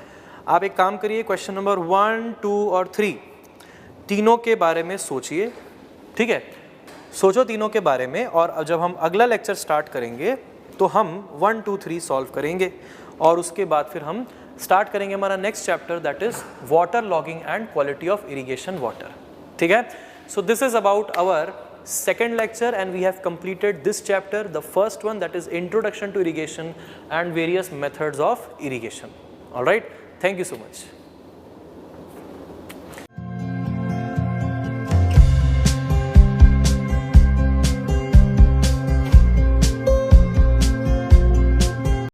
Speaker 1: आप एक काम करिए, क्वेश्चन नंबर 1, 2 और 3 तीनों के बारे में सोचिए, ठीक है। सोचो तीनों के बारे में, और अब जब हम अगला लेक्चर स्टार्ट करेंगे तो हम 1 2 3 सॉल्व करेंगे, और उसके बाद फिर हम स्टार्ट करेंगे हमारा next chapter, that is water logging and quality of irrigation water. ठीक है, so this is about our second lecture, and we have completed this chapter, the first one, that is introduction to irrigation and various methods of irrigation. All right, thank you so much.